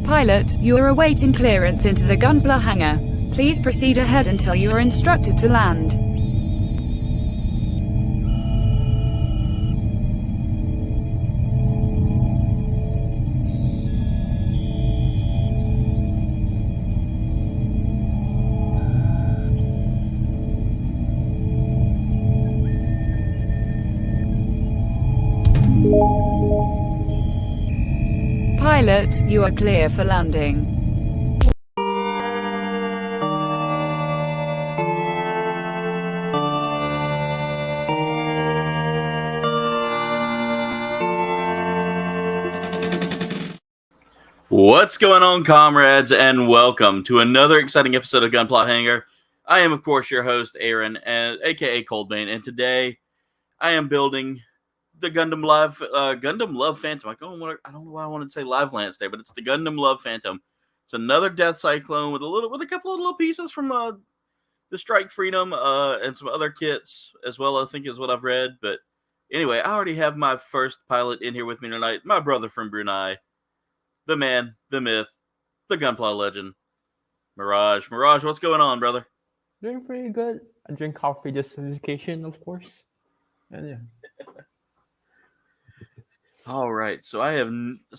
Pilot, you are awaiting clearance into the Gunpla Hangar. Please proceed ahead until you are instructed to land. Pilot, you are clear for landing. What's going on, comrades, and welcome to another exciting episode of Gunpla Hangar. I am, of course, your host, Aaron, aka Kouldbayne, and today I am building the Gundam Love Phantom. I don't know why I wanted to say Live Lance Day, but it's the Gundam Love Phantom. It's another Death Cyclone with a couple of little pieces from the Strike Freedom and some other kits as well. I think is what I've read. But anyway, I already have my first pilot in here with me tonight. My brother from Brunei, the man, the myth, the Gunpla legend, Mirage. Mirage, what's going on, brother? Doing pretty good. I drink coffee just for education, of course. And yeah. All right, so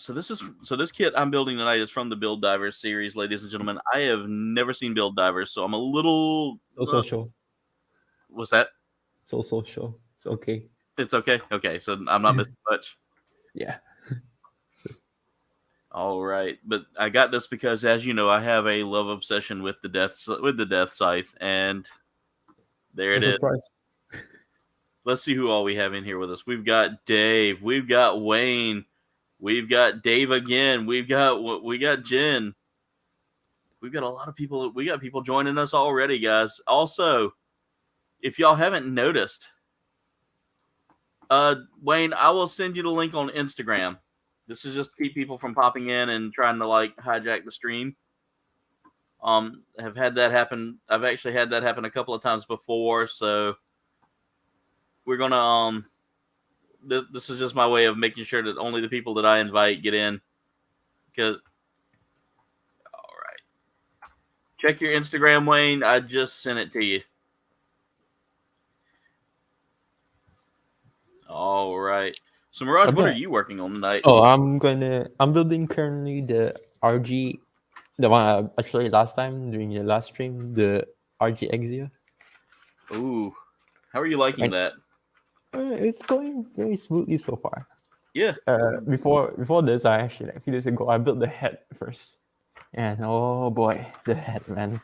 this kit I'm building tonight is from the Build Divers series, ladies and gentlemen. I have never seen Build Divers, so I'm a little social. What's that? So social. It's okay. It's okay. Okay, so I'm not missing much. Yeah. All right, but I got this because, as you know, I have a love obsession with the Death Scythe, and there it is. Let's see who all we have in here with us. We've got Dave. We've got Wayne. We've got Dave again. We got Jen. We've got a lot of people. We got people joining us already, guys. Also, if y'all haven't noticed, Wayne, I will send you the link on Instagram. This is just to keep people from popping in and trying to hijack the stream. Have had that happen. I've actually had that happen a couple of times before, so we're gonna this is just my way of making sure that only the people that I invite get in. Because all right, check your Instagram, Wayne. I just sent it to you. All right. So Mirage, what are you working on tonight? Oh, I'm building currently the RG, the one actually last time during the last stream, the RG Exia. Ooh, how are you liking that? It's going very smoothly so far. Yeah. Before this, I actually a few days ago I built the head first, and oh boy, the head, man.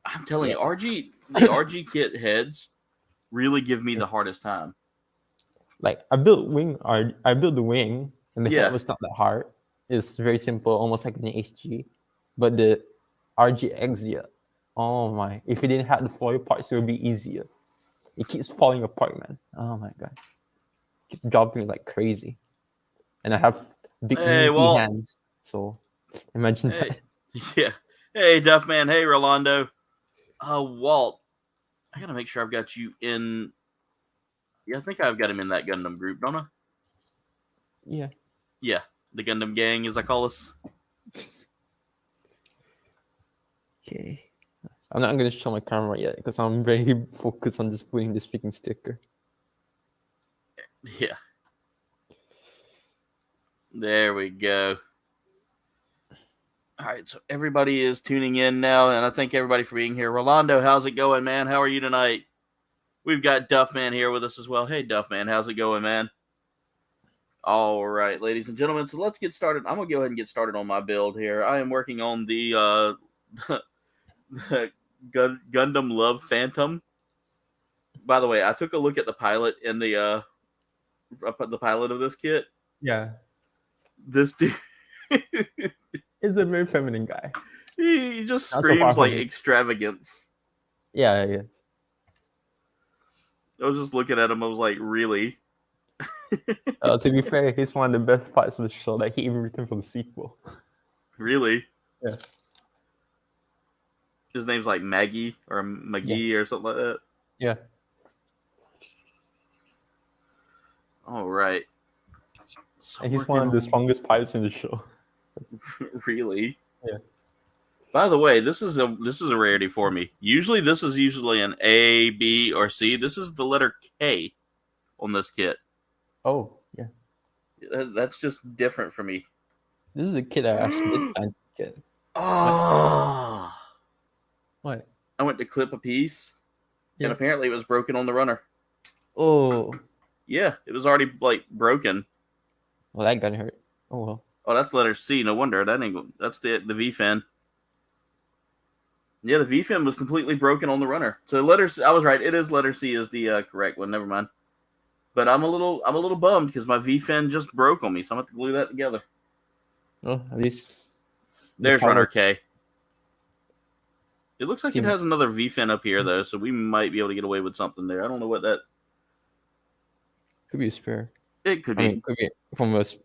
I'm telling you, the RG kit heads really give me the hardest time. Like I built the wing, and the head was not that hard. It's very simple, almost like an HG. But the RG Exia, oh my! If it didn't have the foil parts, it would be easier. It keeps falling apart, man. Oh my god. It keeps dropping like crazy. And I have big hands. So imagine that. Yeah. Hey, Duffman. Hey, Rolando. Walt. I gotta make sure I've got you in. Yeah, I think I've got him in that Gundam group, don't I? Yeah. Yeah. The Gundam gang, as I call us. Okay. I'm not going to show my camera yet because I'm very focused on just putting this freaking sticker. Yeah. There we go. All right, so everybody is tuning in now, and I thank everybody for being here. Rolando, how's it going, man? How are you tonight? We've got Duffman here with us as well. Hey, Duffman, how's it going, man? All right, ladies and gentlemen, so let's get started. I'm going to go ahead and get started on my build here. I am working on the Gundam Love Phantom. By the way, I took a look at the pilot in the pilot of this kit. Yeah. This dude is a very feminine guy. He just screams like extravagance. Yeah, yeah. I was just looking at him. I was like, really? To be fair, he's one of the best parts of the show. Like, he even returned for the sequel. Really? Yeah. His name's like Maggie or McGee or something like that. Yeah. All right. So And he's one of the strongest pilots in the show. Really? Yeah. By the way, this is a rarity for me. Usually this is an A, B, or C. This is the letter K on this kit. Oh, yeah. That's just different for me. This is a kit I actually did find kit. Oh. What? I went to clip a piece, and apparently it was broken on the runner. Oh. Yeah, it was already broken. Well, that gun hurt. Oh well. Oh, that's letter C. No wonder that's the V fin. Yeah, the V fin was completely broken on the runner. So letter C, I was right. It is letter C is the correct one. Never mind. But I'm a little bummed because my V fin just broke on me, so I'm gonna have to glue that together. Well, at least there's runner K. It looks like it has another V fin up here though, so we might be able to get away with something there. I don't know what that could be a spare. It could be. Could be from the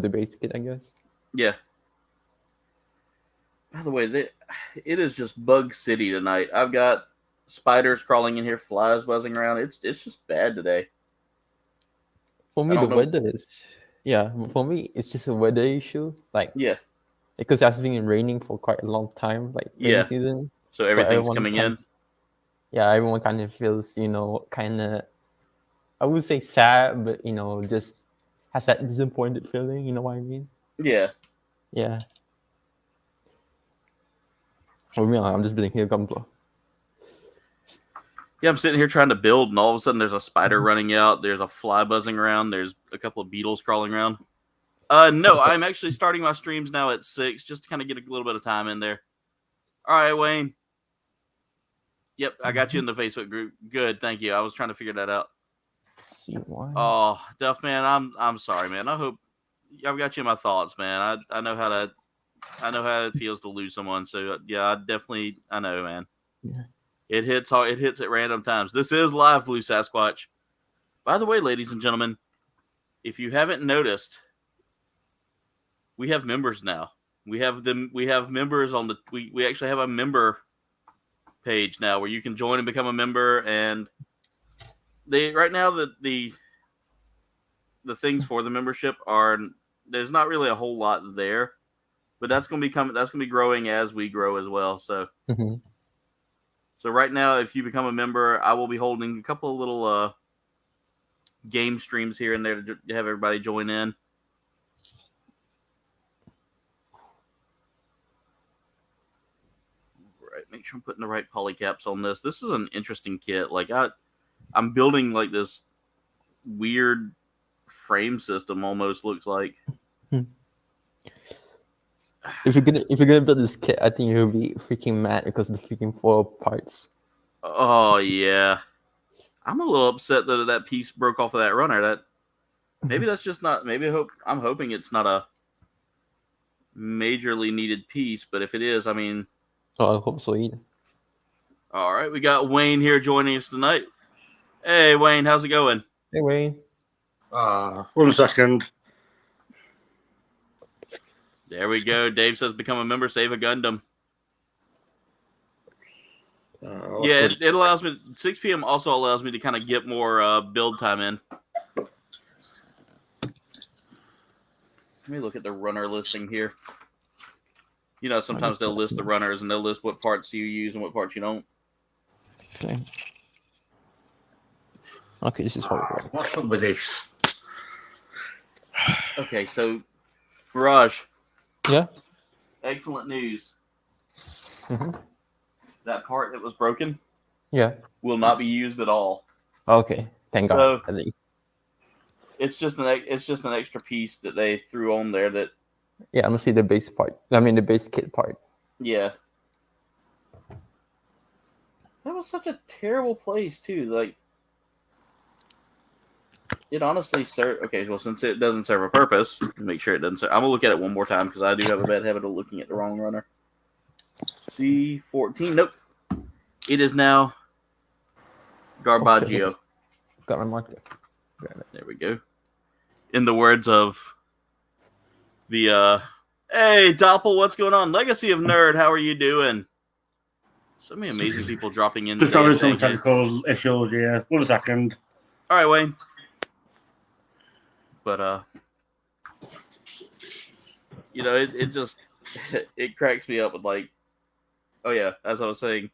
the base kit, I guess. Yeah. By the way, it is just Bug City tonight. I've got spiders crawling in here, flies buzzing around. It's just bad today. For me, the weather is for me, it's just a weather issue. Because it has been raining for quite a long time, rainy season. So everything's coming in. Yeah, everyone kind of feels, I would say sad, but just has that disappointed feeling. You know what I mean? Yeah. Yeah. For me, I'm just building here, Gunpla. Yeah, I'm sitting here trying to build, and all of a sudden there's a spider running out. There's a fly buzzing around. There's a couple of beetles crawling around. No, I'm actually starting my streams now at 6, just to kind of get a little bit of time in there. All right, Wayne. Yep, I got you in the Facebook group. Good, thank you. I was trying to figure that out. Oh, Duff, man, I'm sorry, man. I hope I've got you in my thoughts, man. I know how it feels to lose someone. So yeah, I know, man. Yeah. It hits hard. It hits at random times. This is live, Blue Sasquatch. By the way, ladies and gentlemen, if you haven't noticed, we have members now. We have members on we actually have a member page now where you can join and become a member. And right now the things for the membership there's not really a whole lot there, but that's going to be growing as we grow as well. So. Mm-hmm. So right now, if you become a member, I will be holding a couple of little game streams here and there to have everybody join in. Right, make sure I'm putting the right polycaps on this. This is an interesting kit. I'm building this weird frame system. Almost looks like. If you're gonna build this kit, I think you'll be freaking mad because of the freaking 4 parts. Oh yeah, I'm a little upset that piece broke off of that runner. That maybe that's just not. I'm hoping it's not a majorly needed piece, but if it is, I mean. Oh, I hope so either. All right, we got Wayne here joining us tonight. Hey Wayne, how's it going? Hey Wayne. 1 second. There we go. Dave says become a member, save a Gundam. It allows me, 6 p.m. also allows me to kind of get more build time in. Let me look at the runner listing here. Sometimes they'll list the runners and they'll list what parts you use and what parts you don't. Okay, this is horrible. What's up with this? Okay, so Mirage. Yeah. Excellent news. Mm-hmm. That part that was broken. Yeah. Will not be used at all. Okay, thank God. At least. It's just an extra piece that they threw on there that. Yeah, I'm gonna see the base part. I mean the base kit part. Yeah. That was such a terrible place too. It honestly served. Okay, well, since it doesn't serve a purpose, make sure it doesn't serve. I'm gonna look at it one more time because I do have a bad habit of looking at the wrong runner. C14. Nope. It is now Garbaggio. Got my marker. There we go. In the words of the hey Doppel, what's going on? Legacy of Nerd, how are you doing? So many amazing people dropping in. Just having some technical issues here. 1 second. All right, Wayne. But it just it cracks me up with like, oh yeah, as I was saying,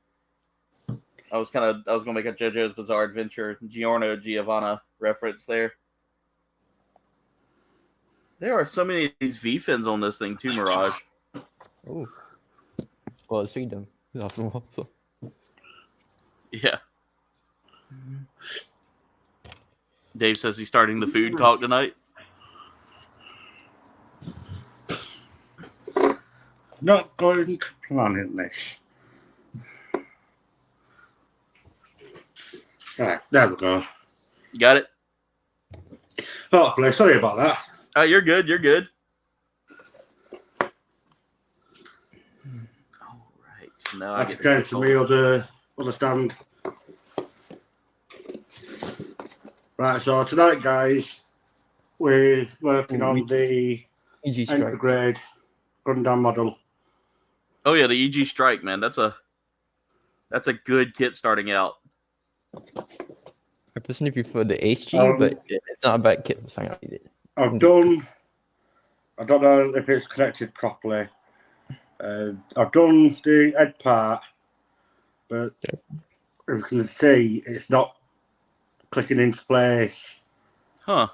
I was gonna make a JoJo's Bizarre Adventure Giorno Giovanna reference there. There are so many of these V-fins on this thing too, Mirage. Oh. Well, it's freedom. So. Yeah. Dave says he's starting the food talk tonight. Not going to planning this. Right, there we go. You got it? Hopefully, sorry about that. Oh, you're good. You're good. All right. So now I That's get the case for me other stand. Right, so tonight, guys, we're working on the HG entry grade Gundam model. Oh yeah, the EG Strike, man. That's a good kit starting out. I personally prefer the HG, but it's not a bad kit for starting out with it. I don't know if it's connected properly. I've done the head part, but Okay. as you can see, it's not clicking into place. Huh.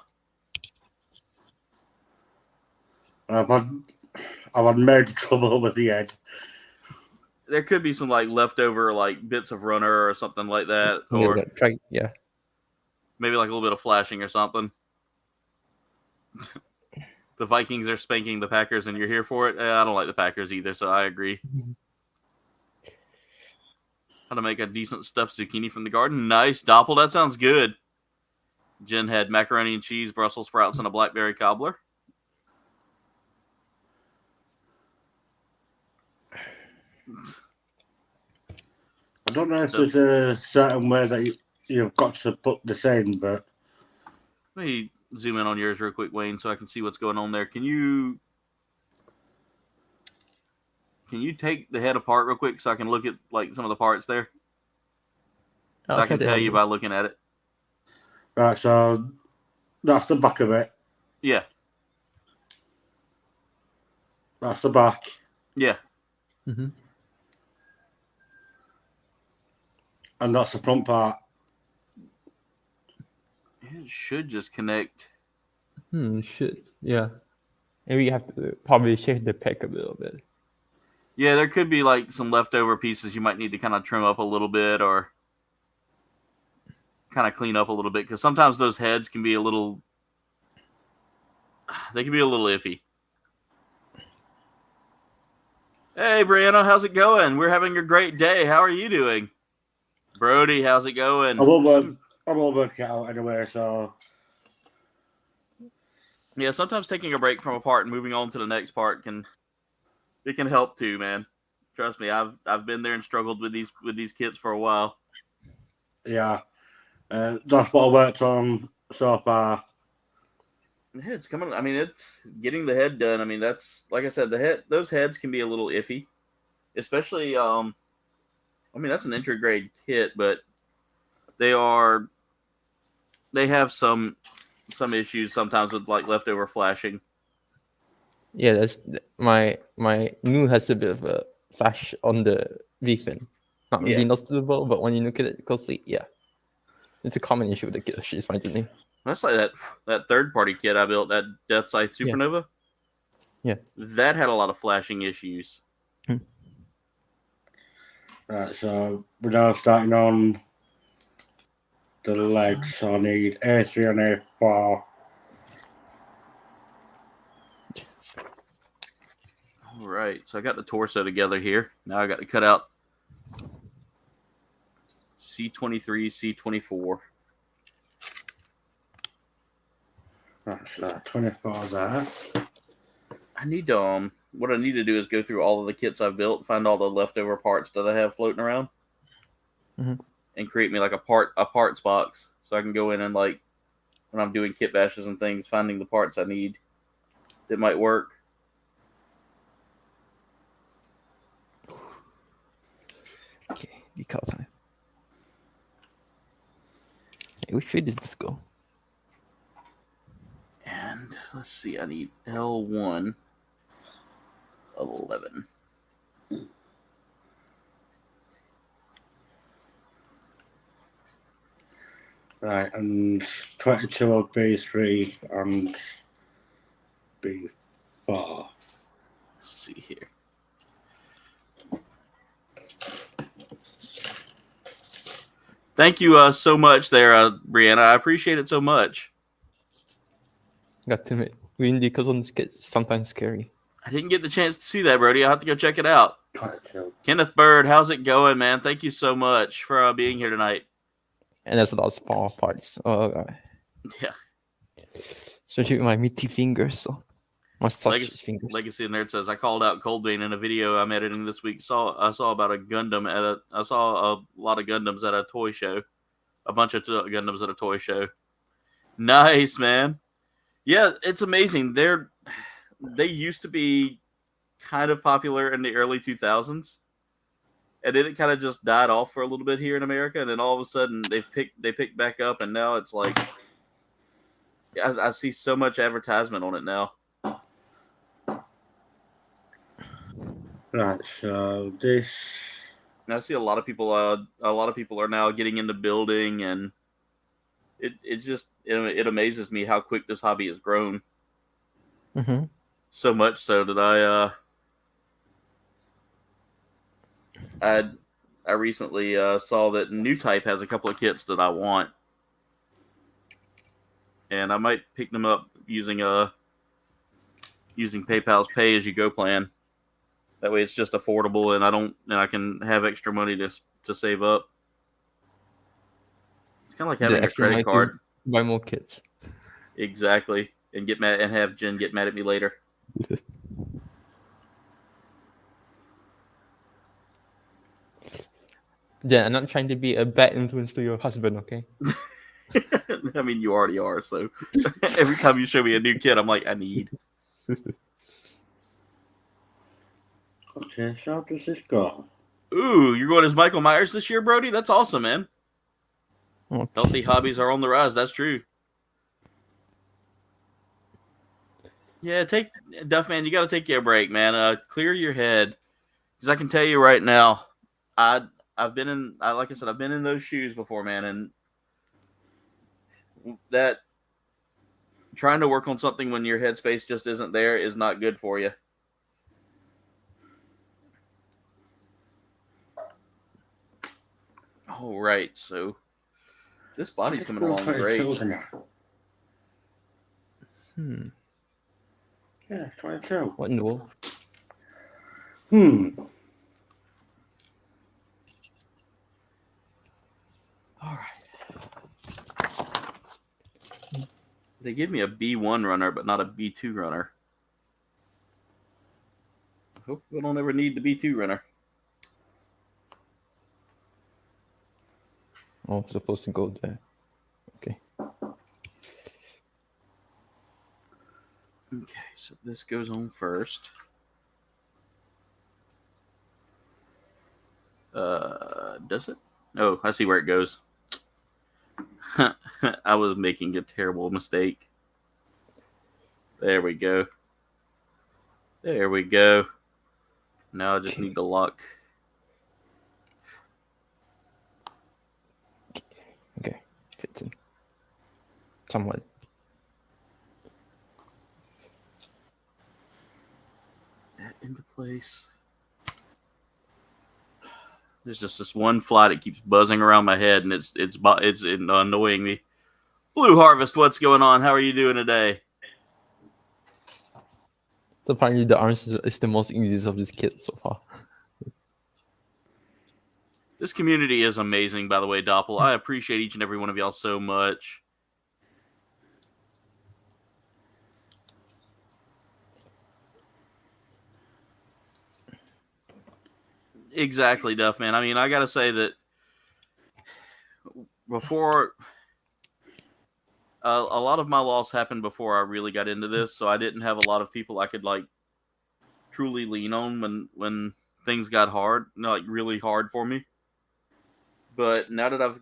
I've had major trouble with the head. There could be some like leftover like bits of runner or something like that, or Yeah. maybe like a little bit of flashing or something. The Vikings are spanking the Packers, and you're here for it. I don't like the Packers either, so I agree. How to make a decent stuffed zucchini from the garden? Nice, Doppel. That sounds good. Jen had macaroni and cheese, Brussels sprouts, and a blackberry cobbler. I don't know if there's a certain way that you've got to put this in, but Let me zoom in on yours real quick, Wayne, so I can see what's going on there. Can you take the head apart real quick so I can look at like some of the parts there? So I can tell you by looking at it. right, so that's the back of it. Yeah. That's the back. Yeah. Mm-hmm. And that's the front part. It should just connect. Should. Yeah. Maybe you have to probably shake the pack a little bit. Yeah, there could be like some leftover pieces you might need to kind of trim up a little bit or kind of clean up a little bit, because sometimes those heads can be a little iffy. Hey, Brianna, how's it going? We're having a great day. How are you doing? Brody, how's it going? I will work it out anyway, so yeah, sometimes taking a break from a part and moving on to the next part can help too, man. Trust me, I've been there and struggled with these kits for a while. yeah. That's what I worked on so far. The head's coming. I mean, it's getting the head done. I mean, that's like I said, those heads can be a little iffy, especially. I mean, that's an entry grade kit, but they have some issues sometimes with like leftover flashing. Yeah, that's my new has a bit of a flash on the V-fin. Not really noticeable, but when you look at it closely, yeah. It's a common issue with the kit. She's fine to me. That's like that third-party kit I built, that Death Scythe Supernova. Yeah. That had a lot of flashing issues. Right, so we're now starting on the legs. So I need A3 and A4. All right, so I got the torso together here. Now I got to cut out C23, C24. Right, so 24 there. I need to what I need to do is go through all of the kits I've built, find all the leftover parts that I have floating around, and create me like a parts box, so I can go in and like when I'm doing kit bashes and things, finding the parts I need that might work. Okay, decal time. Okay, which way does this go? let's see, I need L1 11. Right, and 22 will be 3 and B4. Let's see here. Thank you so much there, Brianna. I appreciate it so much. Got to admit, Windy Cousins gets sometimes scary. I didn't get the chance to see that, Brody. I'll have to go check it out. 22. Kenneth Bird, how's it going, man? Thank you so much for being here tonight. And there's a lot of small parts. Oh, God. Yeah. Especially with my meaty fingers. So my sausage fingers. Legacy Nerd says, I called out Kouldbayne in a video I'm editing this week. I saw about a Gundam I saw a lot of Gundams at a toy show. A bunch of Gundams at a toy show. Nice, man. Yeah, it's amazing. They used to be kind of popular in the early 2000s. And then it kind of just died off for a little bit here in America, and then all of a sudden they picked back up, and now it's like I see so much advertisement on it now. Right, so this. I see a lot of people are now getting into building, and it amazes me how quick this hobby has grown. Mm-hmm. So much so that I recently saw that New Type has a couple of kits that I want, and I might pick them up using PayPal's pay as you go plan. That way, it's just affordable, and I can have extra money to save up. It's kind of like having a credit card. Buy more kits. Exactly, and get mad and have Jen get mad at me later. Jen, I'm not trying to be a bad influence to your husband, okay? I mean, you already are. So every time you show me a new kit, I'm like, I need. Okay, so how does this go? Ooh, you're going as Michael Myers this year, Brody? That's awesome, man. Okay. Healthy hobbies are on the rise. That's true. Yeah, Duffman, you got to take you a break, man. Clear your head. Because I can tell you right now, I've been in, like I said, I've been in those shoes before, man. And that trying to work on something when your headspace just isn't there is not good for you. All right, so this body's coming along great. Yeah, 22. What in the world? All right. They give me a B1 runner, but not a B2 runner. I hope we don't ever need the B2 runner. Oh, I'm supposed to go there. Okay. Okay, so this goes on first. Does it? Oh, I see where it goes. I was making a terrible mistake. There we go. There we go. Now I just need the lock. Okay, fits in. Somewhat. That into place. There's just this one fly that keeps buzzing around my head, and it's annoying me. Blue Harvest, what's going on? How are you doing today? So apparently the arms is the most easiest of this kit so far. This community is amazing, by the way, Doppel. I appreciate each and every one of y'all so much. Exactly, Duff, man. I mean, I got to say that before a lot of my loss happened before I really got into this, so I didn't have a lot of people I could like truly lean on when things got hard, like really hard for me. But now that I've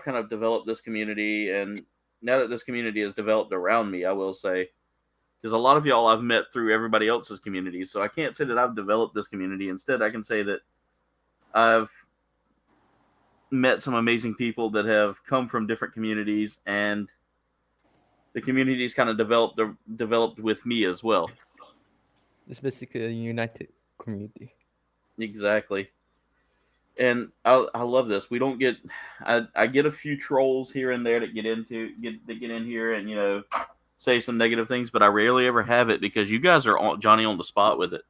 kind of developed this community, and now that this community has developed around me, I will say Because a lot of y'all I've met through everybody else's community, so I can't say that I've developed this community. Instead, I can say that I've met some amazing people that have come from different communities, and the community's kind of developed with me as well. It's basically a united community. Exactly. And I love this. We don't get I get a few trolls here and there that get in here and, you know, say some negative things, but I rarely ever have it because you guys are Johnny on the spot with it.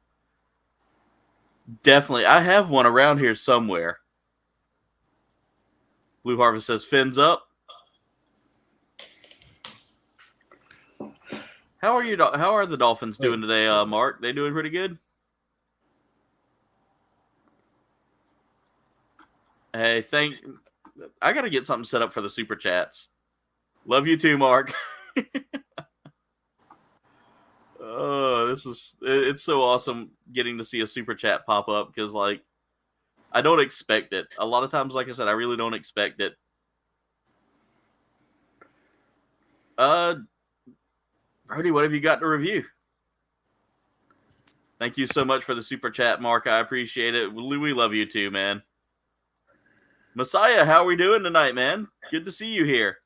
Definitely. I have one around here somewhere. Blue Harvest says fins up. How are the Dolphins doing today, Mark? They doing pretty good? Hey, I got to get something set up for the super chats. Love you too, Mark. Oh, it's so awesome getting to see a super chat pop up because, like, I don't expect it. A lot of times, like I said, I really don't expect it. Brody, what have you got to review? Thank you so much for the super chat, Mark. I appreciate it. We love you too, man. Messiah, how are we doing tonight, man? Good to see you here.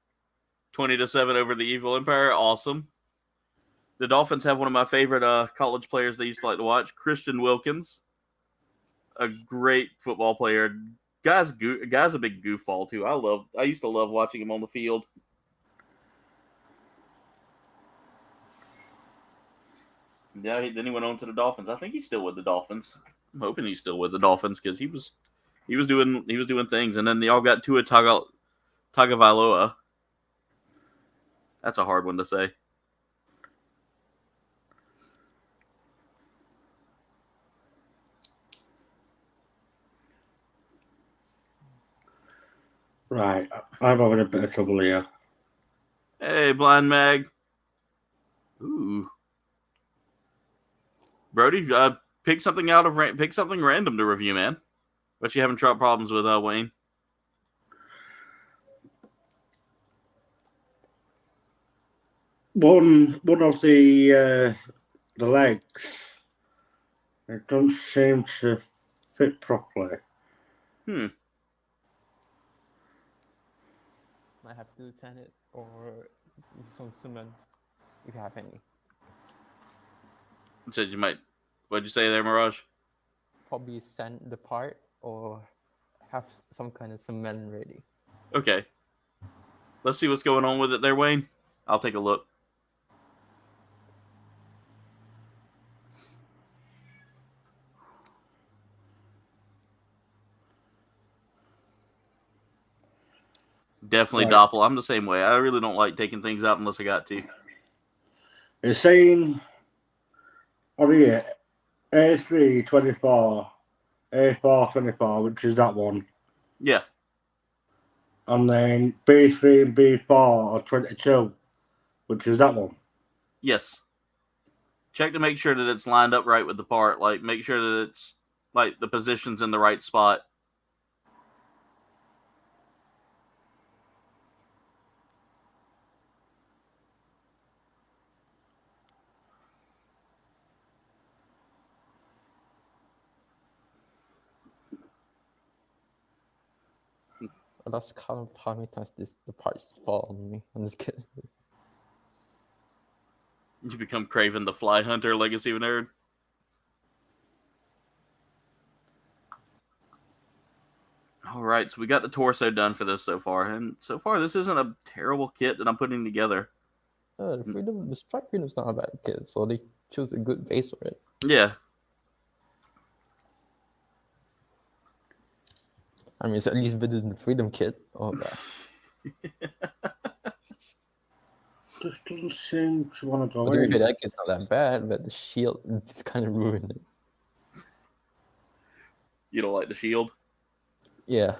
20-7 over the Evil Empire. Awesome. The Dolphins have one of my favorite college players they used to like to watch, Christian Wilkins. A great football player. Guy's a big goofball too. I used to love watching him on the field. Yeah, then he went on to the Dolphins. I think he's still with the Dolphins. I'm hoping he's still with the Dolphins because he was doing things, and then they all got Tua Tagovailoa. That's a hard one to say. Right, I'm having a bit of trouble here. Hey, Blind Mag. Ooh, Brody, pick something random to review, man. But you having problems with Wayne? One of the legs, it doesn't seem to fit properly. I have to sand it or some cement if you have any. You said you might. What'd you say there, Mirage? Probably sand the part or have some kind of cement ready. Okay. Let's see what's going on with it there, Wayne. I'll take a look. Definitely Right. Doppel. I'm the same way. I really don't like taking things out unless I got to. It's saying on here A324, A424, which is that one. Yeah. And then B3 and B4 are 22, which is that one. Yes. Check to make sure that it's lined up right with the part. Like, make sure that it's, like, the position's in the right spot. That's kind of how many times the parts fall on me. I'm just kidding. You become Craven the Fly Hunter, Legacy of a Nerd. All right, so we got the torso done for this so far, and so far this isn't a terrible kit that I'm putting together. The Strike Freedom's not a bad kit, so they chose a good base for it. Yeah. I mean, it's at least better than the Freedom kit. Oh, God. Just doesn't seem to want to go But to be in. fair, that kit's not that bad, but the shield it's kind of ruined it. You don't like the shield? Yeah.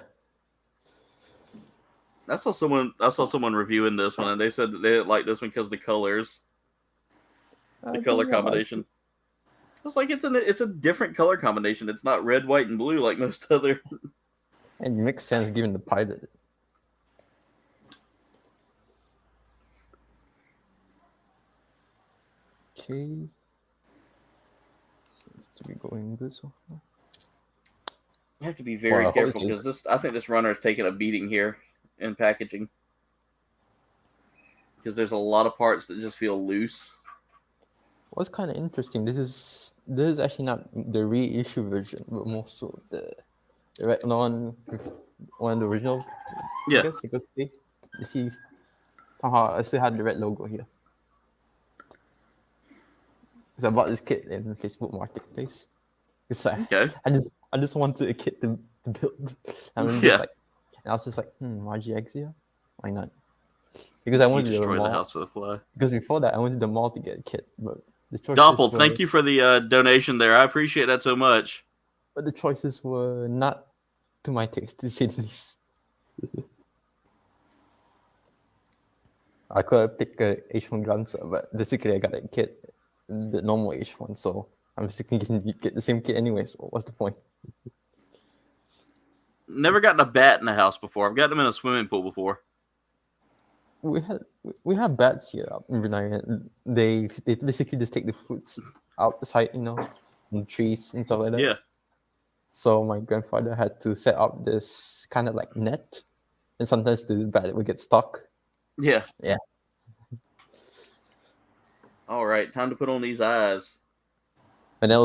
I saw someone reviewing this one, and they said that they didn't like this one because of the colors, the color combination. I was like, it's a different color combination. It's not red, white, and blue like most other. It makes sense given the pilot. Okay. Seems to be going good so far. You have to be very Well, careful because I think this runner is taking a beating here in packaging. Because there's a lot of parts that just feel loose. What's kind of interesting, this is actually not the reissue version, but more so the red one of the original. Yeah. I guess you could say. You see, somehow I still had the red logo here. Because I bought this kit in Facebook Marketplace. It's like, Okay. I just wanted a kit to build. I mean, Yeah. and I was just like, RGX here? Why not? Because I You wanted to destroy the mall. house with a fly. Because before that, I went to the mall to get a kit, but the choices Doppel, were, thank you for the donation there. I appreciate that so much. But the choices were not to my taste, to say the least. I could have picked a H1 Gunsa, but basically I got a kit, the normal H1, so I'm basically going to get the same kit anyway, so what's the point? Never gotten a bat in the house before. I've got them in a swimming pool before. We have bats here up in Brunei. They basically just take the fruits out the side, on the trees and stuff like that. Yeah. So my grandfather had to set up this kind of like net, and sometimes the bat would get stuck. Yeah. Yeah. All right, time to put on these eyes. And then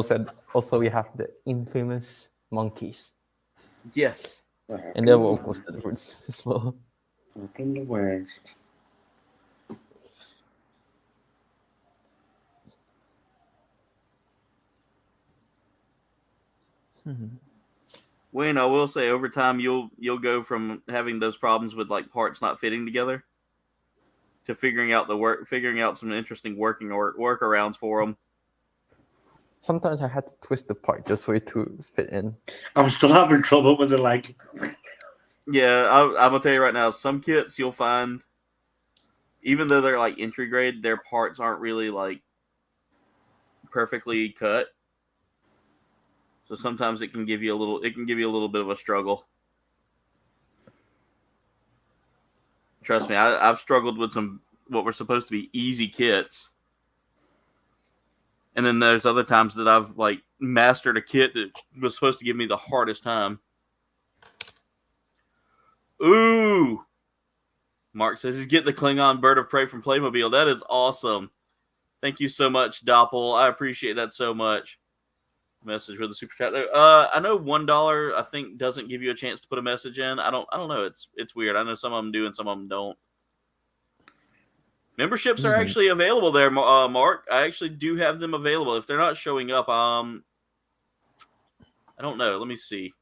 also we have the infamous monkeys. Yes. And they were of course the fruits as well. From the west. Wayne, I will say over time you'll go from having those problems with like parts not fitting together to figuring out some interesting workarounds for them. Sometimes I had to twist the part just for it to fit in. I'm still having trouble with the leg. Yeah, I'm gonna tell you right now, some kits you'll find, even though they're like entry grade, their parts aren't really like perfectly cut. So sometimes it can give you a little bit of a struggle. Trust me, I've struggled with some what were supposed to be easy kits. And then there's other times that I've like mastered a kit that was supposed to give me the hardest time. Ooh! Mark says he's getting the Klingon Bird of Prey from Playmobil. That is awesome. Thank you so much, Doppel. I appreciate that so much. Message for the super chat. I know $1 I think doesn't give you a chance to put a message in. I don't know. It's weird. I know some of them do and some of them don't. Memberships are actually available there, Mark. I actually do have them available. If they're not showing up, I don't know. Let me see.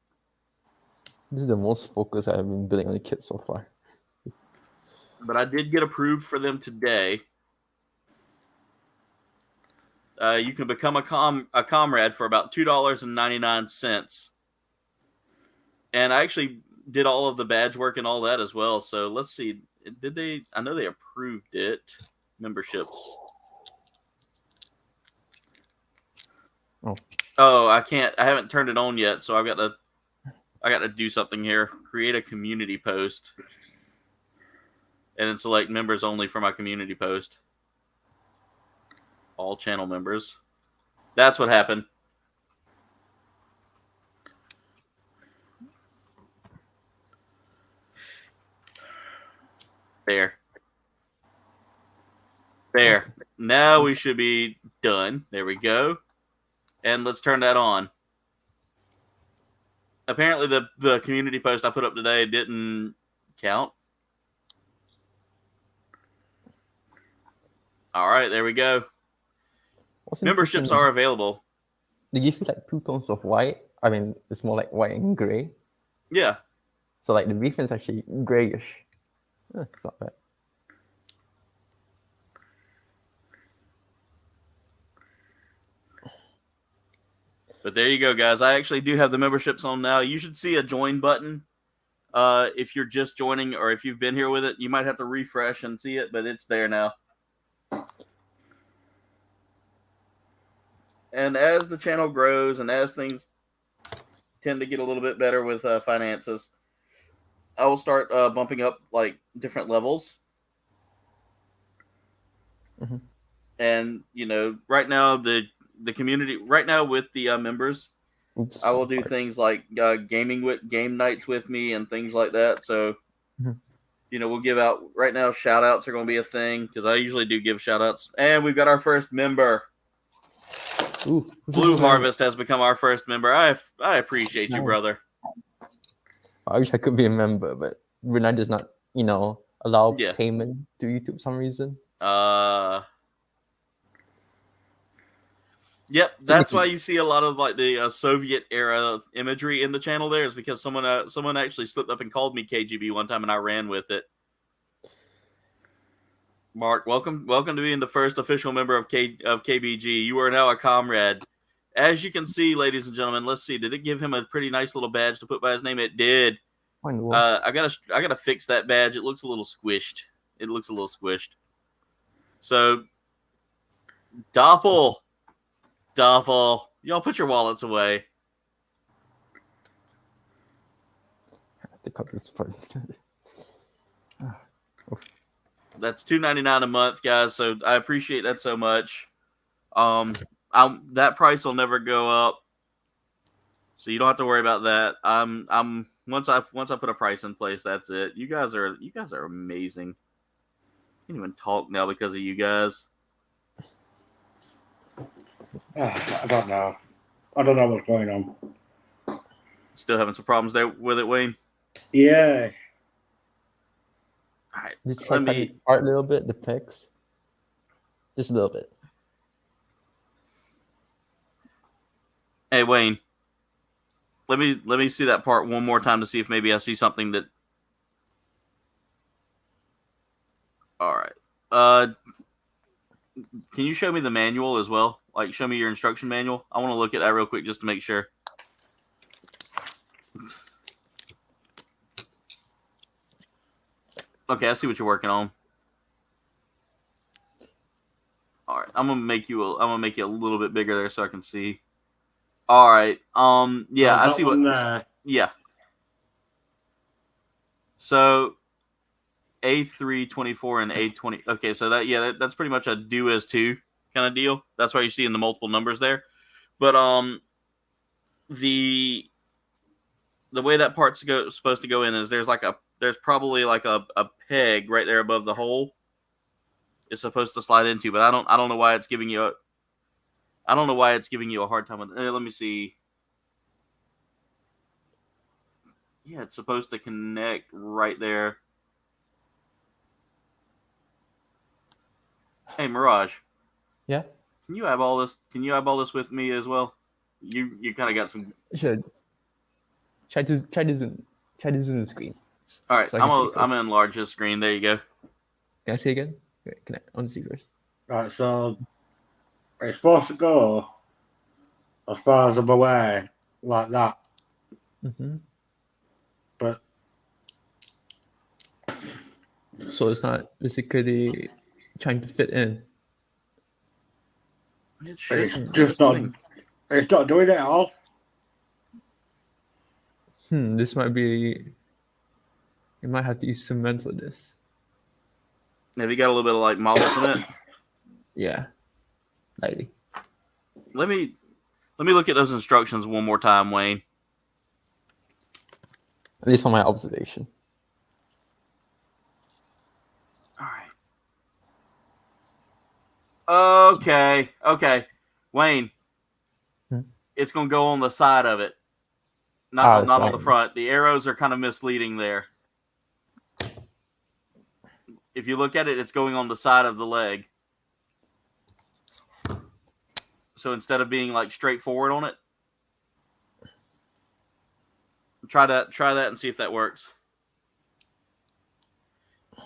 This is the most focus I've been building on the kit so far. But I did get approved for them today. You can become a comrade for about $2.99. And I actually did all of the badge work and all that as well. So let's see. Did they? I know they approved it. Memberships. Oh, I can't. I haven't turned it on yet, so I got to do something here. Create a community post, and then select members only for my community post. All channel members. That's what happened. There. Now we should be done. There we go. And let's turn that on. Apparently the community post I put up today didn't count. All right, there we go. Memberships are available. They give you like 2 tones of white. I mean, it's more like white and gray. Yeah. So like the briefing is actually grayish. It's not bad. But there you go, guys. I actually do have the memberships on now. You should see a join button. If you're just joining or if you've been here with it, you might have to refresh and see it, but it's there now. And as the channel grows and as things tend to get a little bit better with finances, I will start bumping up like different levels. Mm-hmm. And right now the community right now with the members, I will do things like game nights with me and things like that. So we'll give out right now. Shout outs are going to be a thing because I usually do give shout outs. And we've got our first member. Ooh, Blue Harvest has become our first member. I appreciate you, brother. I wish I could be a member, but Brunei does not, allow payment to YouTube for some reason. Yep, that's why you see a lot of like the Soviet era imagery in the channel. There is because someone actually slipped up and called me KGB one time, and I ran with it. Mark, welcome to being the first official member of KBG. You are now a comrade. As you can see, ladies and gentlemen, let's see. Did it give him a pretty nice little badge to put by his name? It did. I gotta fix that badge. It looks a little squished. So, Doppel, y'all put your wallets away. I have to cut this part. That's $2.99 a month, guys. So I appreciate that so much. That price will never go up, so you don't have to worry about that. Once I put a price in place, that's it. You guys are amazing. I can't even talk now because of you guys. I don't know. I don't know what's going on. Still having some problems there with it, Wayne? Yeah. All right. Just try to art a little bit, the pics. Just a little bit. Hey, Wayne. Let me see that part one more time to see if maybe I see something that. All right. Can you show me the manual as well? Like, show me your instruction manual. I want to look at that real quick just to make sure. Okay, I see what you're working on. All right, I'm gonna make you a little bit bigger there so I can see. All right. Yeah, I see what. Yeah. So, A324 and A20. Okay, so that's pretty much a do as two kind of deal. That's why you're seeing the multiple numbers there. But the way that part's supposed to go in is there's probably like a peg right there above the hole. It's supposed to slide into, but I don't know why it's giving you a hard time with it. Let me see. Yeah, it's supposed to connect right there. Hey, Mirage. Yeah. Can you eyeball this? Can you eyeball this with me as well? You kind of got some. Should try to zoom the screen. All right, so I'm gonna enlarge this screen. There you go. Can I see again? Wait, can I see first? Right, so it's supposed to go as far as I'm aware, like that. Mm-hmm. But so it's not basically trying to fit in. It's just not. It's not doing it at all. This might be. You might have to use cement for this. Have you got a little bit of like model cement? Yeah, lightly. Let me look at those instructions one more time, Wayne. At least on my observation. All right. Okay. Wayne, it's gonna go on the side of it, not on the front. The arrows are kind of misleading there. If you look at it, it's going on the side of the leg. So instead of being like straight forward on it, try that and see if that works.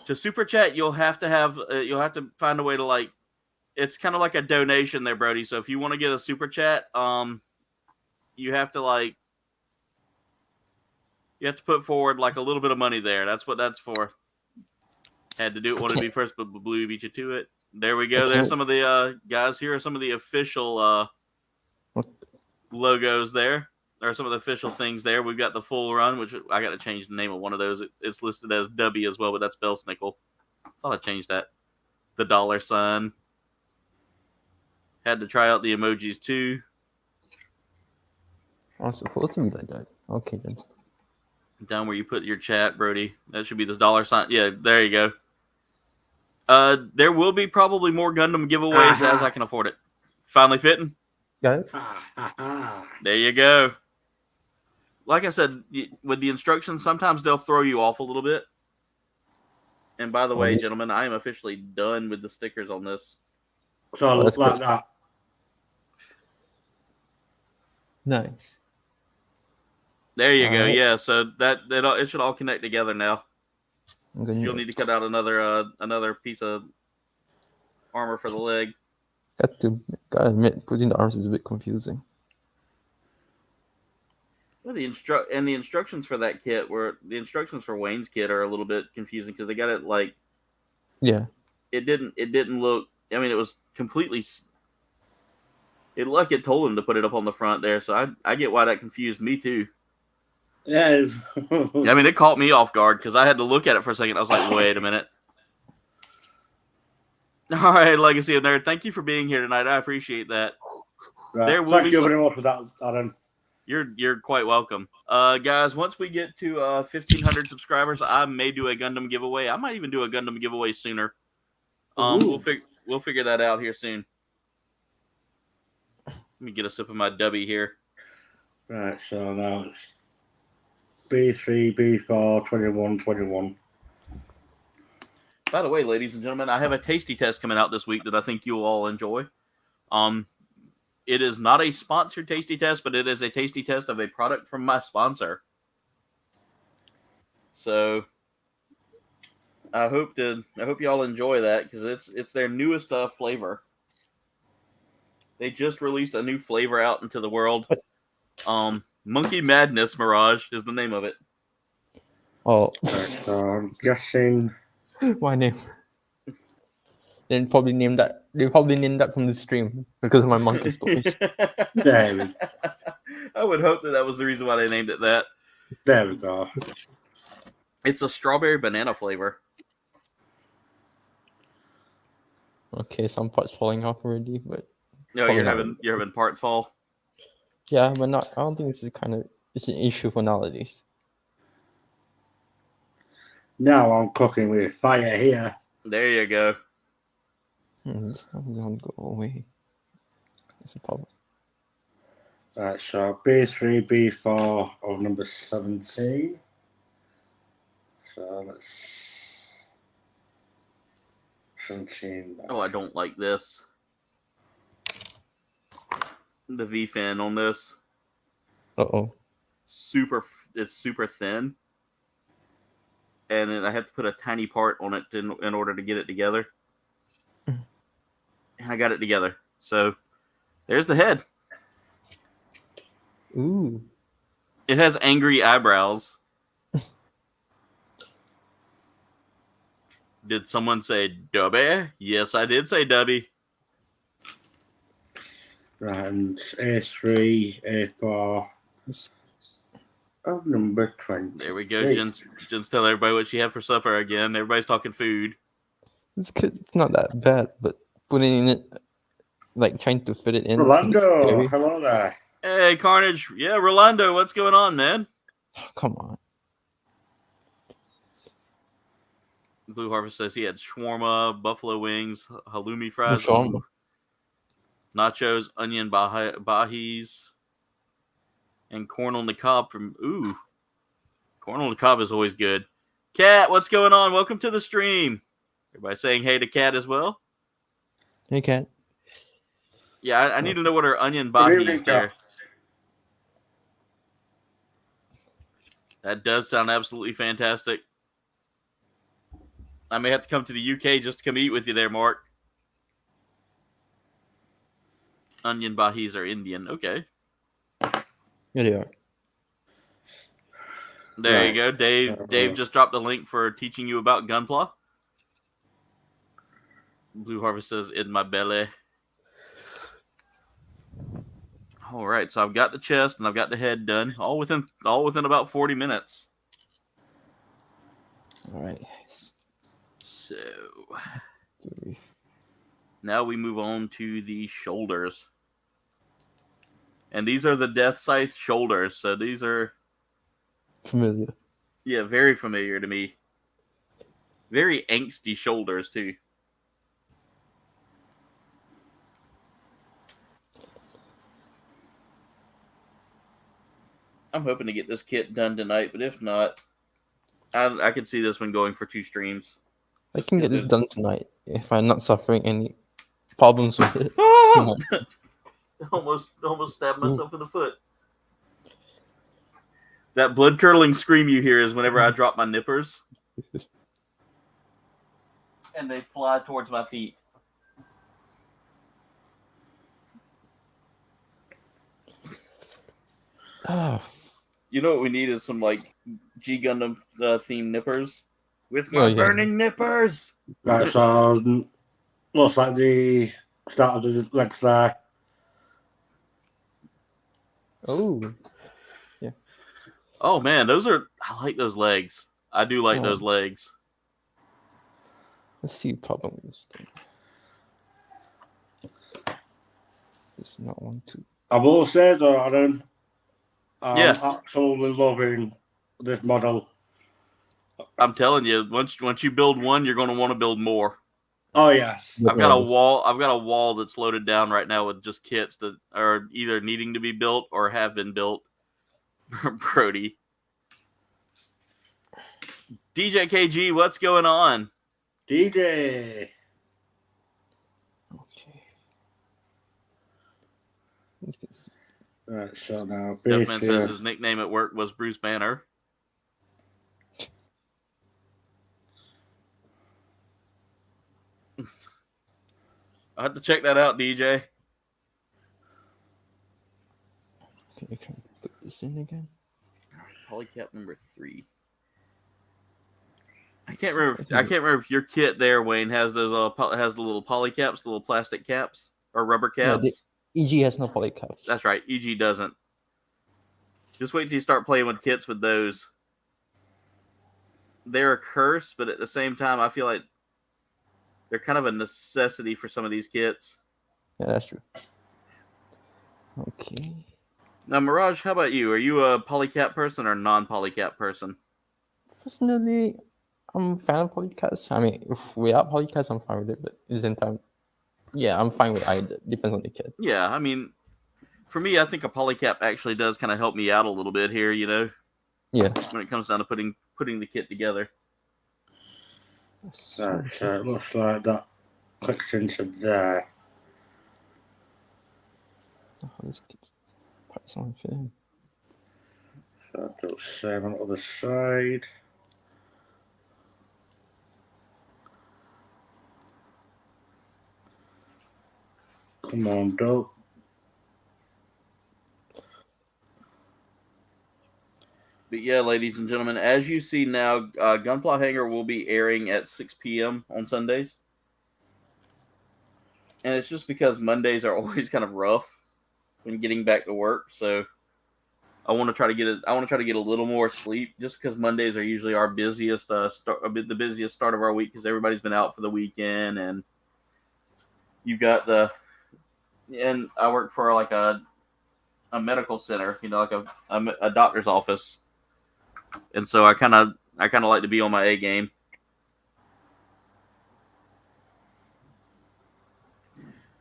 To super chat, you'll have to find a way to like. It's kind of like a donation there, Brody. So if you want to get a super chat, you have to put forward like a little bit of money there. That's what that's for. Had to do it, wanted to be first, but Blue beat you to it. There we go. There's some of the guys. Here are some of the official logos there. There are some of the official things there. We've got the full run, which I got to change the name of one of those. It's listed as W as well, but that's Belsnickel. I thought I changed that. The dollar sign. Had to try out the emojis too. I'm supposed to be like that. Okay then. Down where you put your chat, Brody. That should be this $sign. Yeah, there you go. There will be probably more Gundam giveaways as I can afford it. Finally fitting. Got it? There you go. Like I said, with the instructions, sometimes they'll throw you off a little bit. And by the way, gentlemen, I am officially done with the stickers on this. So I look like that. Nice. There you go. Yeah, so it should all connect together now. You'll need to cut out another piece of armor for the leg. Gotta admit, putting the arms is a bit confusing. Well, the instructions for that kit the instructions for Wayne's kit are a little bit confusing because they got it like. Yeah. It didn't look. I mean, it was completely. It like it told him to put it up on the front there, so I get why that confused me too. Yeah. I mean, it caught me off guard because I had to look at it for a second. I was like, wait a minute. All right, Legacy of Nerd, thank you for being here tonight. I appreciate that. Right. Thank you very much for that, Aaron. You're quite welcome. Guys, once we get to 1,500 subscribers, I may do a Gundam giveaway. I might even do a Gundam giveaway sooner. We'll figure that out here soon. Let me get a sip of my W here. Right, so now it's B3, B4, 21, 21. By the way, ladies and gentlemen, I have a tasty test coming out this week that I think you'll all enjoy. It is not a sponsored tasty test, but it is a tasty test of a product from my sponsor. So I hope y'all enjoy that because it's their newest flavor. They just released a new flavor out into the world. Monkey Madness Mirage is the name of it. Oh, So I'm guessing. why name? They probably named that from the stream because of my monkey stories. There we go. I would hope that was the reason why they named it that. There we go. It's a strawberry banana flavor. Okay, some parts falling off already, but No, you're having parts fall. yeah, but not. I don't think it's an issue for nowadays. Now I'm cooking with fire here. There you go. This doesn't go away. That's a problem. Right, so B3, B4 of number 17. So let's 17. Oh, I don't like this. The V fin on this. Uh-oh. It's super thin. And then I have to put a tiny part on it in order to get it together. And I got it together. So there's the head. Ooh. It has angry eyebrows. Did someone say Dubby? Yes, I did say Dubby. Right, and A3, A4 of number 20. There we go. Jen's telling everybody what she had for supper again. Everybody's talking food. It's not that bad, but putting it, like trying to fit it in. Rolando, hello there. Hey, Carnage. Yeah, Rolando, what's going on, man? Come on. Blue Harvest says he had shawarma, buffalo wings, halloumi fries, nachos, onion bahis, and corn on the cob from corn on the cob is always good. Kat, what's going on? Welcome to the stream. Everybody saying hey to Kat as well. Hey, Kat. Yeah, I need to know what her onion bahis is there. That does sound absolutely fantastic. I may have to come to the UK just to come eat with you there, Mark. Onion bahis are Indian. Okay. Here they are. There you go. Dave just dropped a link for teaching you about Gunpla. Blue Harvest says, in my belly. All right, so I've got the chest and I've got the head done. All within about 40 minutes. All right. So Now we move on to the shoulders. And these are the Death Scythe shoulders. So these are... Familiar. Yeah, very familiar to me. Very angsty shoulders, too. I'm hoping to get this kit done tonight, but if not, I could see this one going for 2 streams. I can get this done tonight if I'm not suffering any problems with it. Almost stabbed myself in the foot. That blood curdling scream you hear is whenever I drop my nippers. And they fly towards my feet. You know what we need is some like G Gundam themed nippers. With my burning nippers! Right, so looks like the start of the legs there. Oh. Yeah. Oh man, I like those legs. I do like those legs. Let's see problem with this thing. It's not one, two. I will say though, Aaron, I'm Yeah. absolutely loving this model. I'm telling you, once you build one, you're going to want to build more. Oh yes, I've got a wall that's loaded down right now with just kits that are either needing to be built or have been built. Brody. DJ KG, what's going on? DJ. Okay. Right, so now Duffman says his nickname at work was Bruce Banner. I have to check that out, DJ. Okay, can I put this in again? Polycap number 3. I can't remember if your kit there, Wayne, has those has the little polycaps, the little plastic caps or rubber caps. No, the EG has no polycaps. That's right. EG doesn't. Just wait till you start playing with kits with those. They're a curse, but at the same time, I feel like they're kind of a necessity for some of these kits. Yeah, that's true. Okay. Now, Mirage, how about you? Are you a polycap person or non-polycap person? Personally, I'm a fan of polycaps. I mean, if without polycaps, I'm fine with it. But at the same time, yeah, I'm fine with either. Depends on the kit. Yeah, I mean, for me, I think a polycap actually does kind of help me out a little bit here, you know? Yeah. When it comes down to putting the kit together. So it looks like that clicks into there. Oh, this kit's parts on film. So do the same on the other side. Come on, dope. But yeah, ladies and gentlemen, as you see now, Gunpla Hangar will be airing at 6 p.m. on Sundays. And it's just because Mondays are always kind of rough when getting back to work. So I want to try to get a little more sleep, just because Mondays are usually our busiest the busiest start of our week, because everybody's been out for the weekend, and you've got and I work for like a medical center, you know, like a doctor's office. And so I kind of like to be on my A game.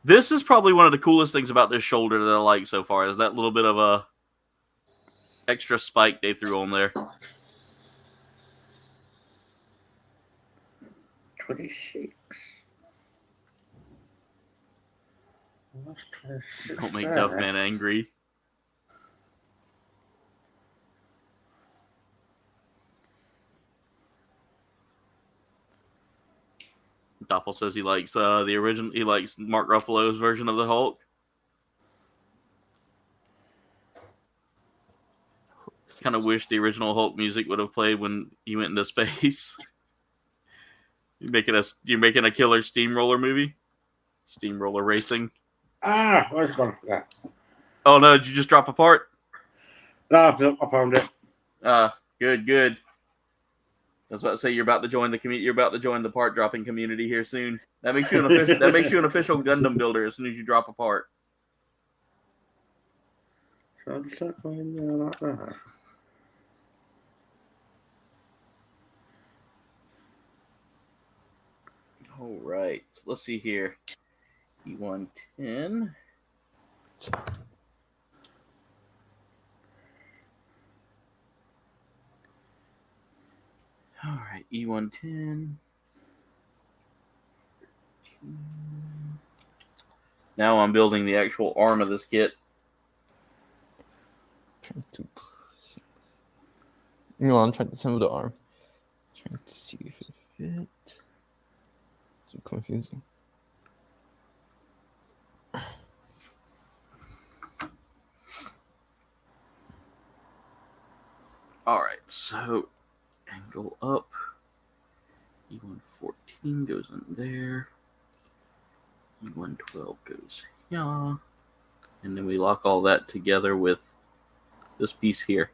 This is probably one of the coolest things about this shoulder that I like so far, is that little bit of a extra spike they threw on there. 26. Don't make Duffman angry. Doppel says he likes the original. He likes Mark Ruffalo's version of the Hulk. Kind of wish the original Hulk music would have played when he went into space. You're making a killer steamroller movie, steamroller racing. Ah, where's it gone? Yeah. Oh no! Did you just drop a part? No, I found it. Good. That's what I say. You're about to join the community. You're about to join the part dropping community here soon. That makes you an official. That makes you an official Gundam builder as soon as you drop a part. So I'll just let go in there like that. All right. Let's see here. E110. All right, E110. Now I'm building the actual arm of this kit. I'm trying to assemble the arm. Trying to see if it fits. Too confusing. All right, so angle up. E114 goes in there. E112 goes here. And then we lock all that together with this piece here.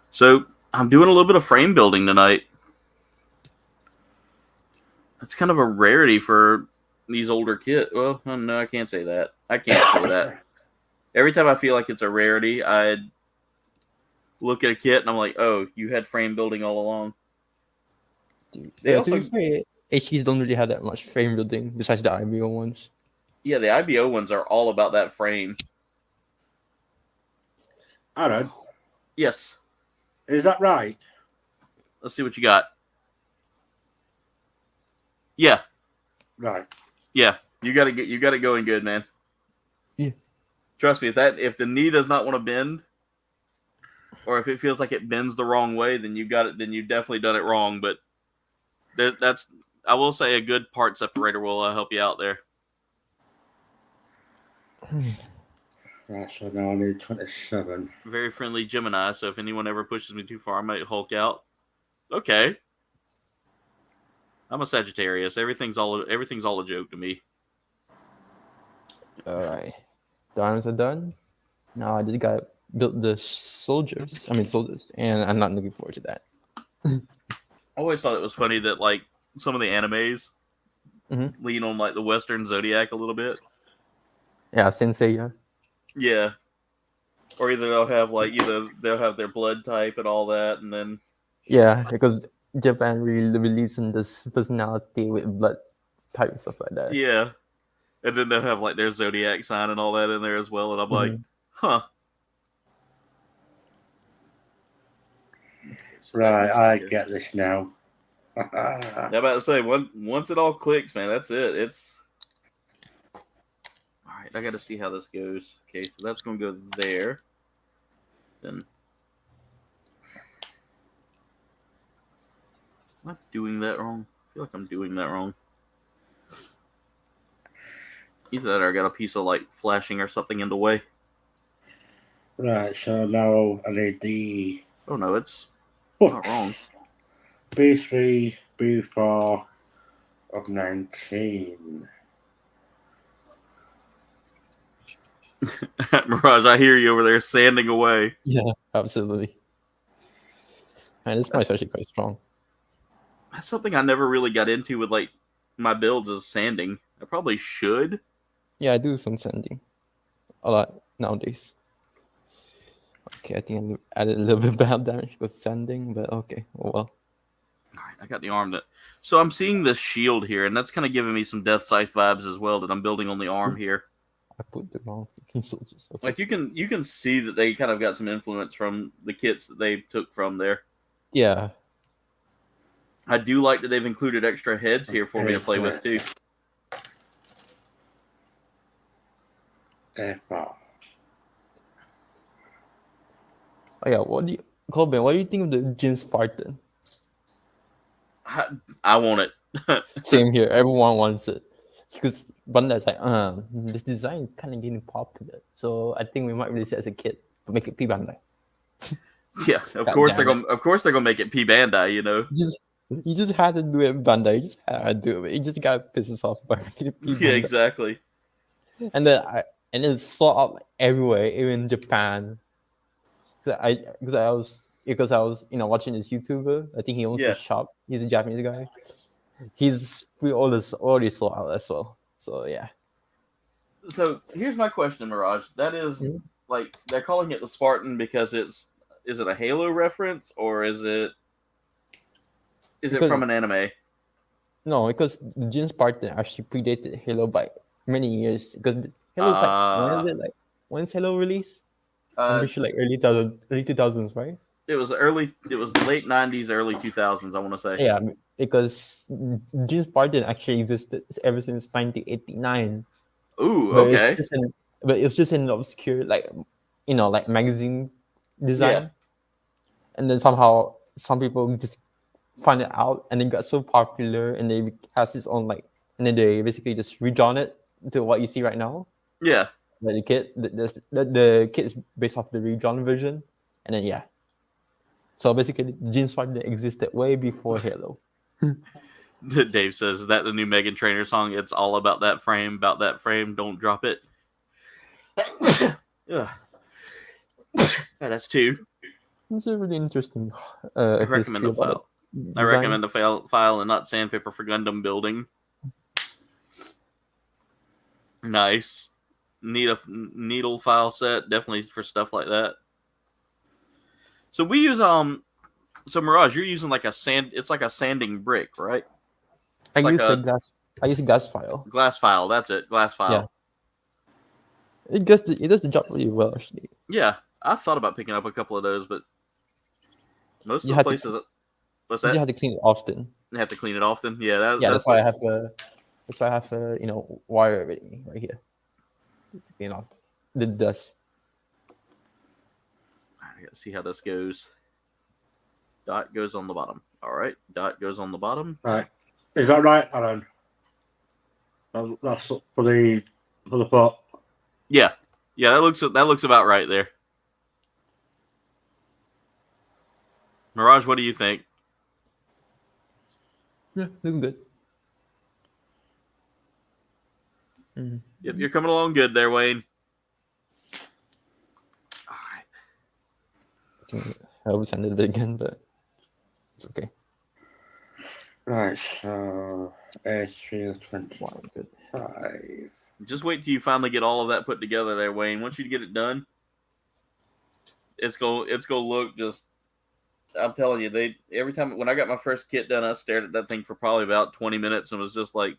So I'm doing a little bit of frame building tonight. That's kind of a rarity for these older kits. Well, no, I can't say that. I can't say that. Every time I feel like it's a rarity, I look at a kit and I'm like, oh, you had frame building all along. They also, HGs don't really have that much frame building besides the IBO ones. Yeah, the IBO ones are all about that frame. Aaron? Yes. Is that right? Let's see what you got. Yeah. Right. Yeah. You got it going good, man. Yeah. Trust me, if the knee does not want to bend, or if it feels like it bends the wrong way, then you got it. Then you've definitely done it wrong. But that's, I will say, a good part separator will help you out there. Right, so now I need 27. Very friendly Gemini. So if anyone ever pushes me too far, I might Hulk out. Okay. I'm a Sagittarius. Everything's all a joke to me. All right, the arms are done. Now I just gotta build the soldiers, and I'm not looking forward to that. I always thought it was funny that like some of the animes lean on like the Western Zodiac a little bit. Yeah, Sensei. Yeah. Yeah. Or either they'll have their blood type and all that, and then yeah, because Japan really believes in this personality with blood type and stuff like that. Yeah. And then they'll have like their zodiac sign and all that in there as well, and I'm like, huh. Right, I get this now. I'm about to say, once it all clicks, man, that's it. It's all right. I got to see how this goes. Okay, so that's going to go there. Then, am I doing that wrong? I feel like I'm doing that wrong. Either that or I got a piece of like flashing or something in the way. Right, so now I need the... Oh no, it's not wrong. B3, B4 of 19. Mirage, I hear you over there sanding away. Yeah, absolutely. And this one's actually quite strong. That's something I never really got into with like my builds is sanding. I probably should. Yeah, I do some sanding a lot nowadays. Okay, I think I added a little bit bad damage with sanding, but okay, oh well. All right, I got the arm that. So I'm seeing this shield here, and that's kind of giving me some Death Scythe vibes as well that I'm building on the arm here. I put the wrong soldiers. Okay. Like you can see that they kind of got some influence from the kits that they took from there. Yeah. I do like that they've included extra heads here for me to play with too. F4. Oh yeah, Kouldbayne, what do you think of the Jin Spartan? I want it. Same here. Everyone wants it. Because Bandai's like, this design kind of getting popular. So I think we might release it as a kit, but make it P Bandai. Yeah, of course they're gonna make it P Bandai, you know. You just had to do it Bandai. You just had to do it. You just got pissed off by making it P Bandai. Yeah, exactly. And then it's sold out like everywhere, even in Japan. Because I was because I was watching this YouTuber. I think he owns a shop. He's a Japanese guy. He's already sold out as well. So yeah. So here's my question, Mirage. That is like they're calling it the Spartan because is it a Halo reference or is it from an anime? No, because the Jin Spartan actually predated Halo by many years. Because Halo's when's Halo released? I'm pretty sure early 2000s, right? It was late 90s, early 2000s, I want to say. Yeah, because Jin Spartan actually existed ever since 1989. Ooh, okay. But it's just an obscure magazine design. Yeah. And then somehow some people just find it out, and it got so popular, and they has its own and then they basically just redrawn it to what you see right now. Yeah. The kit is based off the redrawn version, and then so basically Jin Spartan existed way before Halo. Dave says, is that the new Megan Trainor song? It's all about that frame, don't drop it. That's two. It's a really interesting I recommend a file. I recommend a file and not sandpaper for Gundam building. Nice. Need a needle file set, definitely for stuff like that. So we use so Mirage, you're using it's like a sanding brick, right? I use a glass file. Glass file, that's it. Glass file. Yeah. It does the job really well, actually. Yeah, I thought about picking up a couple of those, but most of the places. What's that? You have to clean it often. You have to clean it often. Yeah, that's why I have wire everything right here to clean off the dust. I gotta see how this goes. Dot goes on the bottom. All right, dot goes on the bottom. All right, is that right, Alan? That's for the pot. Yeah, that looks about right there. Mirage, what do you think? Yeah, looking good. Yep, you're coming along good there, Wayne. All right. I hope it's ended a bit again, but it's okay. Right, so HG 25. Just wait till you finally get all of that put together there, Wayne. Once you get it done, it's gonna look just. I'm telling you, every time when I got my first kit done, I stared at that thing for probably about 20 minutes and was just like,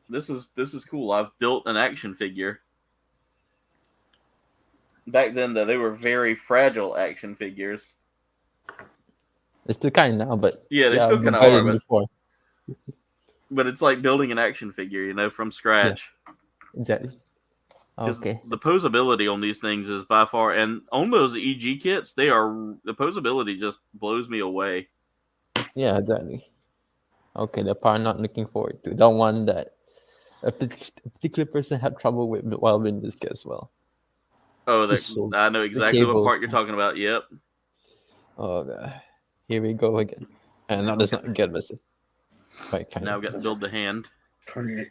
"This is cool. I've built an action figure." Back then, though, they were very fragile action figures. It's still kind of now, but yeah, they still kind of are. But it's like building an action figure, from scratch. Yeah, exactly. Okay. The posability on these things is by far, and on those EG kits, the posability just blows me away. Yeah, exactly. Okay, the part I'm not looking forward to. The one that a particular person had trouble with while building this kit as well. Oh, I know exactly what part you're talking about. Yep. Oh, God. Here we go again. And now does not get missing. Now we've got to build the hand. 28.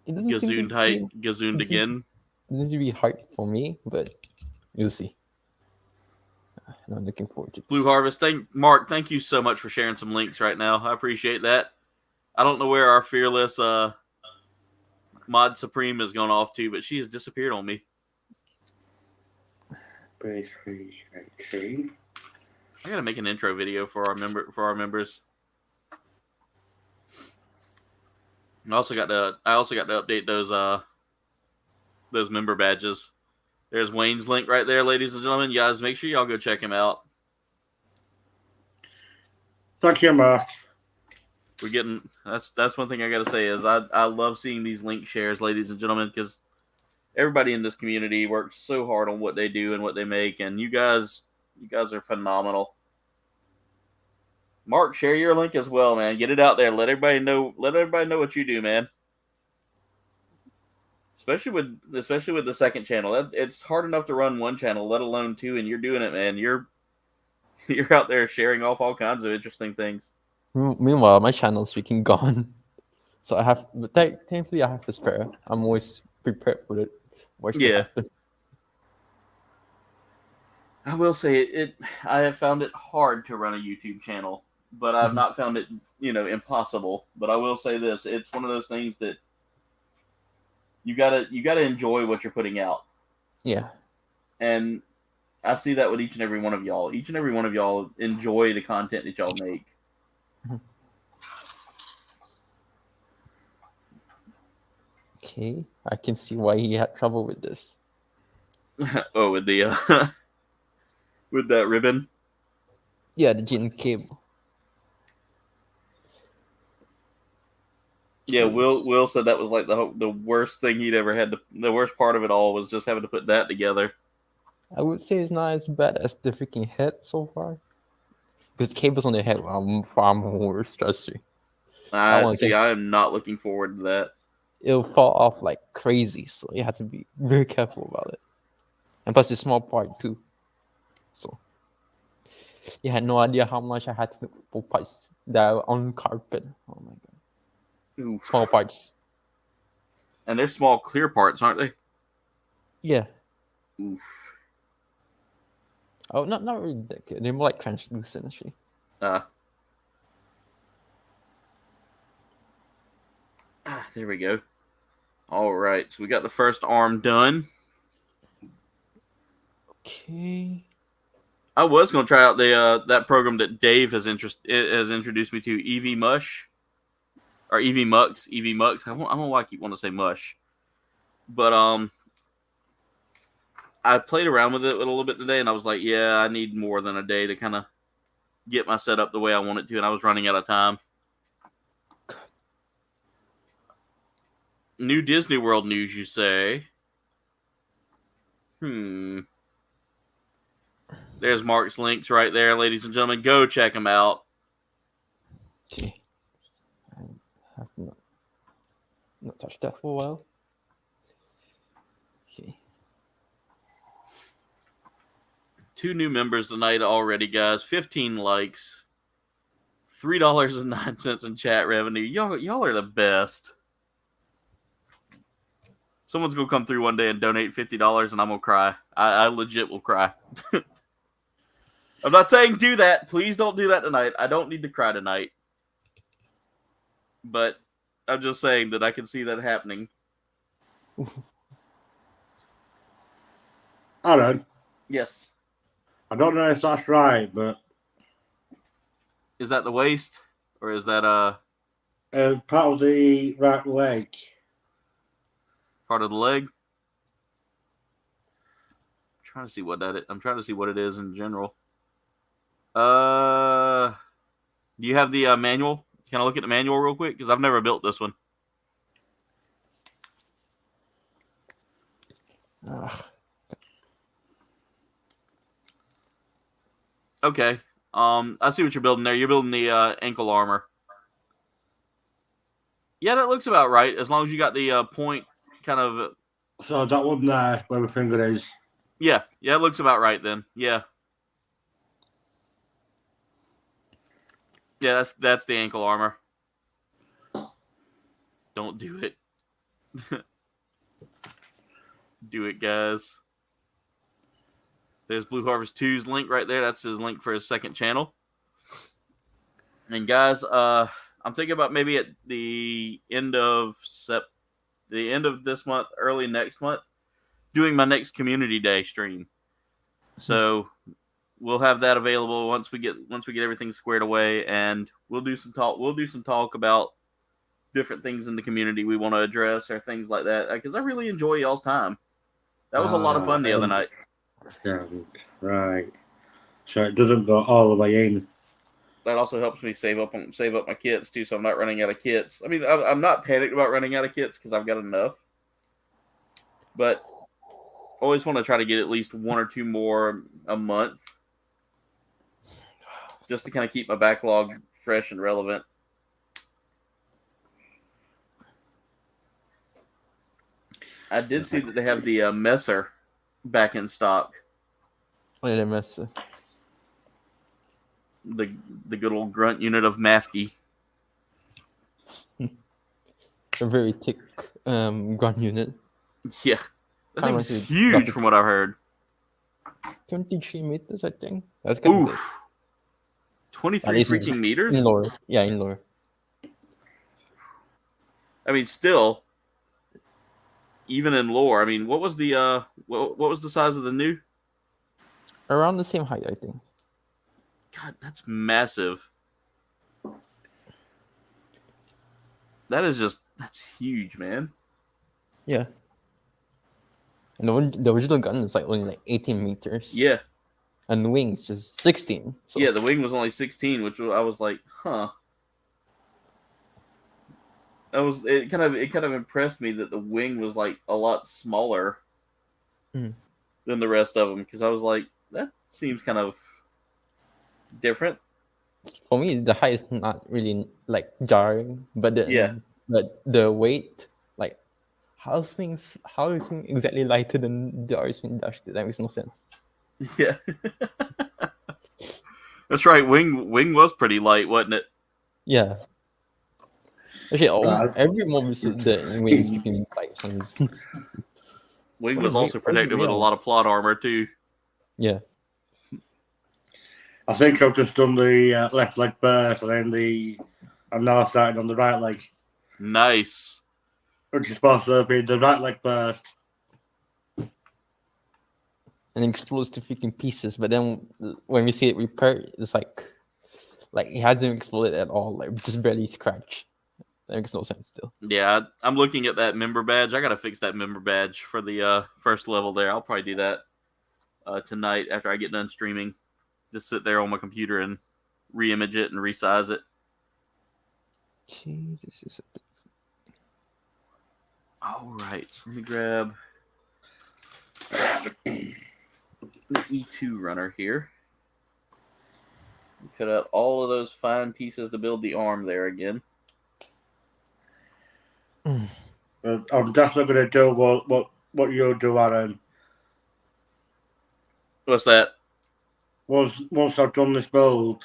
Gazooned again. It doesn't be hard for me, but you'll see. I'm looking forward to Blue Harvest. Mark, thank you so much for sharing some links right now. I appreciate that. I don't know where our fearless Mod Supreme has gone off to, but she has disappeared on me. I gotta make an intro video for our members. I also got to update those member badges. There's Wayne's link right there, ladies and gentlemen. You guys, make sure y'all go check him out. Thank you, Mark. We're getting that's one thing I gotta say is I love seeing these link shares, ladies and gentlemen, because everybody in this community works so hard on what they do and what they make, and you guys are phenomenal. Mark, share your link as well, man. Get it out there. Let everybody know what you do, man. Especially with the second channel. It's hard enough to run one channel, let alone two, and you're doing it, man. You're out there sharing off all kinds of interesting things. Meanwhile, my channel's freaking gone. So thankfully I have to spare. I'm always prepared for it. Yeah. I will say I have found it hard to run a YouTube channel, but I've not found it, impossible. But I will say this: it's one of those things that you gotta enjoy what you're putting out. Yeah. And I see that with each and every one of y'all. Each and every one of y'all enjoy the content that y'all make. Okay, I can see why he had trouble with this. Oh, with the with that ribbon. Yeah, the gin cable. Yeah, Will said that was like the worst thing he'd ever had to. The worst part of it all was just having to put that together. I would say it's not as bad as the freaking head so far. Because cables on the head are far more stressful. I am not looking forward to that. It'll fall off like crazy, so you have to be very careful about it. And plus, it's a small part too. So you had no idea how much I had to look for parts that were on carpet. Oh my god. Oof. Small parts. And they're small, clear parts, aren't they? Yeah. Oof. Oh, not really that good. They're more like translucent, actually. There we go. All right, so we got the first arm done. Okay. I was going to try out the that program that Dave has introduced me to, EV Mush. Or EV Mux. I don't know why I keep wanting to say Mush. But I played around with it a little bit today, and I was like, yeah, I need more than a day to kind of get my setup the way I want it to, and I was running out of time. New Disney World news, you say? There's Mark's links right there, ladies and gentlemen. Go check them out. Okay. I have not touched that for a while. Okay. 2 new members tonight already, guys. 15 likes. $3.09 in chat revenue. Y'all are the best. Someone's going to come through one day and donate $50 and I'm going to cry. I legit will cry. I'm not saying do that. Please don't do that tonight. I don't need to cry tonight. But I'm just saying that I can see that happening. Aaron? Yes. I don't know if that's right, but... Is that the waist? Or is that part of the right leg. part of the leg? I'm trying to see what that is. I'm trying to see what it is in general. Do you have the manual? Can I look at the manual real quick? Because I've never built this one. Okay. I see what you're building there. You're building the ankle armor. Yeah, that looks about right. As long as you got the point kind of. So that one there, where my finger is. Yeah, it looks about right then. Yeah. Yeah, that's the ankle armor. Don't do it. Do it, guys. There's Blue Harvest 2's link right there. That's his link for his second channel. And guys, I'm thinking about maybe at the end of this month, early next month, doing my next community day stream. So we'll have that available once we get everything squared away, and we'll do some talk about different things in the community we want to address or things like that, because I really enjoy y'all's time. That was a lot of fun the other night. Yeah, right. So it doesn't go all the way in. That also helps me save up my kits too, so I'm not running out of kits. I mean, I'm not panicked about running out of kits because I've got enough, but I always want to try to get at least 1 or 2 more a month, just to kind of keep my backlog fresh and relevant. I did see that they have the Messer back in stock. Oh, yeah, the Messer. The good old grunt unit of Mafki. A very thick grunt unit. Yeah. That thing's huge from what I've heard. 23 meters, I think. That's kind of big. Oof. At 23 least freaking meters? in lore. Yeah, in lore. I mean, still, even in lore, I mean, what was the size of the new? Around the same height, I think. God, that's massive. That's huge, man. Yeah. And the original gun is like only like 18 meters. Yeah. And the wing's just 16. So. Yeah, the wing was only 16, which I was like, huh. It kind of impressed me that the wing was like a lot smaller than the rest of them, because I was like, that seems kind of different. For me, the height is not really like jarring, but the weight, like how is wing exactly lighter than the Wing Dash? That makes no sense. Yeah, that's right. Wing was pretty light, wasn't it? Yeah. Actually, every movie the wing's freaking light. Wing was also protected with a lot of plot armor too. Yeah. I think I've just done the left leg burst, and then I'm now starting on the right leg. Nice. Which is supposed to be the right leg burst. And it explodes to freaking pieces, but then when we see it repaired, it's like it hasn't exploded at all, like just barely scratched. That makes no sense still. Yeah, I'm looking at that member badge. I gotta fix that member badge for the first level there. I'll probably do that tonight after I get done streaming. Just sit there on my computer and re-image it and resize it. All right, so let me grab the E2 runner here. Cut out all of those fine pieces to build the arm there again. I'm definitely going to do what you'll do, Aaron. What's that? Once I've done this build,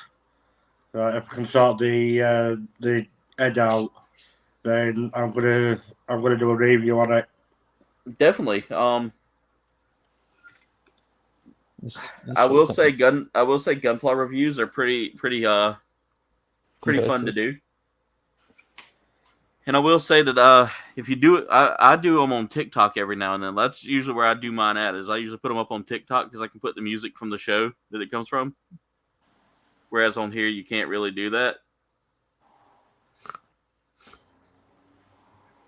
if I can sort the head out, then I'm gonna do a review on it. Definitely. I will say Gunpla reviews are pretty fun to do. And I will say that if you do it, I do them on TikTok every now and then. That's usually where I do mine at. Is I usually put them up on TikTok because I can put the music from the show that it comes from. Whereas on here you can't really do that.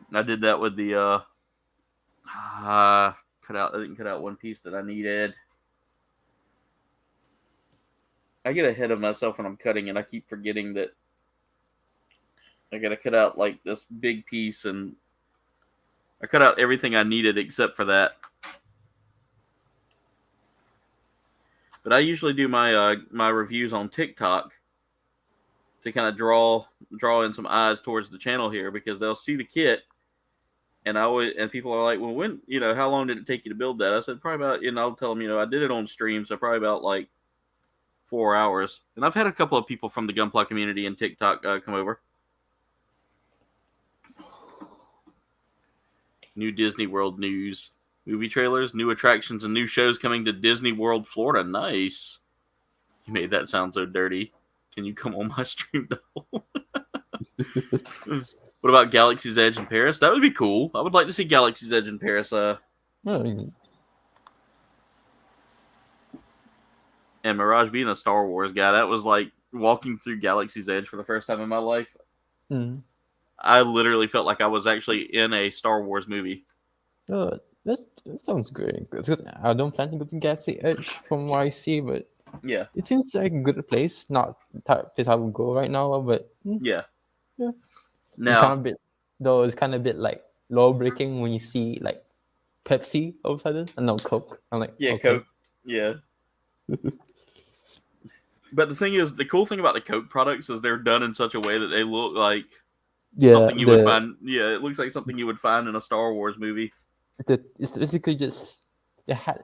And I did that with the I didn't cut out one piece that I needed. I get ahead of myself when I'm cutting, and I keep forgetting that I gotta cut out like this big piece, and I cut out everything I needed except for that. But I usually do my my reviews on TikTok to kind of draw in some eyes towards the channel here, because they'll see the kit, and people are like, well, when, how long did it take you to build that? I said probably about, I'll tell them, I did it on stream, so probably about like 4 hours. And I've had a couple of people from the Gunpla community and TikTok come over. New Disney World news. Movie trailers, new attractions, and new shows coming to Disney World, Florida. Nice. You made that sound so dirty. Can you come on my stream, though? What about Galaxy's Edge in Paris? That would be cool. I would like to see Galaxy's Edge in Paris. And Mirage being a Star Wars guy, that was like walking through Galaxy's Edge for the first time in my life. Mm. I literally felt like I was actually in a Star Wars movie. Oh, that sounds great. I don't plan to go to Galaxy Edge from what I see, but yeah, it seems like a good place. Not the type of place I would go right now, but yeah. Now, it's kind of a bit like law breaking when you see like Pepsi all of a sudden, and no Coke. I'm like, yeah, okay. Coke, yeah. But the thing is, the cool thing about the Coke products is they're done in such a way that they look like something you would find. Yeah, it looks like something you would find in a Star Wars movie. It's basically just they had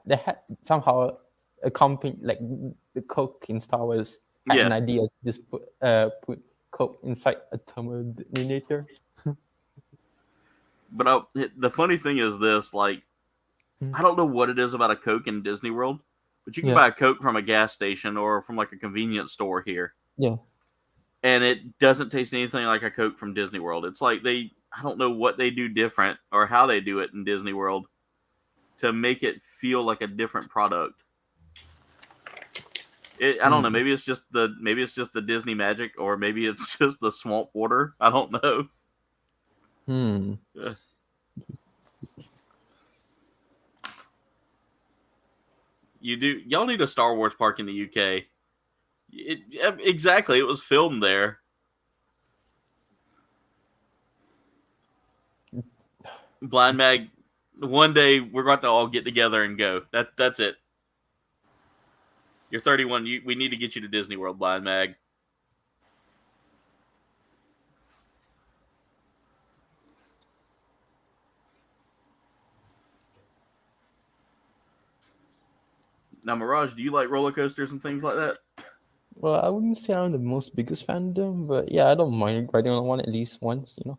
somehow a company like the Coke in Star Wars had an idea to just put Coke inside a Terminator. But the funny thing is this, like, I don't know what it is about a Coke in Disney World, But you can buy a Coke from a gas station or from like a convenience store here. Yeah. And it doesn't taste anything like a Coke from Disney World. It's like I don't know what they do different or how they do it in Disney World to make it feel like a different product. I don't know. Maybe it's just the Disney magic, or maybe it's just the swamp water. I don't know. Yeah. Y'all need a Star Wars park in the UK. Exactly. It was filmed there. Blind Mag. One day we're going to all get together and go. That's it. You're 31. We need to get you to Disney World, Blind Mag. Now, Mirage, do you like roller coasters and things like that? Well, I wouldn't say I'm the most biggest fan of them, but yeah, I don't mind riding on one at least once, you know.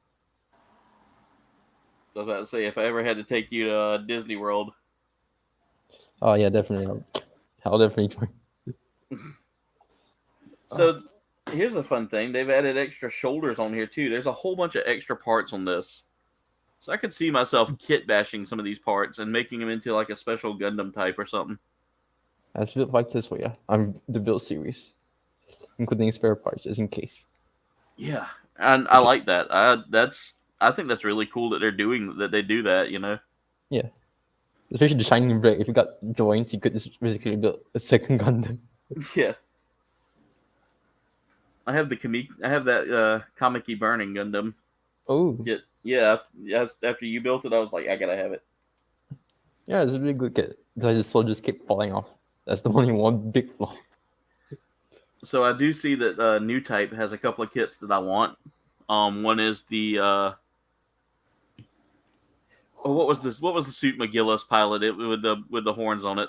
So I was about to say, if I ever had to take you to Disney World. Oh yeah, definitely. I'll definitely join. So here's a fun thing. They've added extra shoulders on here too. There's a whole bunch of extra parts on this. So I could see myself kit bashing some of these parts and making them into like a special Gundam type or something. As built like this way, yeah. I'm the build series, including spare parts just in case. Yeah, and I like that. I think that's really cool that they do that. You know. Yeah. Especially the shining brick. If you got joints, you could just basically build a second Gundam. Yeah. I have that Kamiki burning Gundam. Oh. Yeah. After you built it, I was like, I gotta have it. Yeah, it's a really good kit. Because the soldiers keep falling off. That's the only one big flaw. So I do see that New Type has a couple of kits that I want. One is the what was this? What was the suit McGillis piloted with the horns on it?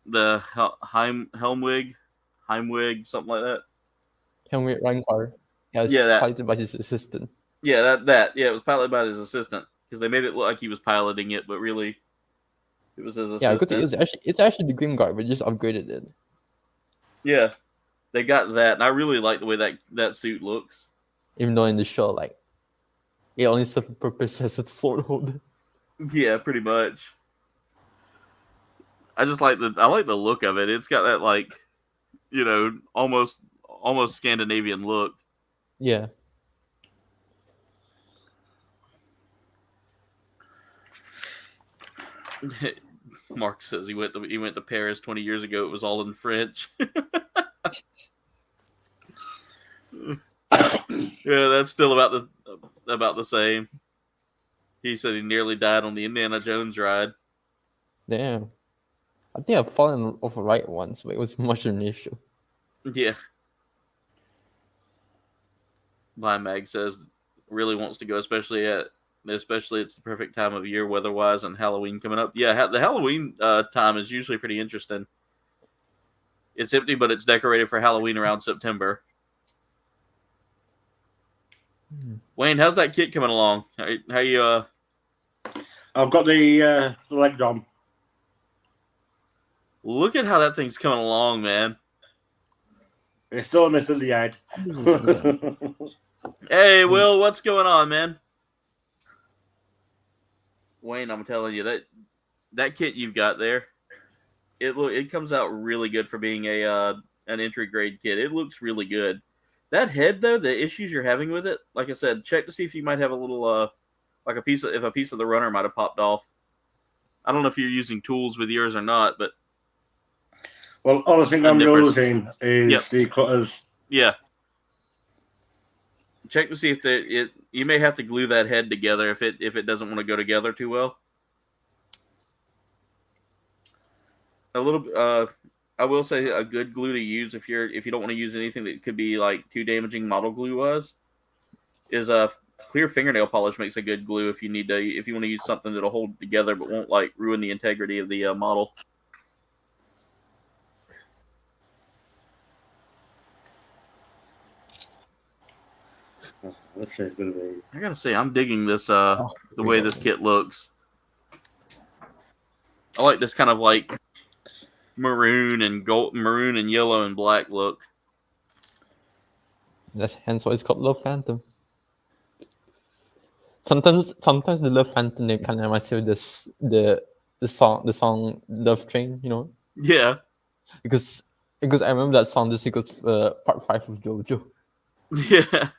The Helmwig, something like that. Helmwig Rankar. Yeah, piloted by his assistant. Yeah, that. Yeah, it was piloted by his assistant because they made it look like he was piloting it, but really, it was his assistant. Yeah, it's actually the Grim Guard, but just upgraded it. Yeah, they got that, and I really like the way that suit looks. Even though in the show, like, it only serves the purpose as a sword holder. Yeah, pretty much. I like the look of it. It's got that like, you know, almost Scandinavian look. Yeah. Mark says he went to Paris 20 years ago. It was all in French. Yeah, that's still about the same. He said he nearly died on the Indiana Jones ride. Damn. I think I've fallen off a ride once, but it was much an issue. Yeah. Blind Mag says really wants to go, especially it's the perfect time of year weather-wise and Halloween coming up. Yeah, the Halloween time is usually pretty interesting. It's empty, but it's decorated for Halloween around September. Wayne, how's that kit coming along? How you? I've got the legs on. Look at how that thing's coming along, man. It's still missing the head. Hey, Will, what's going on, man? Wayne, I'm telling you that kit you've got there, it comes out really good for being an entry grade kit. It looks really good. That head though, the issues you're having with it, like I said, check to see if you might have a little like a piece of the runner might have popped off. I don't know if you're using tools with yours or not, but well, all the thing I'm using is the cutters. Yeah. Check to see if you may have to glue that head together if it doesn't want to go together too well. A little I will say a good glue to use if you don't want to use anything that could be like too damaging model glue wise is a clear fingernail polish makes a good glue if you want to use something that'll hold it together but won't like ruin the integrity of the model. What's it gonna be? I gotta say, I'm digging this the way this kit looks. I like this kind of like maroon and gold, maroon and yellow and black look. That's hence why it's called Love Phantom. Sometimes the Love Phantom they kind of reminds me of this the song Love Train, you know? Yeah. Because I remember that song just because part 5 of JoJo. Yeah.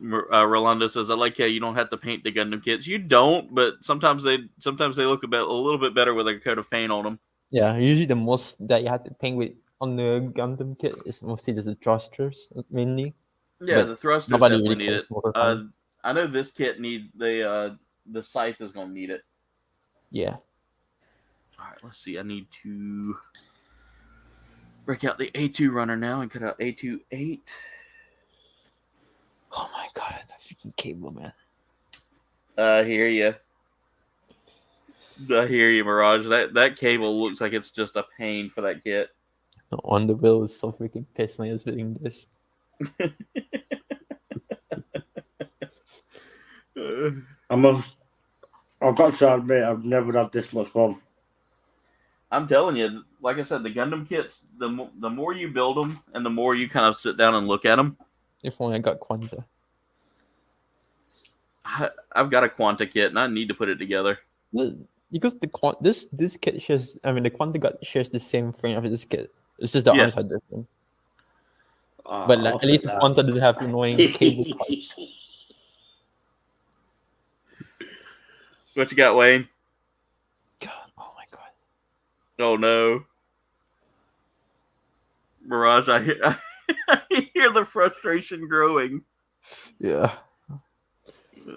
Rolando says, "I like how you don't have to paint the Gundam kits. You don't, but sometimes they look a little bit better with a coat of paint on them." Yeah, usually the most that you have to paint with on the Gundam kit is mostly just the thrusters mainly. Yeah, But the thrusters nobody definitely really need cares it. most of the time. I know this kit need the scythe is gonna need it. Yeah. All right, let's see. I need to break out the A2 runner now and cut out A2-8. Oh my god, that freaking cable, man. I hear you. Mirage. That cable looks like it's just a pain for that kit. No wonder Will is so freaking pissed when he was reading this. I've got to admit, I've never had this much fun. I'm telling you, like I said, the Gundam kits, the more you build them and the more you kind of sit down and look at them. If only I got Quanta. I've got a Quanta kit and I need to put it together. Because this kit shares, the Quanta shares the same frame of this kit. It's just the arms are different. But at least the Quanta doesn't have annoying cable parts. What you got, Wayne? God, oh my god. Oh no. Mirage, I hear the frustration growing. Yeah.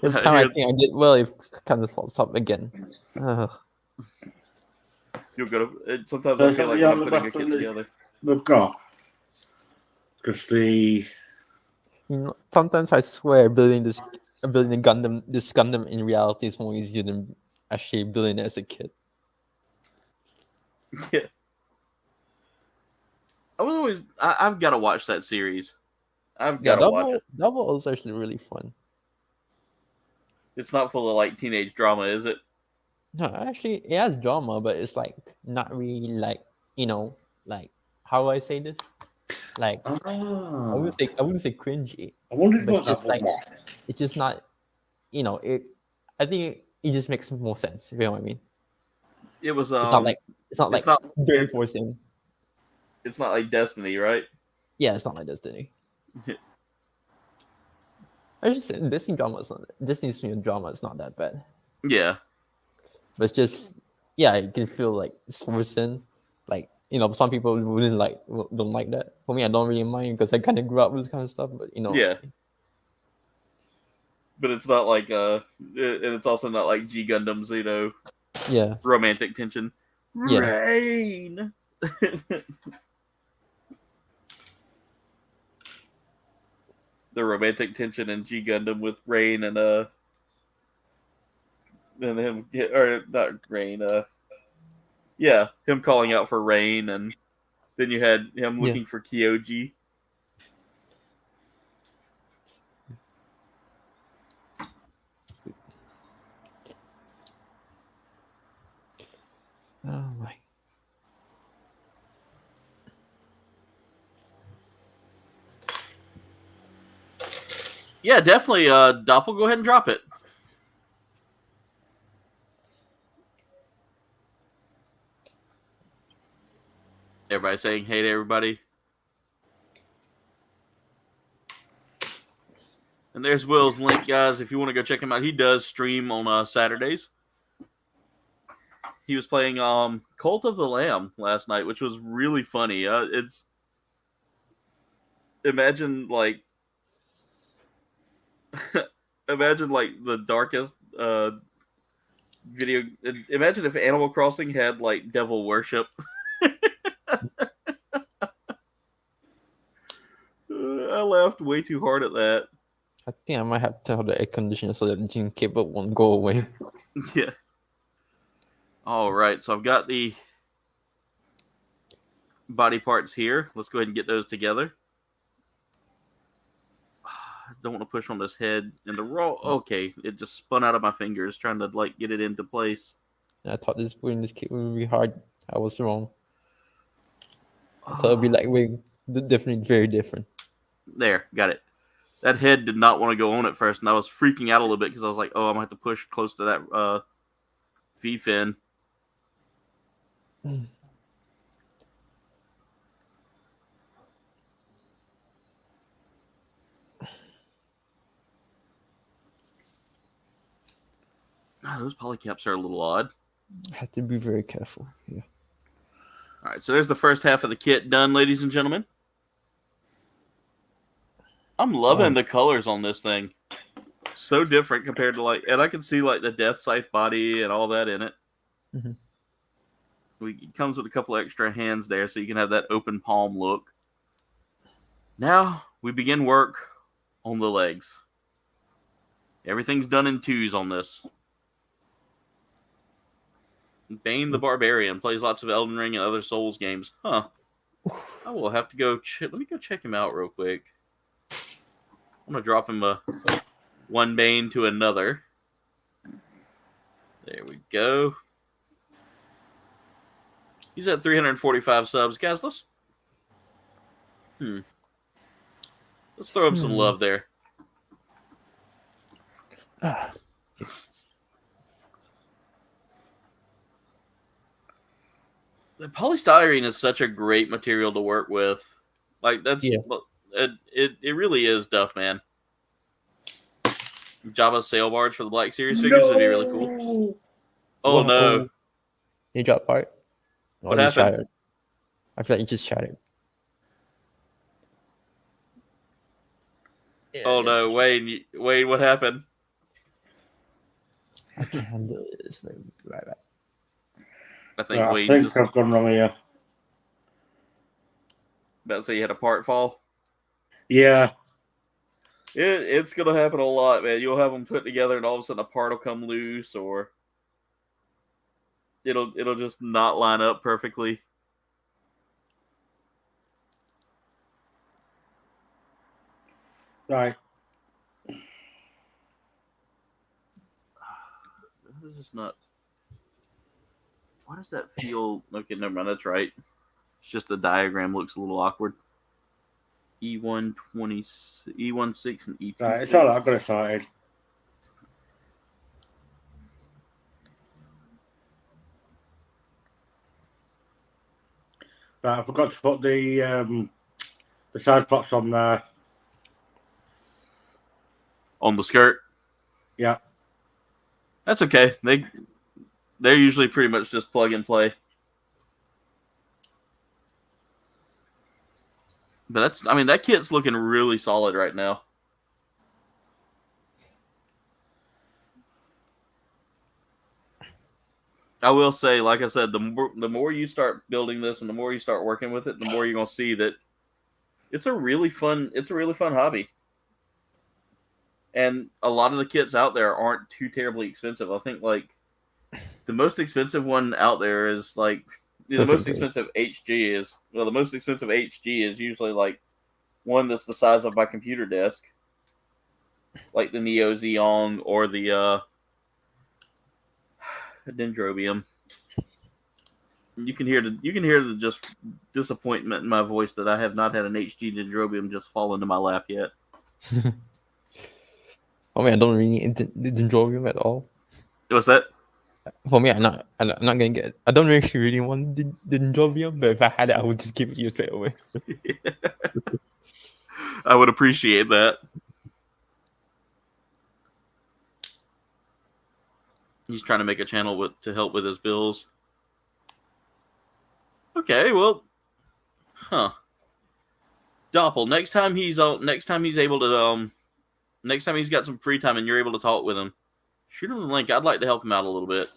Every time I think I did well, it kind of falls up again. You'll go to, sometimes I feel like I'm putting a kit together. They've got. Because sometimes I swear building the Gundam in reality is more easier than actually building it as a kit. Yeah. I've got to watch that series. I've got to watch it. Double is actually really fun. It's not full of like teenage drama, is it? No, actually, it has drama, but it's like not really like like how do I say this? Like I wouldn't say cringy. I wondered what that was. It's just not, it. I think it just makes more sense. If you know what I mean. It was. It's not like very forcing. It's not like Destiny, right? Yeah, it's not like Destiny. I just say Destiny's drama is not that bad. Yeah. But it's just, you can feel like it's forcing. Like, some people don't like that. For me, I don't really mind because I kind of grew up with this kind of stuff. But yeah. But it's not like and it's also not like G Gundam's, yeah, romantic tension. Yeah. Rain. The romantic tension in G Gundam with Rain and him, or not Rain, him calling out for Rain, and then you had him looking for Kyoji. Oh my. Yeah, definitely. Doppel, go ahead and drop it. Everybody saying hey to everybody. And there's Will's link, guys. If you want to go check him out, he does stream on Saturdays. He was playing Cult of the Lamb last night, which was really funny. Imagine like the darkest video. Imagine if Animal Crossing had like devil worship. I laughed way too hard at that. I think I might have to have the air conditioner so that the gene cable won't go away. Yeah. All right, so I've got the body parts here. Let's go ahead and get those together. I don't want to push on this head in the raw. Okay, it just spun out of my fingers trying to like get it into place. And I thought putting this kit would be hard. I was wrong. I thought it'd be like wing. Definitely very different. There, got it. That head did not want to go on at first, and I was freaking out a little bit because I was like, oh, I'm going to have to push close to that V-fin. Those polycaps are a little odd. I have to be very careful. Yeah. All right, so there's the first half of the kit done, ladies and gentlemen. I'm loving the colors on this thing. So different compared to and I can see the Death Scythe body and all that in it. Mm-hmm. It comes with a couple extra hands there, so you can have that open palm look. Now we begin work on the legs. Everything's done in twos on this. Bane the Barbarian plays lots of Elden Ring and other Souls games. Huh. I will have to go. Let me go check him out real quick. I'm going to drop him one Bane to another. There we go. He's at 345 subs. Guys, let's throw him some love there. The polystyrene is such a great material to work with. It really is Duff, man. Java sail barge for the Black Series figures would be really cool. Oh, no. You dropped part? What happened? Shattered. I feel like you just shattered. Oh, no. Wayne, what happened? I can handle this. Right. I think I've gone wrong here. About to say you had a part fall? Yeah. It's going to happen a lot, man. You'll have them put together and all of a sudden a part will come loose or it'll just not line up perfectly. Right. This is not... Why does that feel... Okay, never mind. That's right. It's just the diagram looks a little awkward. E120, E16, and E26. Right, it's all right. I've got it started. Right, I forgot to put the side plots on there. On the skirt? Yeah. That's okay. They're usually pretty much just plug and play. But that kit's looking really solid right now. I will say, like I said, the more you start building this and the more you start working with it, the more you're gonna see that it's a really fun hobby. And a lot of the kits out there aren't too terribly expensive. I think the most expensive one out there is the most expensive HG is the most expensive HG is usually one that's the size of my computer desk, like the Neo Zeong or the Dendrobium. You can hear the just disappointment in my voice that I have not had an HG Dendrobium just fall into my lap yet. For me, I don't really need the Dendrobium at all. What's that? For me, I'm not gonna get. I don't really want the Dendrobium, but if I had it, I would just give it to you straight away. I would appreciate that. He's trying to make a channel to help with his bills. Okay, well, Doppel. Next time he's got some free time and you're able to talk with him, shoot him the link. I'd like to help him out a little bit.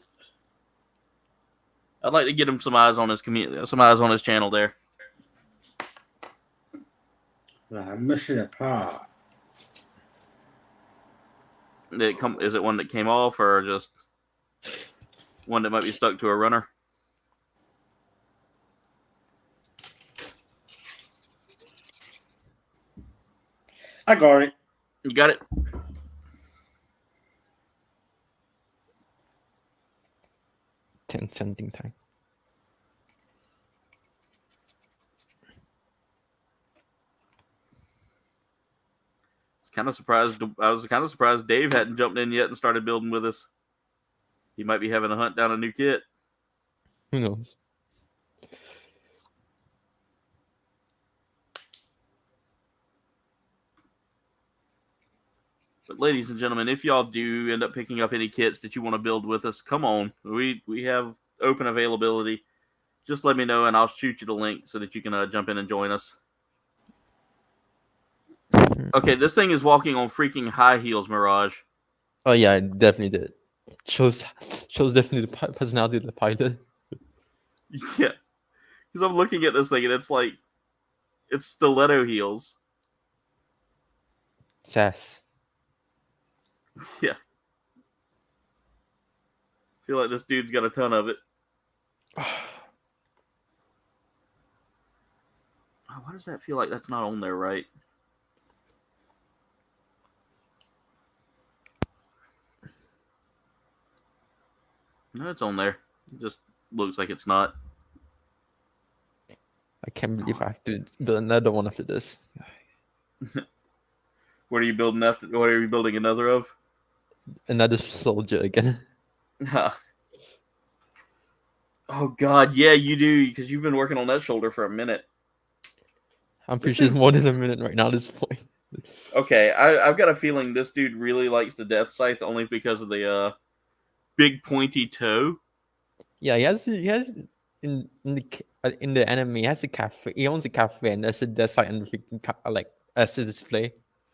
I'd like to get him some eyes on his channel there. I'm missing a part. Is it one that came off or just one that might be stuck to a runner? I got it. You got it? Sending time. I was kind of surprised Dave hadn't jumped in yet and started building with us. He might be having to hunt down a new kit. Who knows? But ladies and gentlemen, if y'all do end up picking up any kits that you want to build with us, come on. We have open availability. Just let me know and I'll shoot you the link so that you can jump in and join us. Okay, this thing is walking on freaking high heels, Mirage. Oh yeah, it definitely did. Shows definitely the personality of the pilot. Yeah, because I'm looking at this thing and it's stiletto heels. Sass. Yeah. I feel like this dude's got a ton of it. Oh, why does that feel like that's not on there right? No, it's on there. It just looks like it's not. I can't believe I have to build another one after this. What are you building after? What are you building another of? Another soldier again. Oh God, yeah, you do, because you've been working on that shoulder for a minute. I'm pretty sure it's more than a minute right now at this point. Okay, I've got a feeling this dude really likes the Death Scythe only because of the big pointy toe. Yeah, he has in the anime. He has a cafe. He owns a cafe, and there's a Death Scythe and as a display.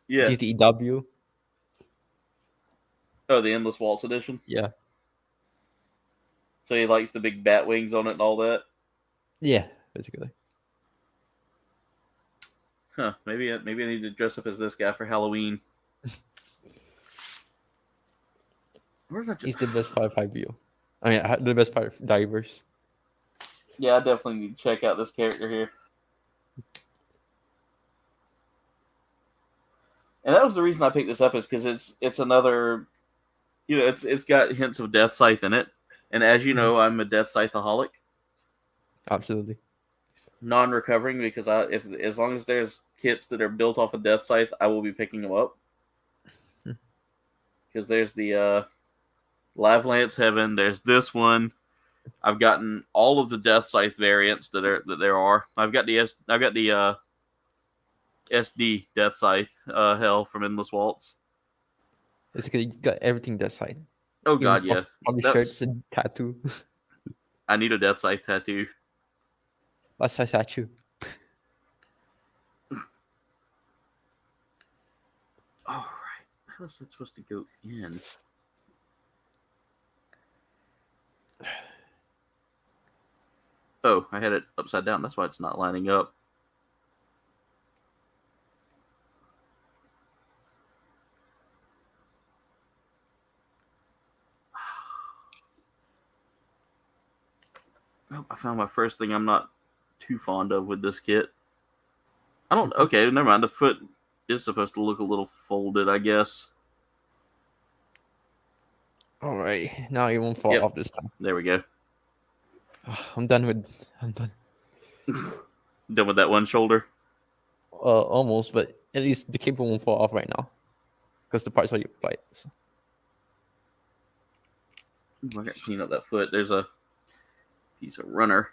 Yeah. DTEW. Oh, the Endless Waltz edition. Yeah. So he likes the big bat wings on it and all that. Yeah, basically. Huh? Maybe I need to dress up as this guy for Halloween. He's the best part of 5U. I mean, the best part of Divers. Yeah, I definitely need to check out this character here. And that was the reason I picked this up, is because it's another, it's got hints of Death Scythe in it. And as you know, I'm a Death Scythe-aholic. Absolutely. Non-recovering, because as long as there's kits that are built off of Death Scythe, I will be picking them up. Because there's the Live Lance Heaven. There's this one. I've gotten all of the Death Scythe variants that there are. I've got the SD Death Scythe Hell from Endless Waltz. Basically, you got everything Death Scythe. Oh God, yeah. On the shirts and tattoo. I need a Death Scythe tattoo. Last I statue. All right, how is that supposed to go in? Oh, I had it upside down. That's why it's not lining up. Oh, I found my first thing I'm not too fond of with this kit. Okay, never mind. The foot is supposed to look a little folded, I guess. All right, now it won't fall off this time. There we go. I'm done. Done with that one shoulder? Almost, but at least the cable won't fall off right now. Because the part's already applied. So. I got to clean up that foot. There's a piece of runner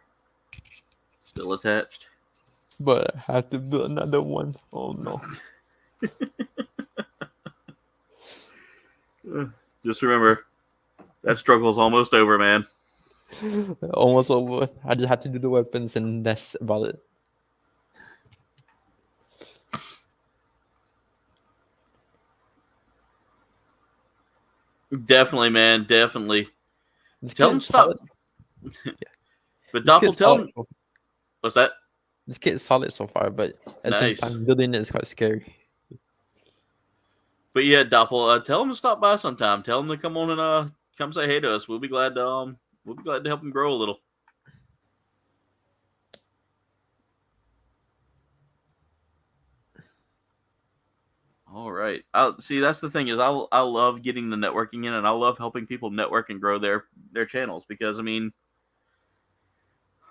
still attached. But I have to build another one. Oh no. Just remember, that struggle's almost over, man. Almost over. I just have to do the weapons and that's about it. Definitely, man. Definitely. Tell him stop. Yeah. But Doppel, tell him. What's that? This kit is solid so far, but at the same time, building it is quite scary. But yeah, Doppel, tell him to stop by sometime. Tell him to come on and come say hey to us. We'll be glad to help him grow a little. All right. See, that's the thing is I love getting the networking in, and I love helping people network and grow their channels, because I mean,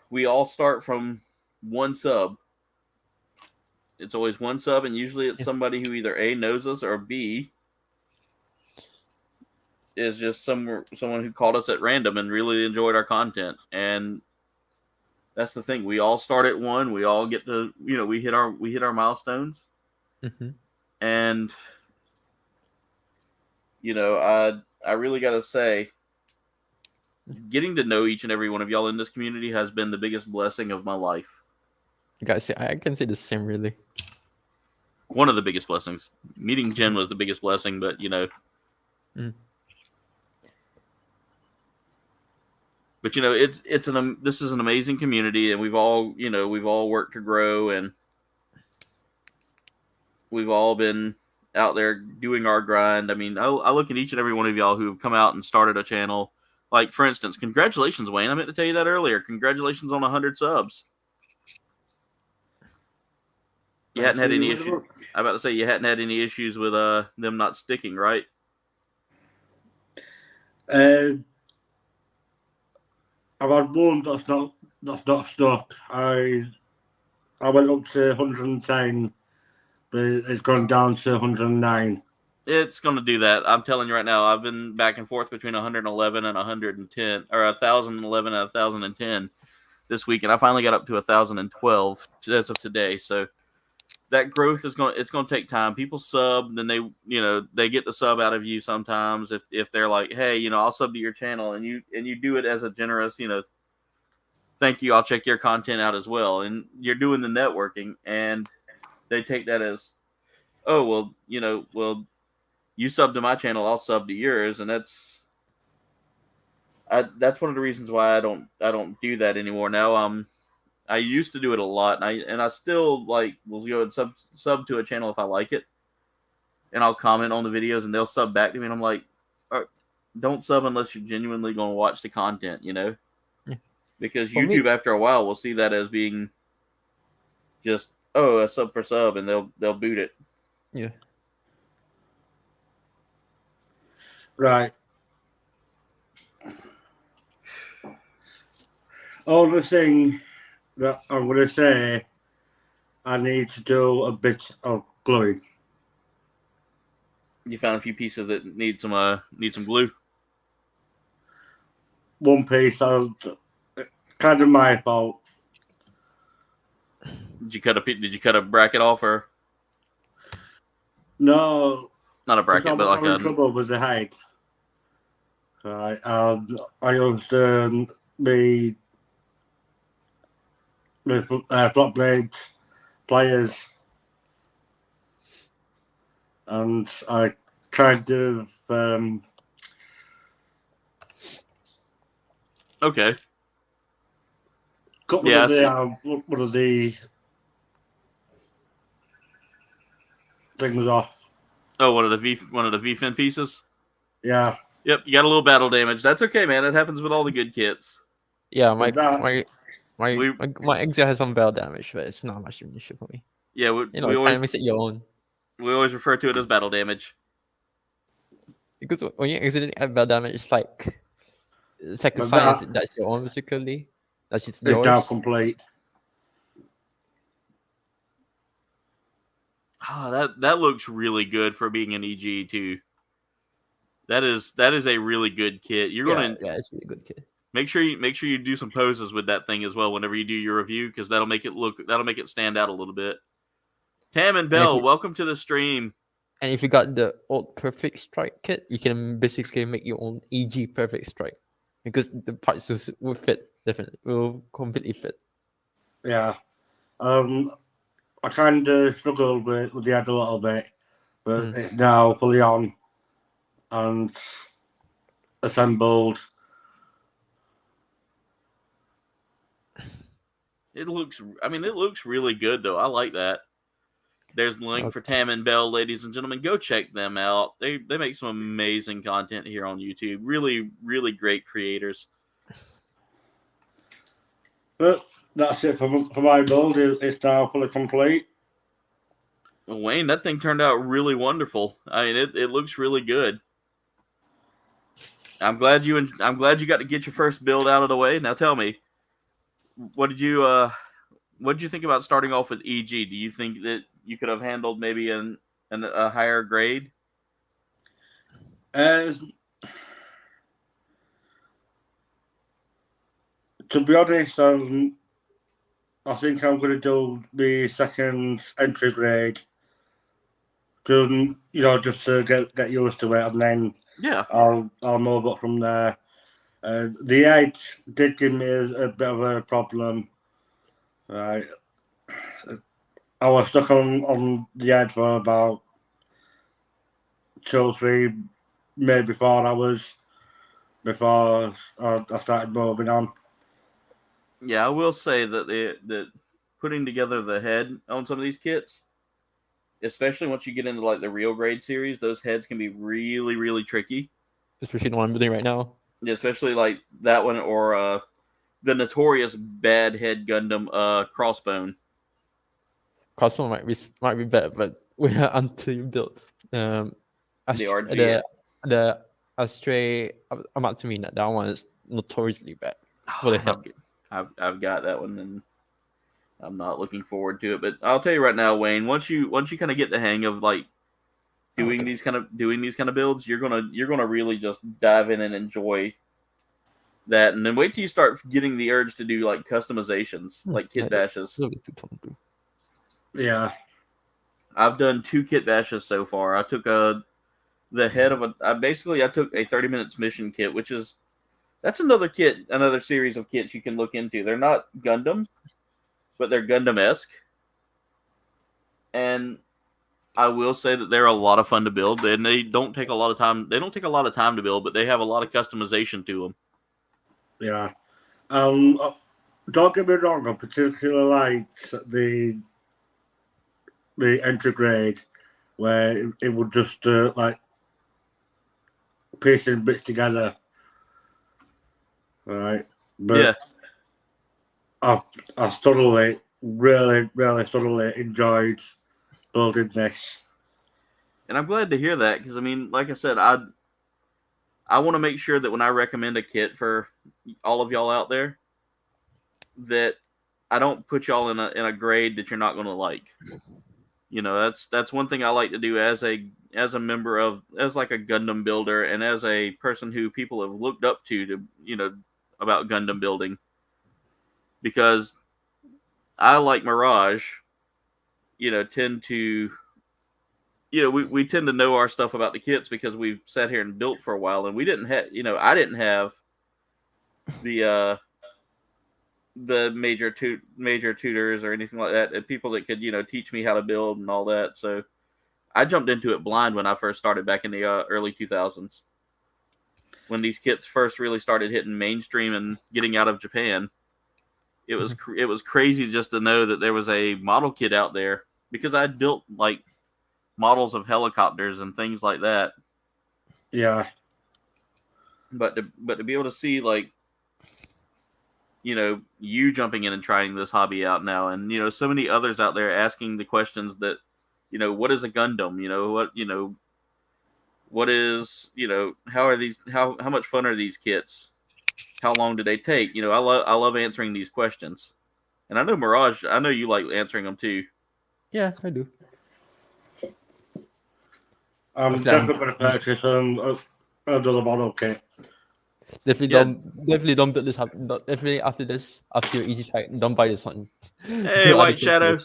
we all start from one sub. It's always one sub, and usually it's somebody who either A, knows us, or B, is just someone who called us at random and really enjoyed our content. And that's the thing. We all start at one. We all get to, we hit our milestones. Mm-hmm. And, I really got to say, getting to know each and every one of y'all in this community has been the biggest blessing of my life. Guys, I can say the same, really. One of the biggest blessings. Meeting Jen was the biggest blessing, but, Mm. But this is an amazing community, and we've all worked to grow, and we've all been out there doing our grind. I mean, I look at each and every one of y'all who have come out and started a channel. Like, for instance, congratulations, Wayne. I meant to tell you that earlier. Congratulations on 100 subs. You hadn't had any issues. I'm about to say you hadn't had any issues with them not sticking, right? I've had one that's not stuck. I went up to 110, but it's gone down to 109. It's going to do that. I'm telling you right now. I've been back and forth between 111 and 110, or 1,011 and 1,010 this week, and I finally got up to 1,012 as of today. So that growth is going to take time. People sub, then they get the sub out of you sometimes if they're like, hey, I'll sub to your channel, and you do it as a generous, thank you, I'll check your content out as well. And you're doing the networking, and they take that as, oh, well, you sub to my channel, I'll sub to yours, and that's one of the reasons why I don't do that anymore now. I used to do it a lot, and I still will go and sub to a channel if I like it, and I'll comment on the videos, and they'll sub back to me, and I'm like, don't sub unless you're genuinely going to watch the content, Yeah. Because YouTube after a while will see that as being just a sub for sub, and they'll boot it. Yeah. Right. Only thing that I'm going to say, I need to do a bit of gluing. You found a few pieces that need some glue. One piece, kind of my fault. Did you cut a bracket off, or no? Not a bracket, but like a trouble with the height. Right. I used the flat blade pliers, and I kind of okay. cut one of the things off. Oh, one of the V-fin pieces. Yeah. Yep, you got a little battle damage. That's okay, man. That happens with all the good kits. Yeah, my Exia has some battle damage, but it's not much of an issue for me. Yeah, we always makes it your own. We always refer to it as battle damage. Because when you accidentally add battle damage, it's like a science that's your own basically. That's yours. It's now complete. That looks really good for being an EG too. That is a really good kit. You're gonna it's a really good kit. Make sure you do some poses with that thing as well whenever you do your review, because that'll make it stand out a little bit. Tam and Bell, welcome to the stream. And if you got the old Perfect Strike kit, you can basically make your own EG Perfect Strike, because the parts will fit definitely, will completely fit. Yeah, I kind of struggled with the head a little bit, but it's now fully on and assembled. It looks really good though. I like that. There's the link for Tam and Bell, ladies and gentlemen. Go check them out. They make some amazing content here on YouTube. Really, really great creators. But that's it for my build. It's now fully complete. Well, Wayne, that thing turned out really wonderful. I mean, it looks really good. I'm glad you got to get your first build out of the way. Now tell me, what did you think about starting off with EG? Do you think that you could have handled maybe a higher grade? To be honest, I think I'm going to do the second entry grade, just to get used to it, and then I'll move up from there. The edge did give me a bit of a problem. Right, I was stuck on the edge for about 2, 3, maybe 4 hours before I started moving on. Yeah, I will say that that putting together the head on some of these kits, especially once you get into like the real grade series, those heads can be really, really tricky. Especially the one I'm building right now. Yeah, especially like that one or the notorious bad head Gundam Crossbone. Crossbone might be better, but until you build the RG. The Astray Amatsumina, that one is notoriously bad. I've got that one, and I'm not looking forward to it. But I'll tell you right now, Wayne, once you kind of get the hang of like doing these kind of builds, you're gonna really just dive in and enjoy that, and then wait till you start getting the urge to do like customizations, like kit bashes. Yeah, I've done 2 kit bashes so far. I took the head of I took a 30 minutes mission kit, which is that's another series of kits you can look into. They're not Gundam, but they're Gundam-esque, and I will say that they're a lot of fun to build, and they don't take a lot of time. They don't take a lot of time to build, but they have a lot of customization to them. Yeah. Don't get me wrong. I particularly liked the entry grade where it would just like piecing bits together, right? But I really thoroughly enjoyed building this. And I'm glad to hear that, because I mean, like I said, I want to make sure that when I recommend a kit for all of y'all out there, that I don't put y'all in a grade that you're not going to like. You know, that's one thing I like to do as a member of, as like a Gundam builder, and as a person who people have looked up to about Gundam building, because I, like Mirage, tend to, we tend to know our stuff about the kits because we've sat here and built for a while, and we didn't have, I didn't have the major tutors or anything like that, and people that could teach me how to build and all that. So I jumped into it blind when I first started back in the early 2000s, when these kits first really started hitting mainstream and getting out of Japan. It was crazy just to know that there was a model kit out there, because I built like models of helicopters and things like that. Yeah. But to be able to see like you jumping in and trying this hobby out now, and so many others out there asking the questions that what is a Gundam, what is how much fun are these kits, how long do they take, I love answering these questions. And I know Mirage, I know you like answering them too. Yeah, I do. I'm definitely going to purchase another model kit. Definitely don't build this up. Definitely after your easy try, don't buy this one. Hey, White Shadow.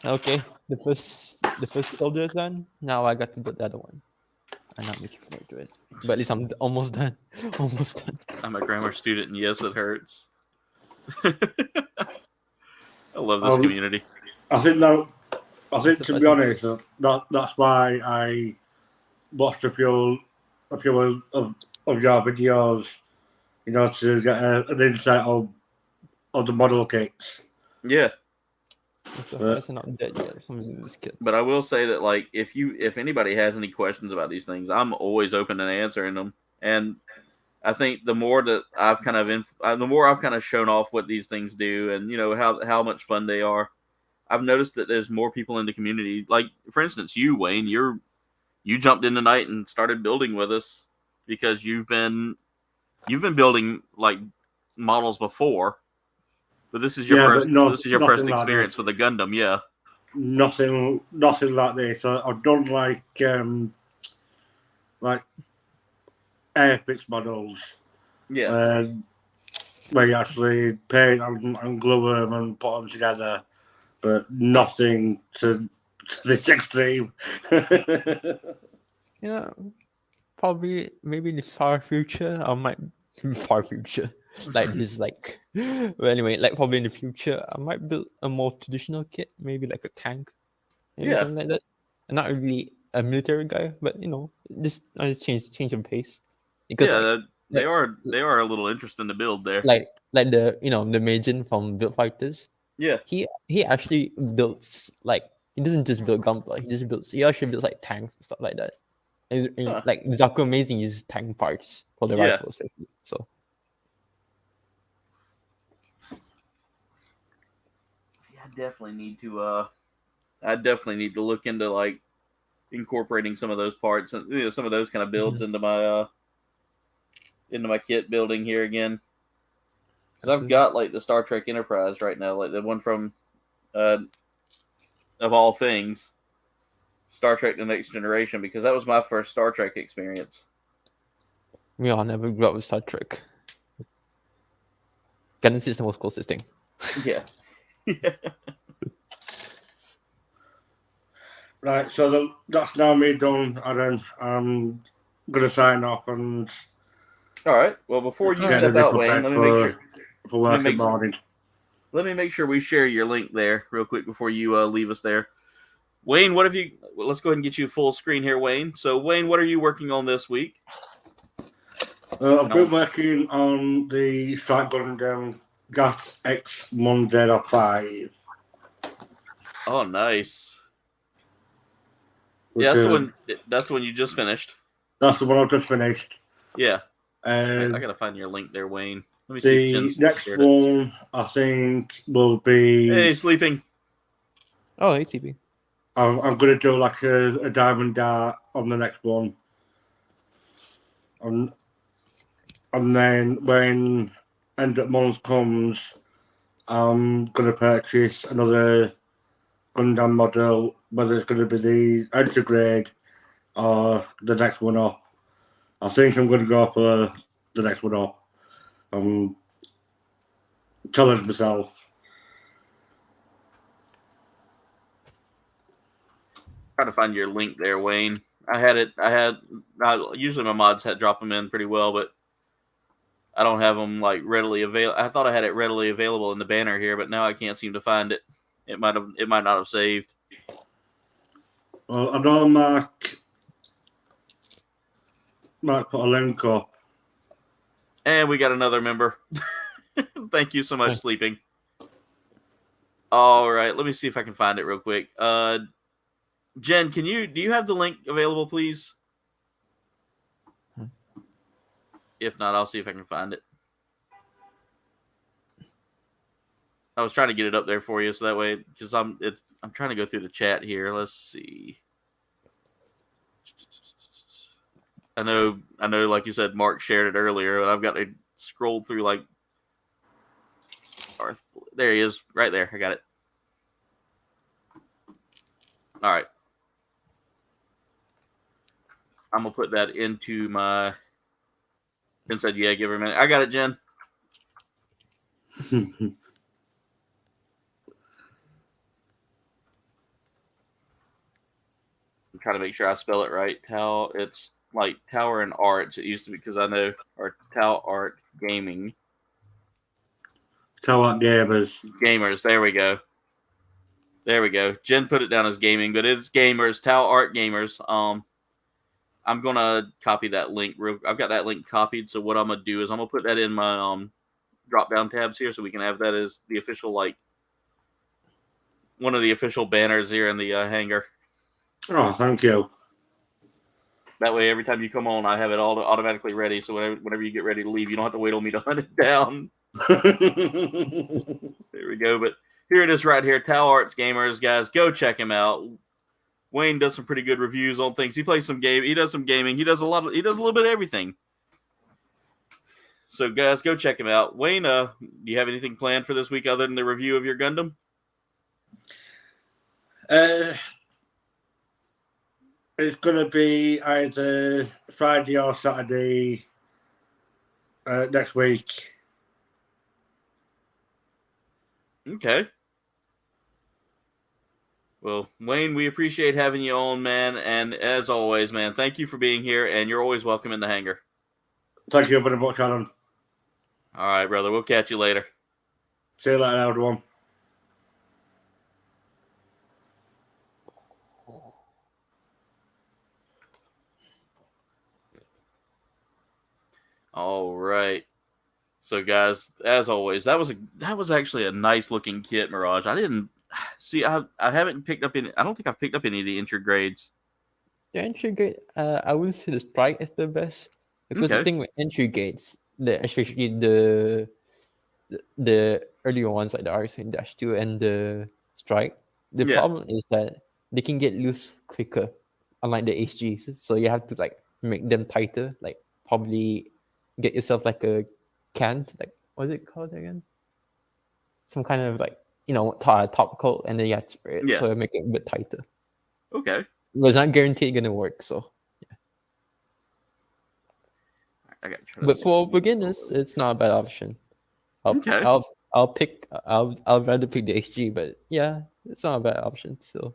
Okay, the first soldier is done. Now I got to build the other one. I'm not looking forward to it, but at least I'm almost done. Almost done. I'm a grammar student, and yes, it hurts. I love this community. I think to be honest, that's why I watched a few of your videos, to get an insight on the model kits. Yeah. Not dead yet. This kit. But I will say that, like, if anybody has any questions about these things, I'm always open to answering them. And I think the more that I've kind of shown off what these things do, and how much fun they are, I've noticed that there's more people in the community. Like, for instance, you, Wayne, you jumped in tonight and started building with us because you've been you've been building like models before, but this is your first experience with a Gundam, yeah. Nothing like this. I've done like airfix models. Yeah. Where you actually paint and glue them and put them together, but nothing to this extreme. Yeah, probably maybe in the far future I might far future like this well anyway, like probably in the future I might build a more traditional kit, maybe like a tank, maybe something like that. I'm not really a military guy, but just I just change of pace because they are a little interesting to build there. Like the the Majin from Build Fighters. Yeah. He actually builds he doesn't just build Gunpla. He actually builds like tanks and stuff like that. And like Zaku Amazing uses tank parts for the rifles, especially. So. See, I definitely need to look into like incorporating some of those parts and some of those kind of builds into my kit building here again. Because I've got like the Star Trek Enterprise right now, like the one from of all things, Star Trek: The Next Generation, because that was my first Star Trek experience. Yeah, I never grew up with Star Trek. Gundam system was closest thing. Yeah. Right, so that's now me done, Aaron. I'm gonna sign off and. All right. Well, before you step out, Wayne, let me make sure. For work in morning. Let me make sure we share your link there real quick before you leave us there. Wayne, what have you... Let's go ahead and get you full screen here, Wayne. So, Wayne, what are you working on this week? I've been working on the Strike Gundam GAT X105. Oh, nice. Yeah, that's the one you just finished. That's the one I've just finished. Yeah. I gotta find your link there, Wayne. Let me see. The next one, I think, will be... Hey, sleeping. Oh, hey, TB. I'm going to do like a diamond dart on the next one. And then when End of Month comes, I'm going to purchase another Gundam model, whether it's going to be the extra grade or the next one up. I think I'm going to go for the next one up. I'm challenged myself. Trying to find your link there, Wayne. Usually my mods drop them in pretty well, but I don't have them like readily available. I thought I had it readily available in the banner here, but now I can't seem to find it. It might not have saved. Well, I know Mark put a link up. And we got another member. Thank you so much, Sleeping. All right, let me see if I can find it real quick. Jen, do you have the link available, please? If not, I'll see if I can find it. I was trying to get it up there for you, so that way, because I'm trying to go through the chat here. Let's see. I know, like you said, Mark shared it earlier, but I've got to scroll through like. There he is, right there. I got it. All right. I'm gonna put that into my. Jen said, "Yeah, give her a minute." I got it, Jen. I'm trying to make sure I spell it right. It's like Tower and Arts. It used to be because I know, or Tau Art Gaming. Tau Art Gamers. Gamers. There we go. Jen put it down as gaming, but it's gamers. Tau Art Gamers. I'm gonna copy that link. I've got that link copied. So what I'm gonna do is I'm gonna put that in my drop down tabs here, so we can have that as the official one of the official banners here in the hangar. Oh, thank you. That way, every time you come on, I have it all automatically ready. So whenever you get ready to leave, you don't have to wait on me to hunt it down. There we go. But here it is right here. Tau Arts Gamers, guys. Go check him out. Wayne does some pretty good reviews on things. He plays some game. He does some gaming. He does a little bit of everything. So, guys, go check him out. Wayne, do you have anything planned for this week other than the review of your Gundam? It's going to be either Friday or Saturday next week. Okay. Well, Wayne, we appreciate having you on, man. And as always, man, thank you for being here. And you're always welcome in the hangar. Thank you very much, Alan. All right, brother. We'll catch you later. See you later, everyone. All right. So, guys, as always, that was actually a nice looking kit, Mirage. I didn't see. I haven't picked up any. I don't think I've picked up any of the entry grades. The entry gate, I wouldn't say the Sprite is the best, because the thing with entry gates, especially the earlier ones like the RX-2 and the Strike, the problem is that they can get loose quicker, unlike the HGs. So you have to like make them tighter, like probably get yourself like a cant, like what's it called again? Some kind of like top coat, and then you have to spray it, so make it a bit tighter. Okay. But it's not guaranteed gonna work, so yeah. But for beginners, it's not a bad option. I'll rather pick the HG, but yeah, it's not a bad option still.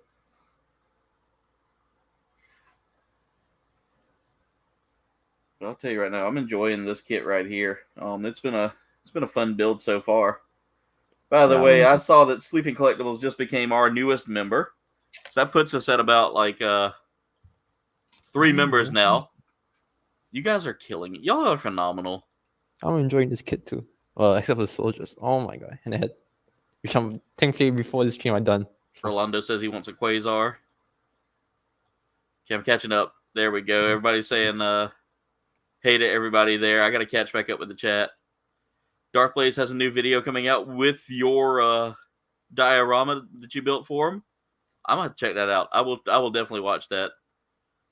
I'll tell you right now, I'm enjoying this kit right here. It's been a fun build so far. By the way, I saw that Sleeping Collectibles just became our newest member, so that puts us at about like 3 members now. You guys are killing it. Y'all are phenomenal. I'm enjoying this kit too. Well, except for the soldiers. Oh my god, and the head. Which I'm thankfully before this stream I'm done. Orlando says he wants a Quasar. Okay, I'm catching up. There we go. Everybody's saying hey to everybody there. I got to catch back up with the chat. Darth Blaze has a new video coming out with your diorama that you built for him. I'm gonna check that out. I will definitely watch that.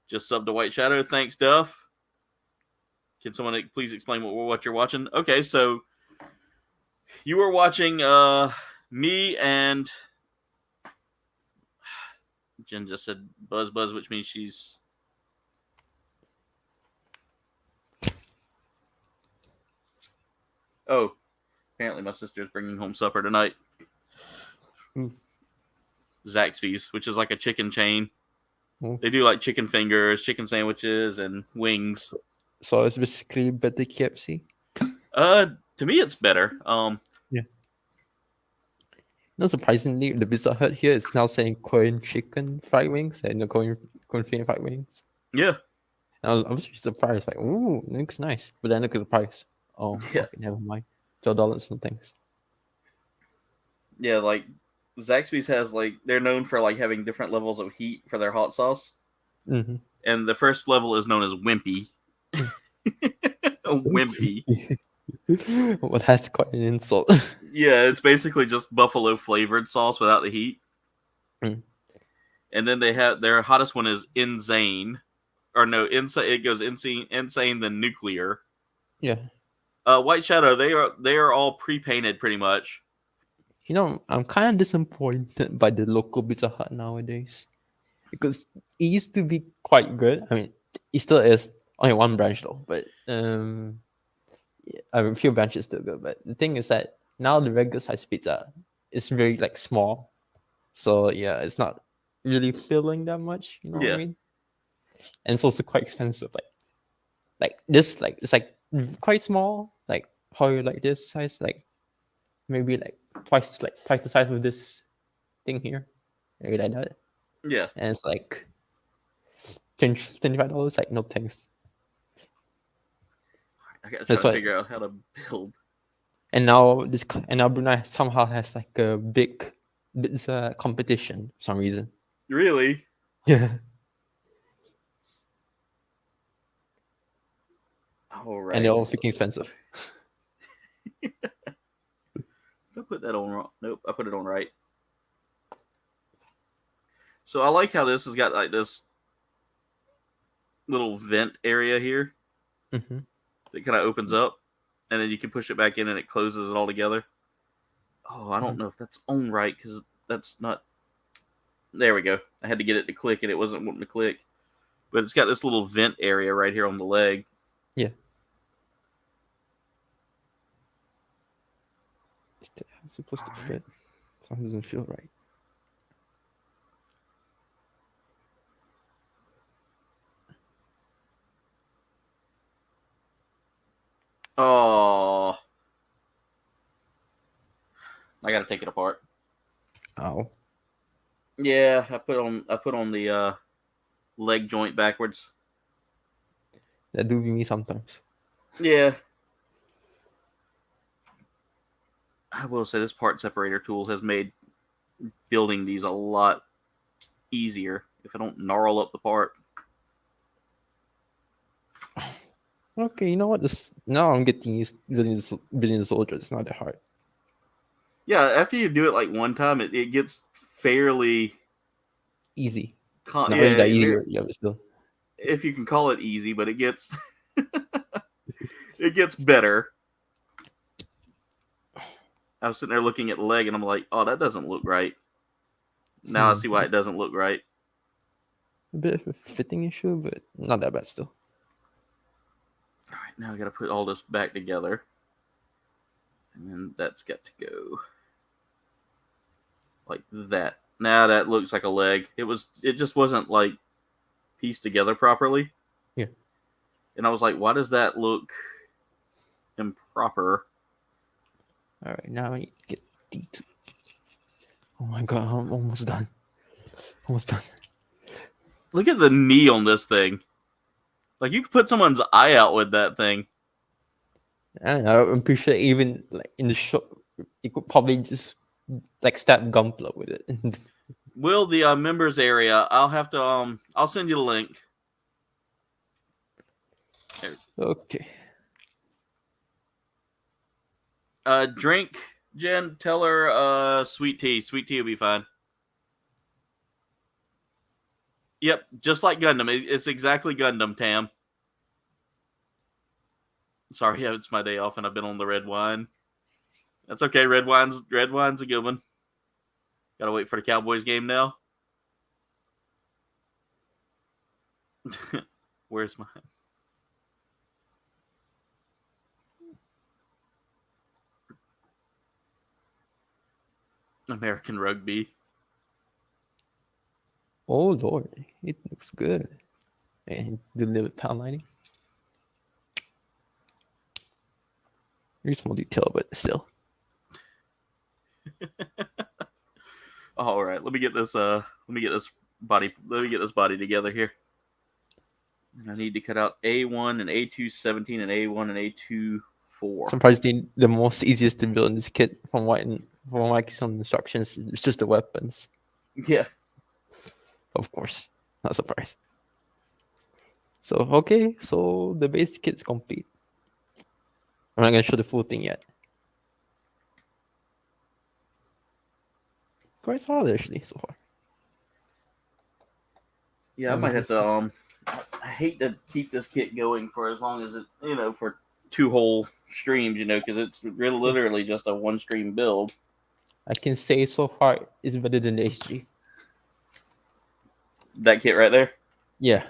Just sub to White Shadow. Thanks, Duff. Can someone please explain what you're watching? Okay, so you were watching me and Jen just said Buzz, which means she's apparently my sister's bringing home supper tonight. Zaxby's, which is like a chicken chain. They do like chicken fingers, chicken sandwiches, and wings. So it's basically better KFC? To me it's better. Yeah. Not surprisingly, the Pizza Hut here is now saying Korean chicken fried wings and the Korean fried wings. Yeah. I was surprised, like, ooh, it looks nice. But then look at the price. Oh, yeah. Okay, never mind. $12 and things. Yeah, like Zaxby's has like they're known for like having different levels of heat for their hot sauce. Mm-hmm. And the first level is known as wimpy. Wimpy. Well, that's quite an insult. Yeah, it's basically just buffalo flavored sauce without the heat. And then they have their hottest one is insane. Or no, insane. It goes insane then nuclear. Yeah. White Shadow, they are all pre-painted pretty much. I'm kind of disappointed by the local Pizza Hut nowadays, because it used to be quite good. I mean, it still is. Only one branch though, but a few branches still good. But the thing is that now the regular size pizza is very like small, so yeah, it's not really filling that much. You know what I mean? And it's also quite expensive. Like this, like it's like quite small. Like how you like this size, like maybe like twice the size of this thing here, maybe like that. Yeah. And it's like $25. Like no thanks. I gotta try to figure out how to build. And now Brunei somehow has like a big pizza competition for some reason. Really? Yeah. All right. And they're all freaking expensive. Did I put that on wrong? Nope, I put it on right. So I like how this has got like this little vent area here. Mm-hmm. That kind of opens up. and then you can push it back in and it closes it all together. Oh, I don't know if that's on right because that's not. There we go. I had to get it to click and it wasn't wanting to click. But it's got this little vent area right here on the leg. Yeah. It's supposed to fit. Something doesn't feel right. Oh. I gotta take it apart. Ow. Yeah, I put on the leg joint backwards. That do be me sometimes. Yeah. I will say this part separator tool has made building these a lot easier if I don't gnarl up the part. Okay, you know what? Now I'm getting used to building the soldiers. It's not that hard. Yeah, after you do it like one time, it gets fairly Easy. Not really that easy, yeah, but still. If you can call it easy, but it gets it gets better. I was sitting there looking at the leg, and I'm like, "Oh, that doesn't look right." Now I see why it doesn't look right. A bit of a fitting issue, but not that bad still. All right, now I got to put all this back together, and then that's got to go like that. Now that looks like a leg. It just wasn't like pieced together properly. Yeah. And I was like, why does that look improper? All right, now I need to get D2. Oh my god, I'm almost done. Almost done. Look at the knee on this thing. Like, you could put someone's eye out with that thing. I don't know. I'm pretty sure even like in the shop, you could probably just like stab Gunpla with it. Will the members area? I'll have to. I'll send you the link. Okay. Drink, Jen. Tell her sweet tea. Sweet tea will be fine. Yep, just like Gundam. It's exactly Gundam, Tam. Sorry, it's my day off and I've been on the red wine. That's okay. Red wine's a good one. Gotta wait for the Cowboys game now. Where's mine? American rugby. Oh lord, it looks good. And the little pound lining. Very small detail, but still. All right, let me get this body together here. I need to cut out A1 and A2 17 and A1 and A2 4. Surprisingly, the most easiest to build in this kit from what I can see on the instructions, it's just the weapons. Yeah. Of course. Not surprised. So okay, so the base kit's complete. I'm not gonna show the full thing yet. Quite solid actually so far. Yeah, I might have to I hate to keep this kit going for as long as it, for 2 whole streams, because it's really literally just a 1-stream build. I can say so far it's better than the HG. That kit right there? Yeah.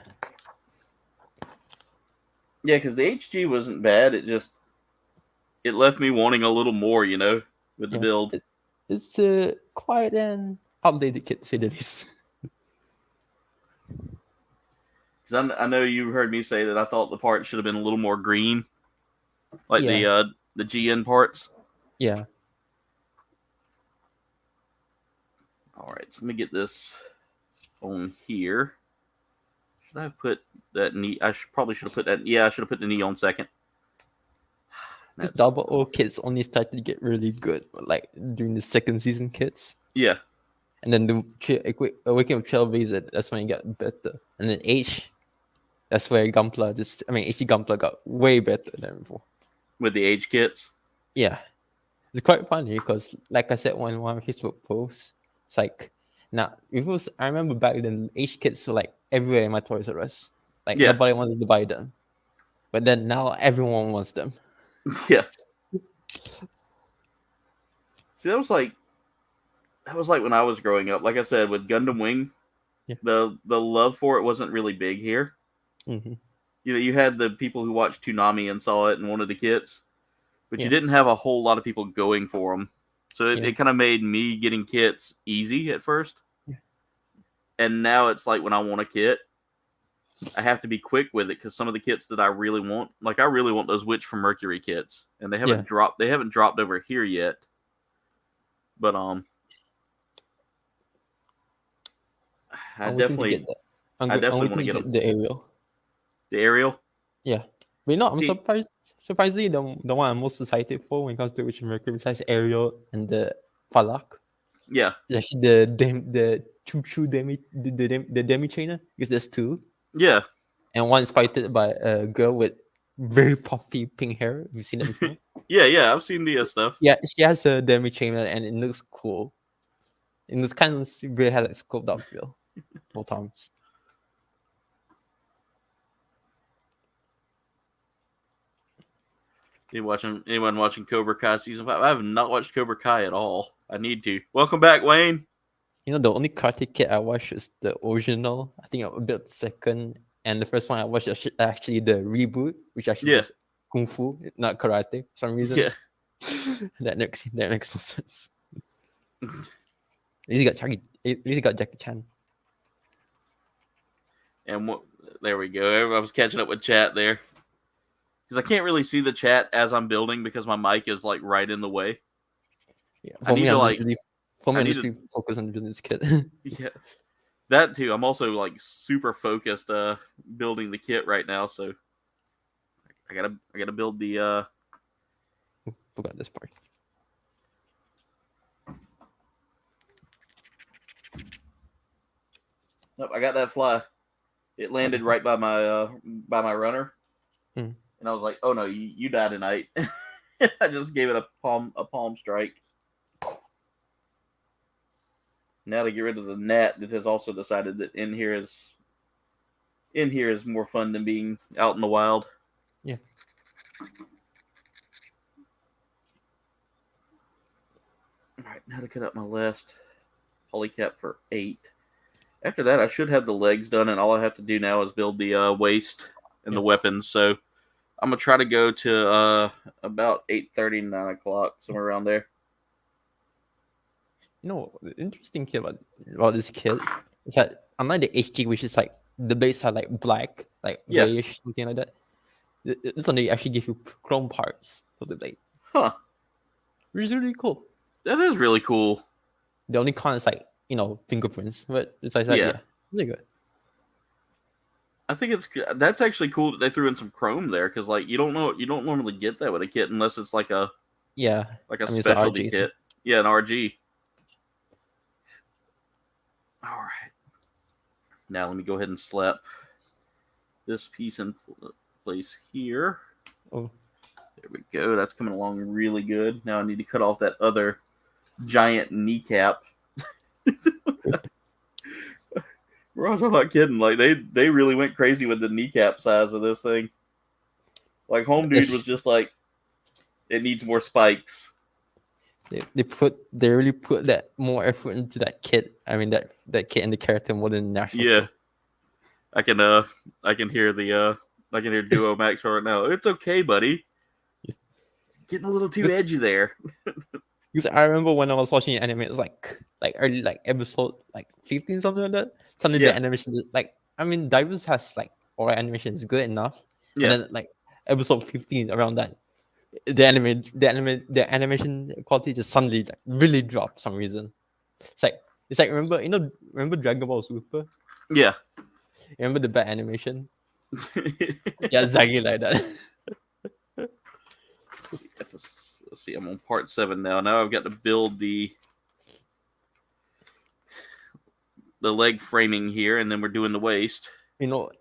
Yeah, because the HG wasn't bad. It left me wanting a little more, with the build. It's quite an updated kit, to say the least. Because I know you heard me say that I thought the parts should have been a little more green, like the GN parts. Yeah. All right, so let me get this on here. Should I have put that knee? Probably should have put that. Yeah, I should have put the knee on second. This double O kits only started to get really good, like during the second season kits. Yeah. And then the Awakening of Trailblazer, that's when it got better. And then H, that's where HG Gunpla got way better than before. With the H kits? Yeah. It's quite funny because, like I said, one of Facebook posts, it's like, I remember back then, H kits were like everywhere in my Toys R Us. Like, nobody wanted to buy them. But then now everyone wants them. Yeah. See, that was like when I was growing up. Like I said, with Gundam Wing, the love for it wasn't really big here. Mm-hmm. You know, you had the people who watched Toonami and saw it and wanted the kits, but you didn't have a whole lot of people going for them. So it kind of made me getting kits easy at first. Yeah. And now it's like when I want a kit, I have to be quick with it because some of the kits that I really want, like I really want those Witch from Mercury kits, and they haven't dropped. They haven't dropped over here yet. But I definitely want to get them. The aerial. The aerial. Yeah, but you know, I'm surprised. Surprisingly, the one I'm most excited for when it comes to Witch Mercury besides aerial and the Falak. Yeah. Is actually the Choo Demi the Demi trainer, because there's two. Yeah. And one is fighted by a girl with very puffy pink hair. Have you seen it before? Yeah, I've seen the stuff. Yeah, she has a Demi trainer and it looks cool. And it's kind of really has like scoped out feel both times. Anyone watching Cobra Kai season 5? I have not watched Cobra Kai at all. I need to. Welcome back, Wayne. You know, the only Karate Kid I watched is the original. I think I built second, and the first one I watched is actually the reboot, which actually is Kung Fu, not karate for some reason. Yeah. that makes no sense. At least you got Jackie Chan. And there we go. I was catching up with chat there. Because I can't really see the chat as I'm building because my mic is like right in the way. Yeah, I need to focus on building this kit. Yeah, that too. I'm also like super focused building the kit right now, so I gotta build the Forgot this part. Nope, I got that fly. It landed right by my runner. And I was like, "Oh no, you die tonight." I just gave it a palm strike. Now to get rid of the net, it has also decided that in here is more fun than being out in the wild. Yeah. All right, now to cut up my last polycap for 8. After that, I should have the legs done, and all I have to do now is build the waist and the weapons. So I'm gonna try to go to about 8:30, 9 o'clock, somewhere around there. You know, the interesting thing about this kit is that unlike the HG, which is like the base are like black, like grayish, something like that. This one they actually give you chrome parts for the blade. Huh. Which is really cool. That is really cool. The only con is like, you know, fingerprints, but it's like really good. I think that's actually cool that they threw in some chrome there, because like you don't normally get that with a kit unless it's like a specialty kit. Yeah, an RG. All right. Now let me go ahead and slap this piece in place here. Oh, there we go. That's coming along really good. Now I need to cut off that other giant kneecap. Ross, I'm not kidding. Like they really went crazy with the kneecap size of this thing. Like Home Dude was just like, it needs more spikes. They really put that more effort into that kit. I mean that kit and the character more than National. Yeah, I can hear Duo Max right now. It's okay, buddy. Getting a little too edgy there. Because I remember when I was watching anime, it was like early episode 15, something like that. Suddenly the animation Divers has alright animation is good enough. Yeah. And then episode 15 around that, the animation quality just suddenly really dropped for some reason. It's like remember Dragon Ball Super? Yeah. Remember the bad animation? Yeah, exactly like that. Let's see, I'm on part 7 now. Now I've got to build the leg framing here, and then we're doing the waist. You know,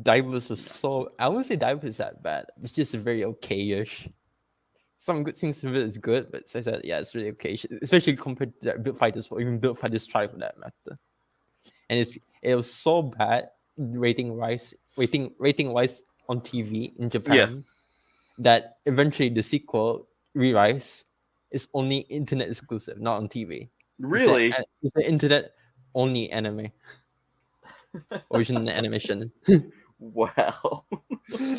Divers was so... I wouldn't say Divers is that bad. It's just very okay-ish. Some good things of it is good, but it's really okay. Especially compared to Build Fighters, or even Build Fighters 5 for that matter. And it was so bad rating-wise on TV in Japan. that eventually the sequel, Re-Rise, is only internet exclusive, not on TV. Really? It's the internet only anime. Original animation. Wow.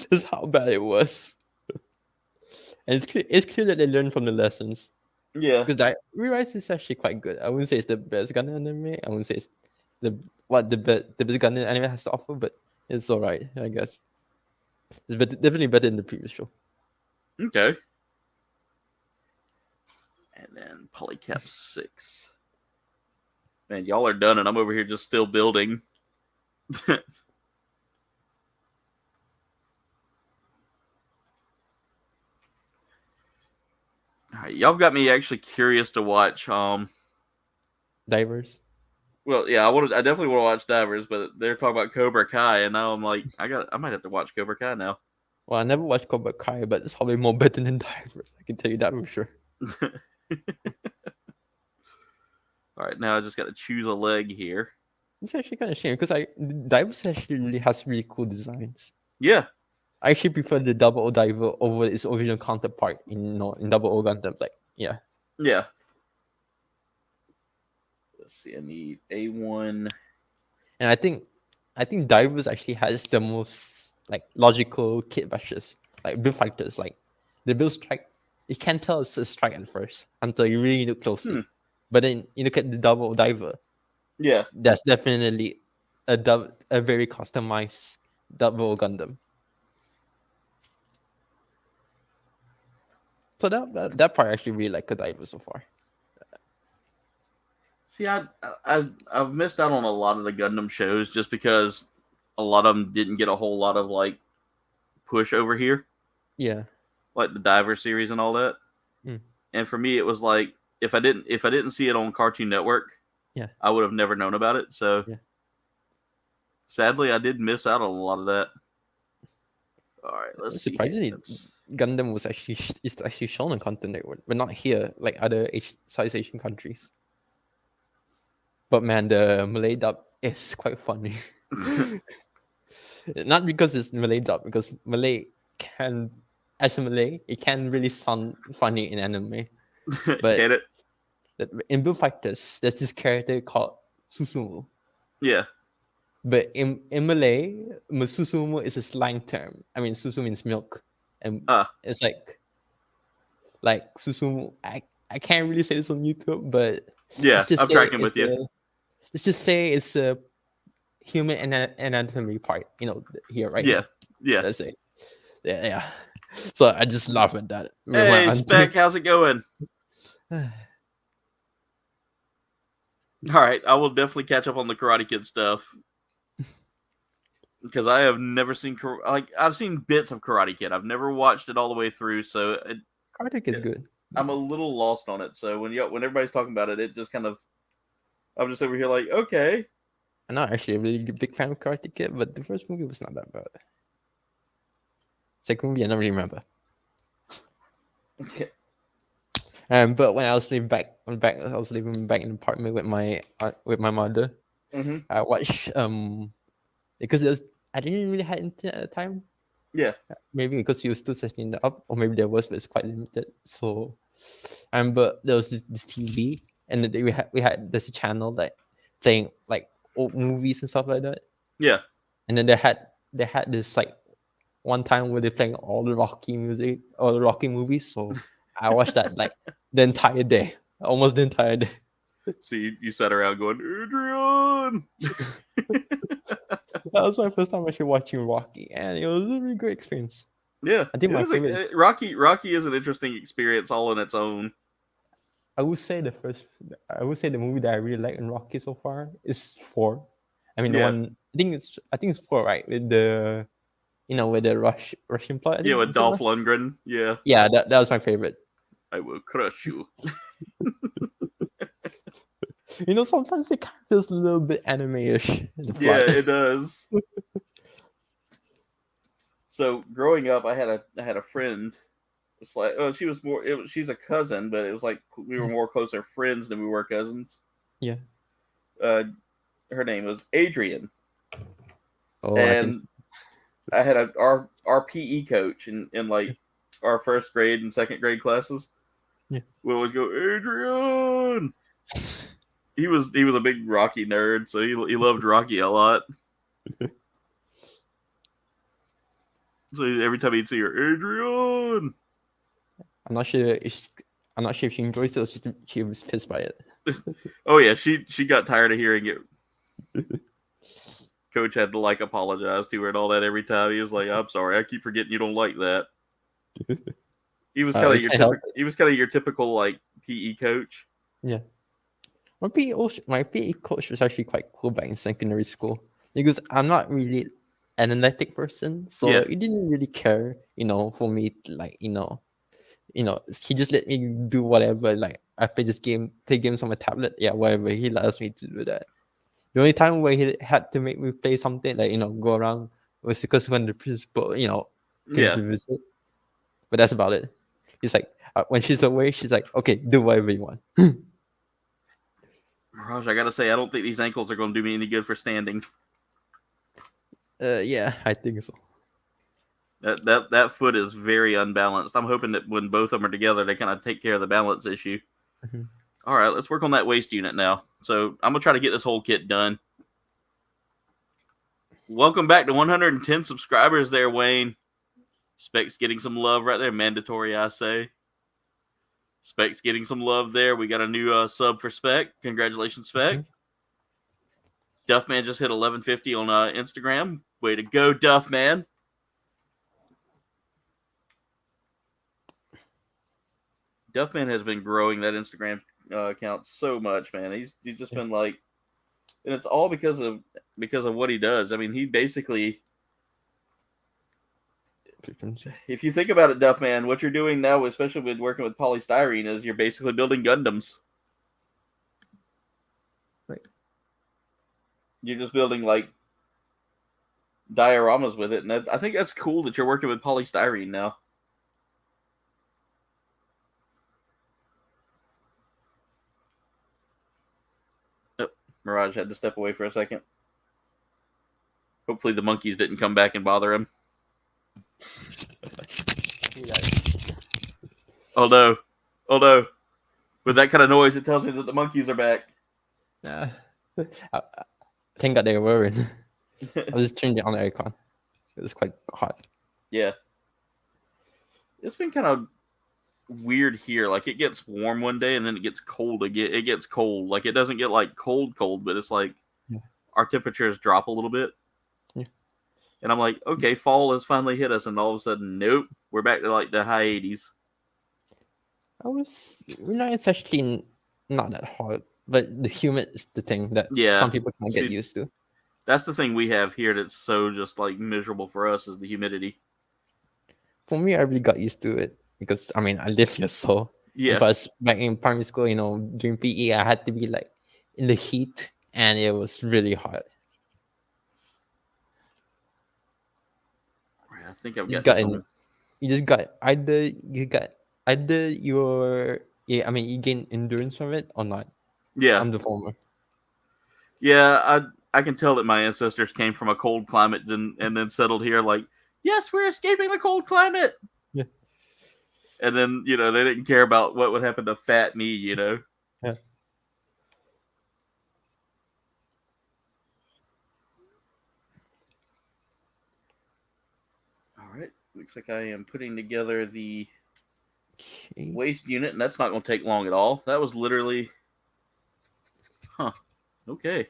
That's how bad it was. And it's clear that they learned from the lessons. Yeah. Because that Re-Rise is actually quite good. I wouldn't say it's the best Gundam anime. I wouldn't say it's the best Gundam anime has to offer, but it's alright, I guess. It's definitely better than the previous show. Okay. And then Polycap 6. Man, y'all are done, and I'm over here just still building. All right, y'all got me actually curious to watch. Divers. Well, yeah, I definitely want to watch Divers, but they're talking about Cobra Kai, and now I'm like, I might have to watch Cobra Kai now. Well, I never watched Cobra Kai, but it's probably more better than Divers. I can tell you that for sure. All right, now I just got to choose a leg here. It's actually kind of shame because Divers actually really has really cool designs. Yeah, I actually prefer the Double O Diver over its original counterpart in Double O Gundam. Like, yeah. Yeah. Let's see. I need A1. And I think Divers actually has the most like logical kit bashes, like build fighters. Like the build strike, you can't tell it's a strike at first until you really look closely. But then you look at the Double O Diver. Yeah, that's definitely a very customized Double O Gundam. So that part I actually really like the Diver so far. See, I've missed out on a lot of the Gundam shows just because a lot of them didn't get a whole lot of like push over here. Yeah, like the Diver series and all that. And for me, it was like if I didn't see it on Cartoon Network, yeah, I would have never known about it. So, sadly, I did miss out on a lot of that. All right, let's see. Surprisingly, Gundam was actually shown on Cartoon Network, but not here, like other Southeast Asian countries. But man, the Malay dub is quite funny. Not because it's Malay dub, because Malay can, as a Malay, it can really sound funny in anime. But get it? In Build Fighters, there's this character called Susumu. Yeah. But in Malay, Susumu is a slang term. I mean, susu means milk, and it's like Susumu. I can't really say this on YouTube, but yeah, I'm tracking with you. Let's just say it's a human anatomy part, here, right? Yeah, yeah. Let's say, yeah. So I just laugh at that. Hey, Spec, how's it going? All right, I will definitely catch up on the Karate Kid stuff because I have never seen I've seen bits of Karate Kid. I've never watched it all the way through, so Karate Kid's good. I'm a little lost on it. So when everybody's talking about it, it just kind of I'm just over here like, okay. I'm not actually a really big fan of Karate Kid, but the first movie was not that bad. Second movie, I don't really remember. Okay. But when I was living back in the apartment with my mother. I watched because I didn't really have internet at the time. Yeah. Maybe because he was still setting it up, or maybe there was, but it's quite limited. So I remember there was this TV, and then we had this channel that playing like old movies and stuff like that. Yeah. And then they had this like one time where they're playing all the Rocky music, all the Rocky movies. So I watched that like the entire day, almost the entire day. So you sat around going, Adrian. That was my first time actually watching Rocky, and it was a really great experience. Yeah, I think my favorite Rocky is an interesting experience all on its own. I would say the movie that I really like in Rocky so far is 4. I mean, the one I think it's 4, right? With the with the Russian plot. Yeah, with Dolph Lundgren. Yeah. Yeah, that was my favorite. I will crush you. Sometimes it kind of feels a little bit anime-ish. Yeah, it does. So growing up, I had a friend. It's like, she's a cousin, but it was like we were more closer friends than we were cousins. Yeah. Her name was Adrian. Oh, and I had our PE coach in like our first grade and second grade classes. Yeah. We always go, Adrian. He was a big Rocky nerd, so he loved Rocky a lot. So every time he'd see her, Adrian. I'm not sure if she enjoys it or she was pissed by it. Oh yeah, she got tired of hearing it. Coach had to like apologize to her and all that every time. He was like, "I'm sorry, I keep forgetting you don't like that." He was kind of your typical like PE coach. Yeah. My PE coach was actually quite cool back in secondary school because I'm not really an athletic person, so he didn't really care, for me to, like, he just let me do whatever. Like I play games on my tablet, whatever. He allows me to do that. The only time where he had to make me play something like go around was because when the principal came to visit. But that's about it. He's like when she's away, she's like, okay, do whatever you want. Mirage, I gotta say, I don't think these ankles are going to do me any good for standing. Yeah, I think so. That foot is very unbalanced. I'm hoping that when both of them are together, they kind of take care of the balance issue. Mm-hmm. All right, let's work on that waist unit now. So I'm gonna try to get this whole kit done. Welcome back to 110 subscribers there, Wayne. Spec's getting some love right there. Mandatory, I say. Spec's getting some love there. We got a new sub for Spec. Congratulations, Spec. Mm-hmm. Duffman just hit 1150 on Instagram. Way to go, Duffman. Duffman has been growing that Instagram account so much, man. He's just been like, and it's all because of what he does. I mean, he basically, if you think about it, Duffman, what you're doing now, especially with working with polystyrene, is you're basically building Gundams. Right. You're just building like dioramas with it, and I think that's cool that you're working with polystyrene now. Mirage had to step away for a second. Hopefully the monkeys didn't come back and bother him. Oh no. With that kind of noise, it tells me that the monkeys are back. I think that they were in. I just turned it on the aircon. It was quite hot. Yeah. It's been kind of weird here. Like, it gets warm one day and then it gets cold again. It gets cold. Like, it doesn't get like cold, but it's like our temperatures drop a little bit. Yeah. And I'm like, okay, fall has finally hit us, and all of a sudden, nope, we're back to like the high 80s. It's actually not that hot, but the humid is the thing that some people can't get used to. That's the thing we have here that's so just like miserable for us is the humidity. For me, I really got used to it because I live here, so But back in primary school, during PE, I had to be like in the heat, and it was really hot. I think I've got you gain endurance from it or not. Yeah, I'm the former. Yeah, I can tell that my ancestors came from a cold climate and then settled here. Like, yes, we're escaping the cold climate. Yeah. And then they didn't care about what would happen to fat me. Yeah. All right. Looks like I am putting together the waist unit, and that's not going to take long at all. That was literally, okay.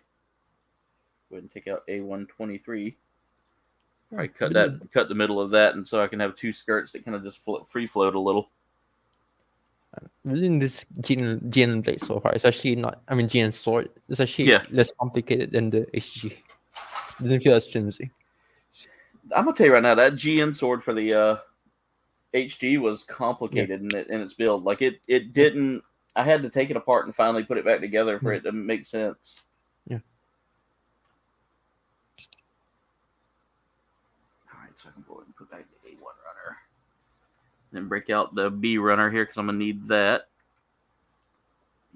Go ahead and take out A123. All right, cut the middle of that, and so I can have two skirts that kind of just free float a little. Within this GN blade so far, it's actually not. GN sword. It's actually less complicated than the HG. It doesn't feel as flimsy. I'm gonna tell you right now, that GN sword for the HG was complicated in its build. Like it didn't. I had to take it apart and finally put it back together for it to make sense. Yeah. All right, so I can go ahead and put back the A1 runner. Then break out the B runner here because I'm gonna need that.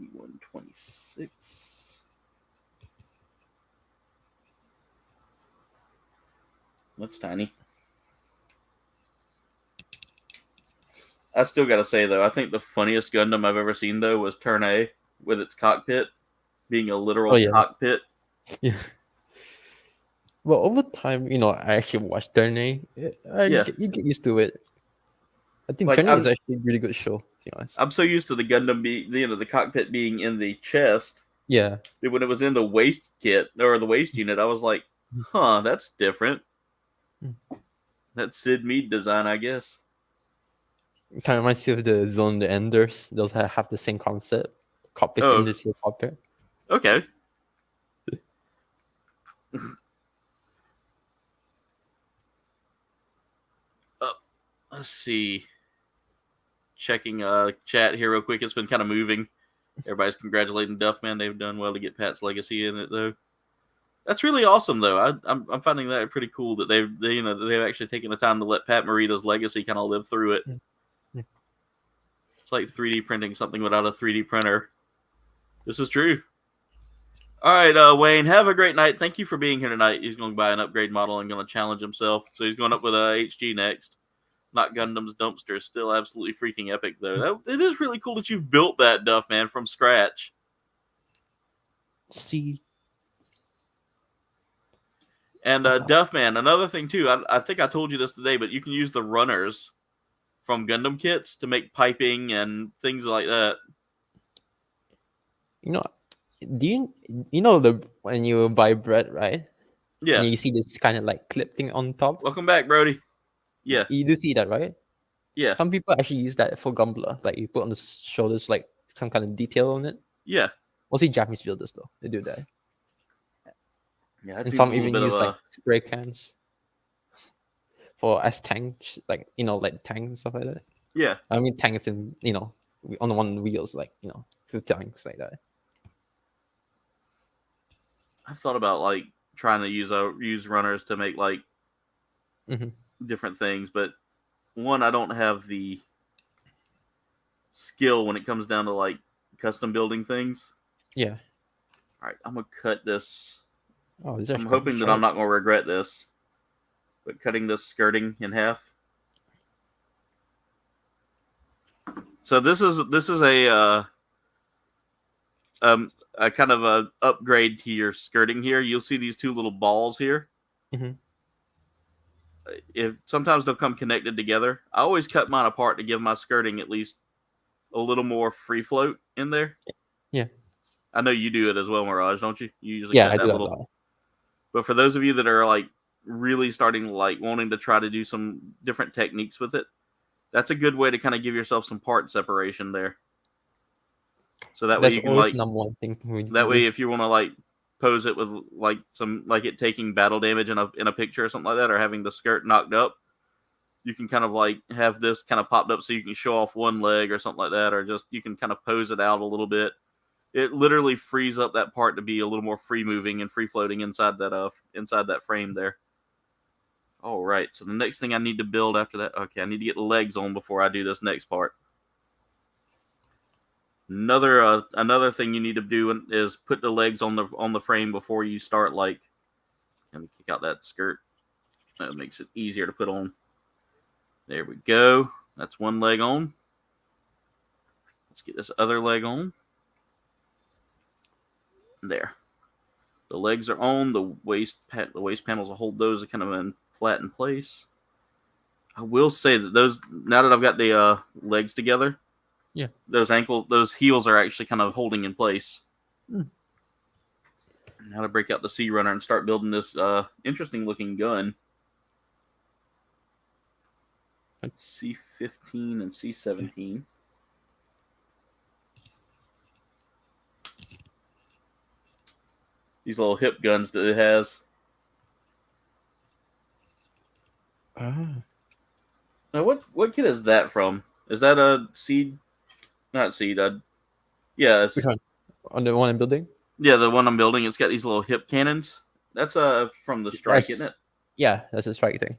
B126. That's tiny. I still gotta say though, I think the funniest Gundam I've ever seen though was Turn A with its cockpit being a literal cockpit. Yeah. Well, over time, I actually watched Tome. You get used to it. I think Like, Tome is actually a really good show, to be honest. I'm so used to the Gundam the cockpit being in the chest. Yeah. When it was in the waist kit or the waist unit, I was like, huh, that's different. That's Sid Mead design, I guess. It kind of reminds you of the Zone the Enders. Those have the same concept. Cockpit similar to the cockpit. Okay. Let's see. Checking chat here real quick. It's been kind of moving. Everybody's congratulating Duffman. They've done well to get Pat's legacy in it, though. That's really awesome, though. I'm finding that pretty cool that they've actually taken the time to let Pat Morita's legacy kind of live through it. Yeah. It's like 3D printing something without a 3D printer. This is true. All right, Wayne, have a great night. Thank you for being here tonight. He's going to buy an upgrade model and going to challenge himself. So he's going up with a HG next. Not Gundam's Dumpster. Still absolutely freaking epic, though. It is really cool that you've built that, Duff, man, from scratch. See. And Duff, man, another thing, too. I think I told you this today, but you can use the runners from Gundam kits to make piping and things like that. Do you know when you buy bread, right? Yeah. And you see this kind of like clip thing on top? Welcome back, Brody. Yeah. You do see that, right? Yeah. Some people actually use that for Gunpla. Like you put on the shoulders like some kind of detail on it. Yeah. Mostly Japanese builders though. They do that. Yeah. And some even use like spray cans for as tanks, like like tanks and stuff like that. Yeah. I mean tanks in on one wheels, like few tanks like that. I've thought about like trying to use runners to make like different things, but one, I don't have the skill when it comes down to like custom building things. Yeah. All right, I'm gonna cut this. Oh, I'm hoping that I'm not gonna regret this, but cutting this skirting in half. So this is a kind of a upgrade to your skirting here. You'll see these two little balls here. If sometimes they'll come connected together. I always cut mine apart to give my skirting at least a little more free float in there. Yeah. I know you do it as well, Mirage, don't you? You usually cut that little. But for those of you that are like really starting like wanting to try to do some different techniques with it, that's a good way to kind of give yourself some part separation there. So that way you can like number one thing. That way, if you want to like pose it with like some like it taking battle damage in a picture or something like that, or having the skirt knocked up, you can kind of like have this kind of popped up so you can show off one leg or something like that, or just you can kind of pose it out a little bit. It literally frees up that part to be a little more free moving and free floating inside that frame there. All right, so the next thing I need to build after that, okay, I need to get the legs on before I do this next part. Another thing you need to do is put the legs on the frame before you start. Like, let me kick out that skirt. That makes it easier to put on. There we go. That's one leg on. Let's get this other leg on. There. The legs are on. The waist panels will hold those kind of in flat in place. I will say that those, now that I've got the legs together, yeah, those heels are actually kind of holding in place. Now to break out the C runner and start building this interesting looking gun. C15 and C17. These little hip guns that it has. Now, what kit is that from? Is that a seed? Not seed. Yeah. Which one? On the one I'm building? Yeah, the one I'm building. It's got these little hip cannons. That's from the Strike, isn't it? Yeah, that's a Strike thing.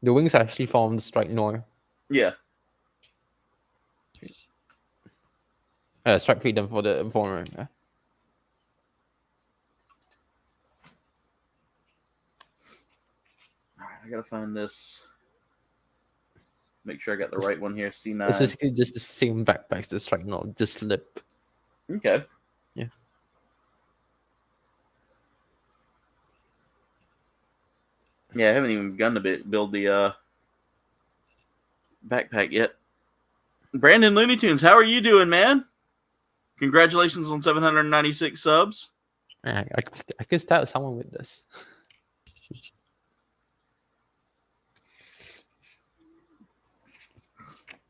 The wings are actually from the Strike Noir. Yeah. Strike Freedom for the former. Yeah. All right, I gotta find this. Make sure I got the right one here. C9. It's basically just the same backpacks that's right now, just flip. Okay. Yeah. Yeah, I haven't even begun to build the backpack yet. Brandon Looney Tunes, how are you doing, man? Congratulations on 796 subs. I could start someone with this.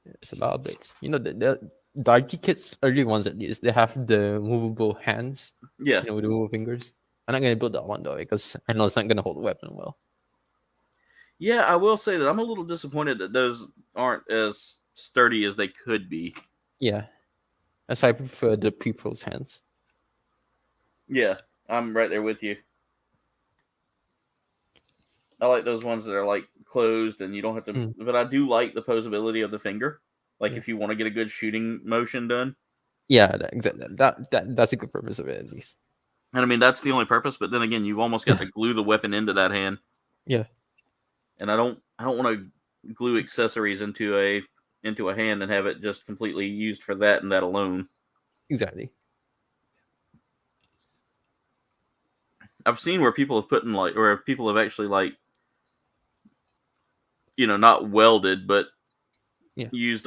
It's a lot of bits. You know, the RG kits, early ones at least, they have the movable hands. Yeah. You know, with the movable fingers. I'm not going to build that one, though, because I know it's not going to hold the weapon well. Yeah, I will say that I'm a little disappointed that those aren't as sturdy as they could be. Yeah. That's why I prefer the pre-pros hands. Yeah, I'm right there with you. I like those ones that are like closed and you don't have to. But I do like the posability of the finger. Like if you want to get a good shooting motion done. Yeah, exactly. That's a good purpose of it, at least. And I mean that's the only purpose. But then again, you've almost got to glue the weapon into that hand. Yeah. And I don't want to glue accessories into a hand and have it just completely used for that and that alone. Exactly. I've seen where people have put in where people have actually not welded, but used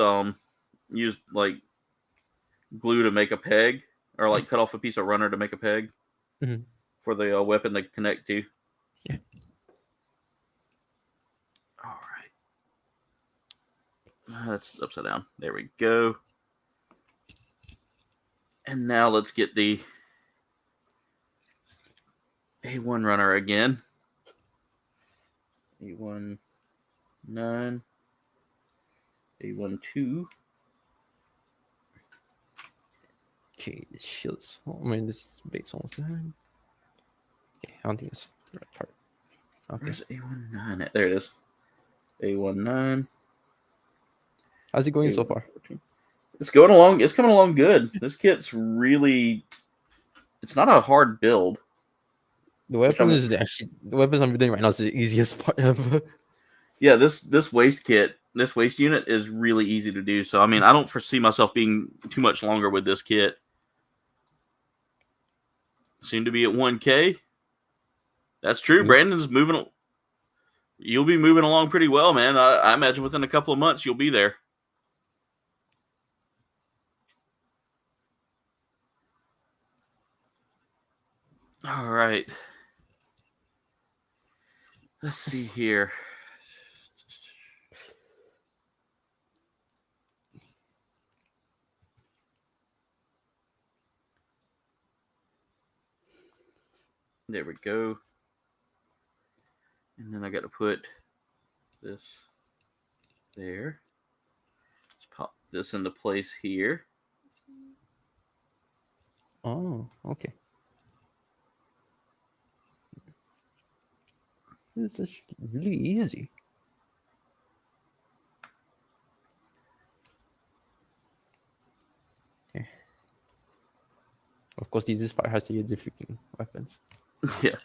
like glue to make a peg, or like cut off a piece of runner to make a peg for the weapon to connect to. Yeah. All right. That's upside down. There we go. And now let's get the A1 runner again. A1 9. A1 2. Okay, the shields. Oh, I mean, this bait's almost done. Okay, I don't think it's the right part. Okay. Where's A1 9 at? There it is. A1 9. How's it going so far? 14. It's going along. It's coming along good. This kit's really. It's not a hard build. The weapon is actually the weapons I'm doing right now is the easiest part ever. Yeah, this waist kit, this waist unit is really easy to do. So I mean, I don't foresee myself being too much longer with this kit. Soon to be at 1K. That's true. Brandon's moving. You'll be moving along pretty well, man. I imagine within a couple of months you'll be there. All right. Let's see here. There we go. And then I got to put this there. Let's pop this into place here. Oh, okay. This is really easy. Okay. Of course, the easiest part has to be the freaking weapons. Yeah.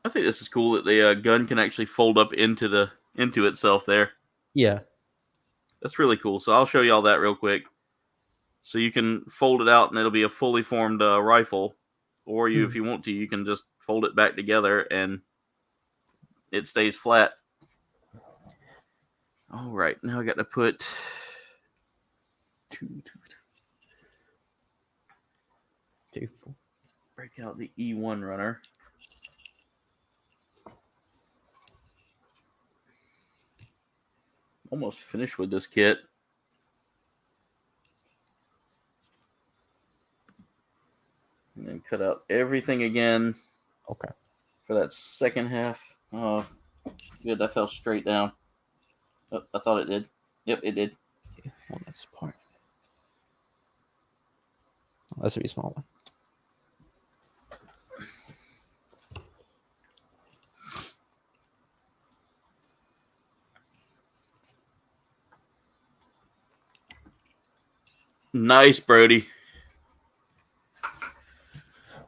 I think this is cool that the gun can actually fold up into itself there. Yeah. That's really cool. So I'll show you all that real quick. So you can fold it out and it'll be a fully formed rifle. Or if you want to, you can just fold it back together and it stays flat. All right. Now I got to put break out the E1 runner. Almost finished with this kit. And then cut out everything again. Okay. For that second half. Oh, good. That fell straight down. Oh, I thought it did. Yep, it did. Okay. Well, that's part. Oh, that's a really small one. Nice, Brody.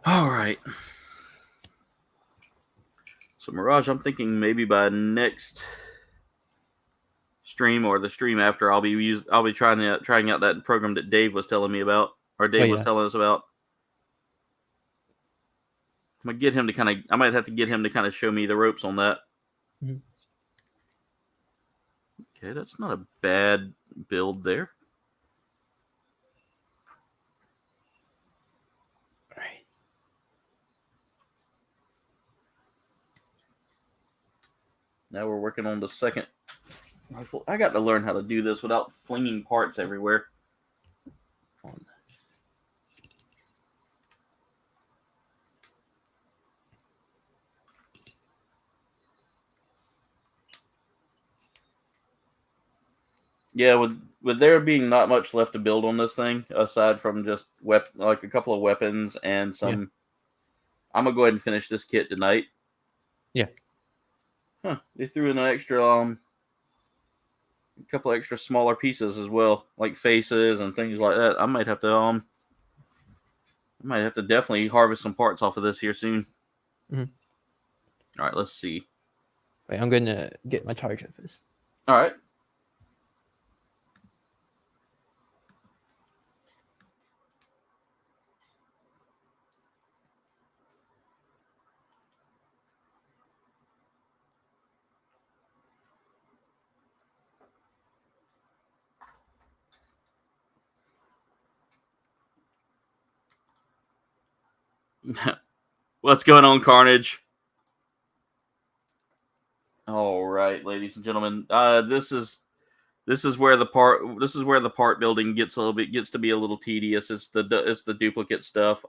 All right. So Mirage, I'm thinking maybe by next stream or the stream after, I'll be trying out that program that Dave was telling me about, or Dave was telling us about. I'm gonna get him to I might have to get him to kind of show me the ropes on that. Mm-hmm. Okay, that's not a bad build there. All right. Now we're working on the second rifle. I got to learn how to do this without flinging parts everywhere. Yeah, with there being not much left to build on this thing, aside from just like a couple of weapons and some, yeah. I'm gonna go ahead and finish this kit tonight. Yeah. Huh? They threw in an extra, a couple of extra smaller pieces as well, like faces and things like that. I might have to definitely harvest some parts off of this here soon. Mm-hmm. All right, let's see. Wait, I'm gonna get my charger first. All right. What's going on, Carnage? All right, ladies and gentlemen, this is where the part building gets to be a little tedious. It's the duplicate stuff.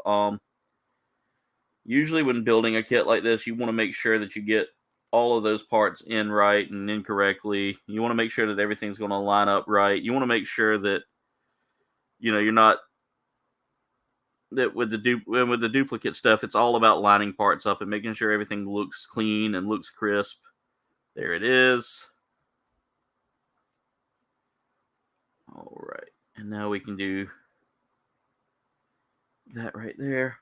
Usually when building a kit like this, you want to make sure that you get all of those parts in right and incorrectly. You want to make sure that everything's going to line up right. You want to make sure that you're not that with the duplicate stuff. It's all about lining parts up and making sure everything looks clean and looks crisp. There it is. All right. And now we can do that right there.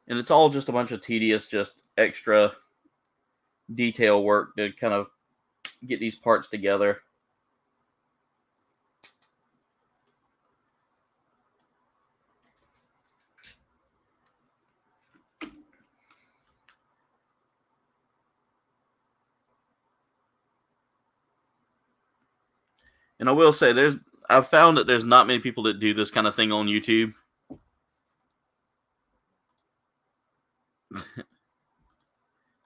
And it's all just a bunch of tedious, just extra detail work to kind of get these parts together. And I will say, I've found that there's not many people that do this kind of thing on YouTube.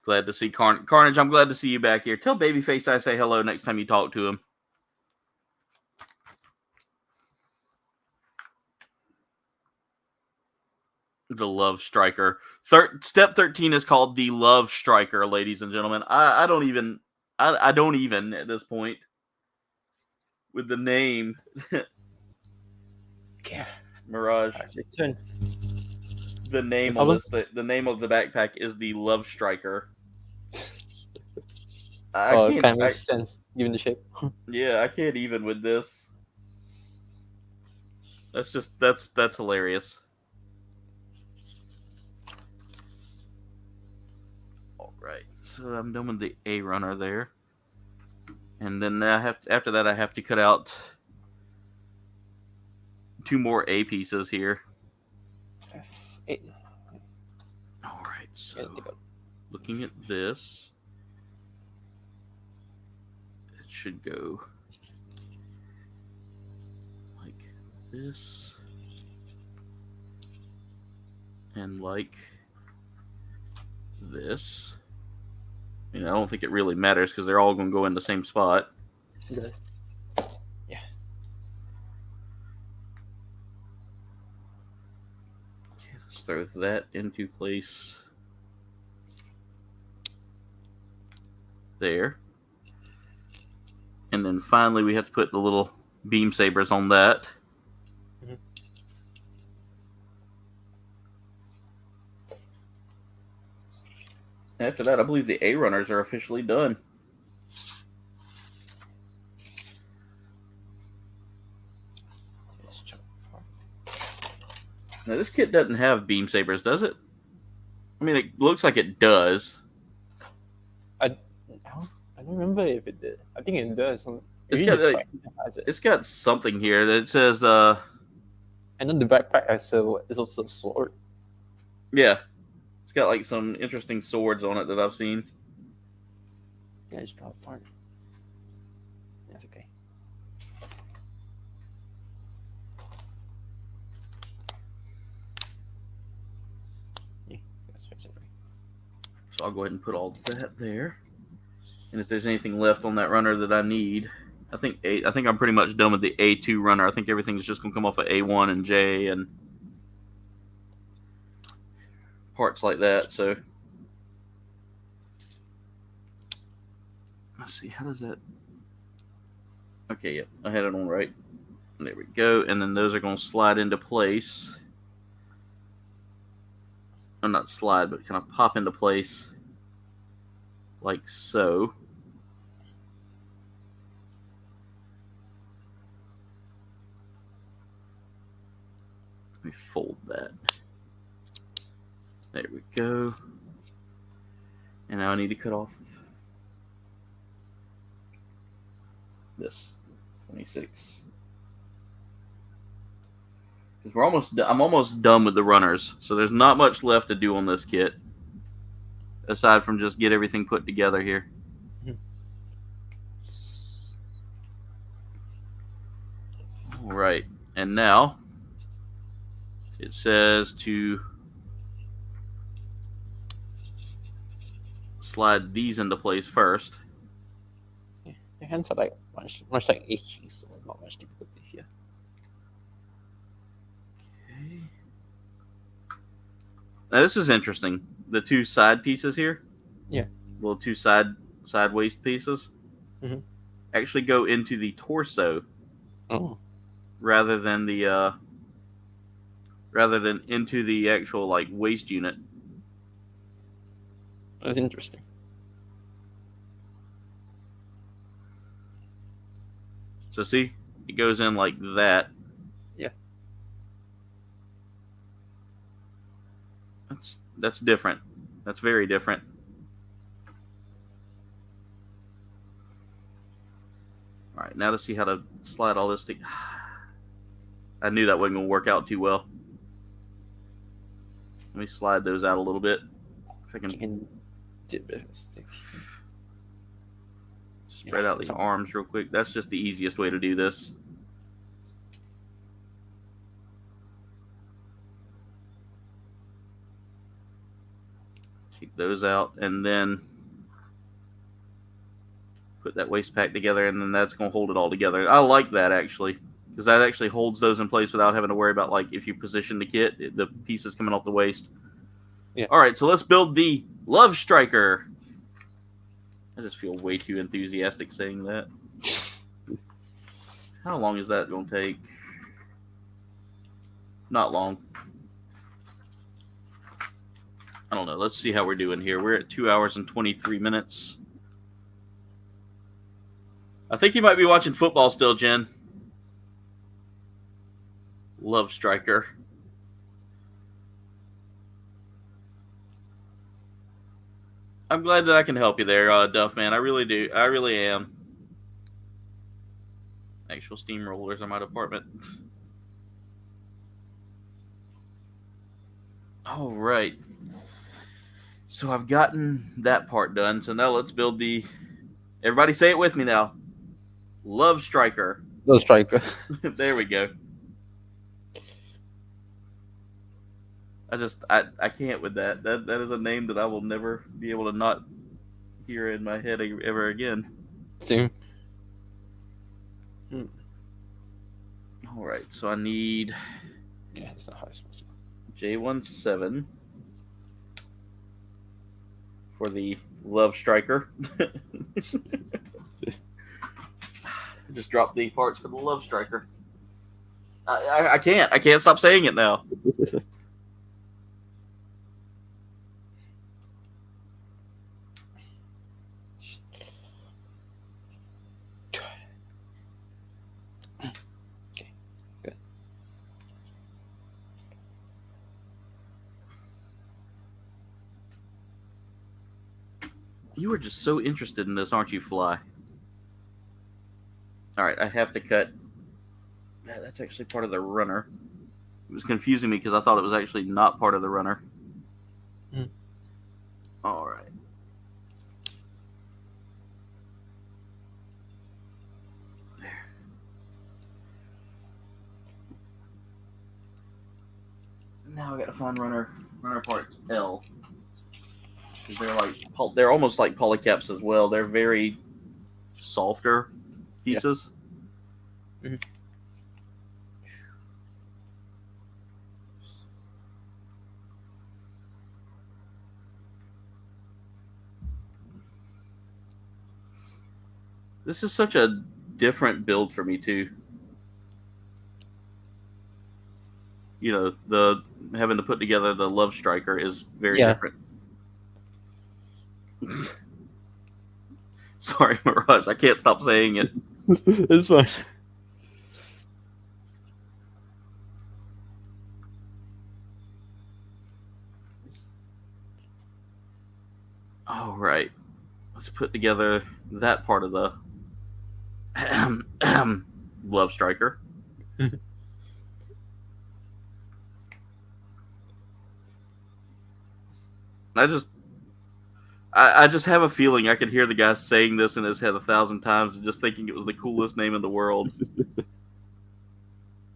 Glad to see Carnage. I'm glad to see you back here. Tell Babyface I say hello next time you talk to him. The Love Striker. Step 13 is called the Love Striker, ladies and gentlemen. I don't even at this point with the name. Yeah. Mirage. Turn. The name on this, the name of the backpack is the Love Striker. It kind of makes sense given the shape. Yeah, I can't even with this. That's hilarious. All right, so I'm done with the A runner there, and then after that I have to cut out 2 more A pieces here. All right, so looking at this, it should go like this and like this. I don't think it really matters because they're all going to go in the same spot. Okay. Yeah. Okay, let's throw that into place there. And then finally we have to put the little beam sabers on that. Mm-hmm. After that, I believe the A runners are officially done. Now, this kit doesn't have beam sabers, does it? I mean, it looks like it does. I don't remember if it did. I think it does. It's got something here that says and then the backpack is also a sword. Yeah. It's got like some interesting swords on it that I've seen. Yeah, I just dropped apart. That's okay. Yeah, that's fix it. So I'll go ahead and put all that there. And if there's anything left on that runner that I need, I think I'm pretty much done with the A2 runner. I think everything's just gonna come off of A1 and J and parts like that. So let's see, how does that? Okay, yep, I had it on right. There we go. And then those are gonna slide into place. Or not slide, but kind of pop into place like so. Let me fold that. There we go. And now I need to cut off this 26. Because I'm almost done with the runners, so there's not much left to do on this kit, aside from just get everything put together here. All right, and now it says to slide these into place first. Yeah, your hands are like much like HG, so not much difficulty here. Okay. Now this is interesting. The two side pieces here. Yeah. Well, two side waist pieces. Mm-hmm. Actually go into the torso. Oh. Rather than into the actual like waist unit. That's interesting. So see, it goes in like that. Yeah. That's different. That's very different. All right, now to see how to slide all this together. I knew that wasn't going to work out too well. Let me slide those out a little bit. If I can spread out the arms real quick. That's just the easiest way to do this. Keep those out, and then put that waist pack together, and then that's going to hold it all together. I like that, actually, because that actually holds those in place without having to worry about, like, if you position the kit, the pieces coming off the waist. Yeah. All right, so let's build the Love Striker. I just feel way too enthusiastic saying that. How long is that going to take? Not long. I don't know. Let's see how we're doing here. We're at 2 hours and 23 minutes. I think you might be watching football still, Jen. Love Striker. I'm glad that I can help you there, Duffman. I really do. I really am. Actual steamrollers are my department. All right. So I've gotten that part done. So now let's build the... Everybody say it with me now. Love Striker. Love Striker. There we go. I can't with that. That is a name that I will never be able to not hear in my head ever again. Same. All right, so I need it's not high school. J17 for the Love Striker. Just drop the parts for the Love Striker. I can't stop saying it now. You are just so interested in this, aren't you, Fly? Alright, I have to cut. Yeah, that's actually part of the runner. It was confusing me because I thought it was actually not part of the runner. Alright. There. Now I gotta find runner parts L. They're almost like polycaps as well. They're very softer pieces. Yeah. Mm-hmm. This is such a different build for me too. You know, the having to put together the Love Striker is very different. Sorry, Mirage, I can't stop saying it. It's fine. All right, let's put together that part of the Love Striker. I just have a feeling I could hear the guy saying this in his head 1,000 times and just thinking it was the coolest name in the world.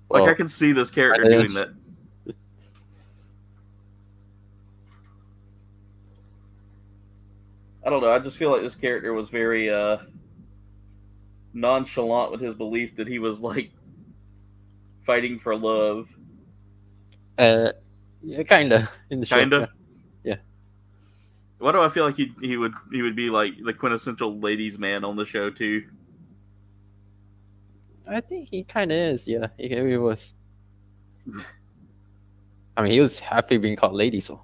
Like, I can see this character doing that. I don't know. I just feel like this character was very nonchalant with his belief that he was, like, fighting for love. Yeah, kinda. In the show. Kinda? Yeah. Why do I feel like he would be like the quintessential ladies' man on the show too? I think he kind of is. Yeah, he was. I mean, he was happy being called lady, so.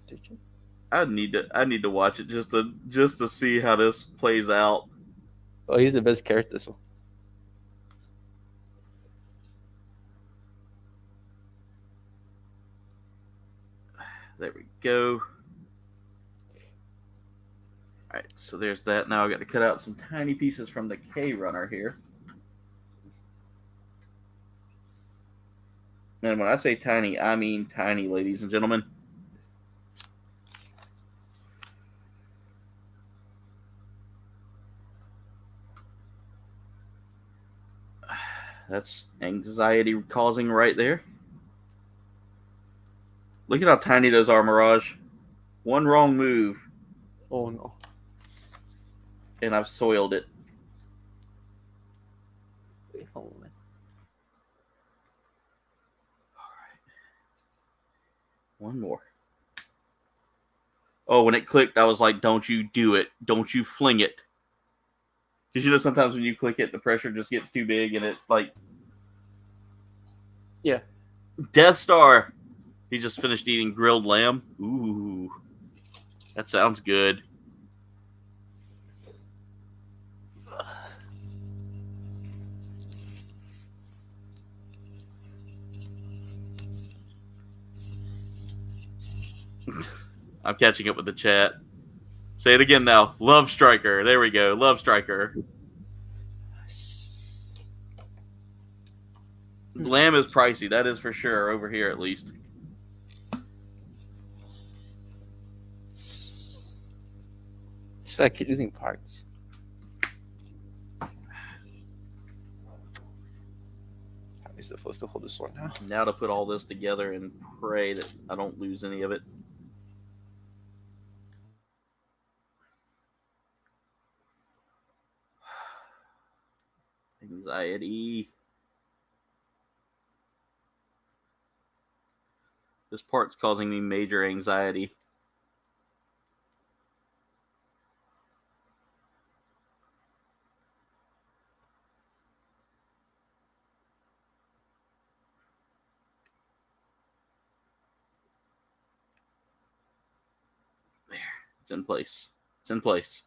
Did you? I need to watch it just to see how this plays out. Oh, he's the best character, so. There we go. Alright, so there's that. Now I got to cut out some tiny pieces from the K runner here. And when I say tiny, I mean tiny, ladies and gentlemen. That's anxiety causing right there. Look at how tiny those are, Mirage. One wrong move. Oh no. And I've soiled it. Wait, hold on. Alright. One more. Oh, when it clicked, I was like, don't you do it. Don't you fling it. Because you know sometimes when you click it, the pressure just gets too big and it like... Yeah. Death Star! He just finished eating grilled lamb. Ooh. That sounds good. I'm catching up with the chat. Say it again now. Love Striker. There we go. Love Striker. Lamb is pricey. That is for sure. Over here, at least. So I keep losing parts. How am I supposed to hold this one now? Now to put all this together and pray that I don't lose any of it. Anxiety. This part's causing me major anxiety. There. It's in place. It's in place.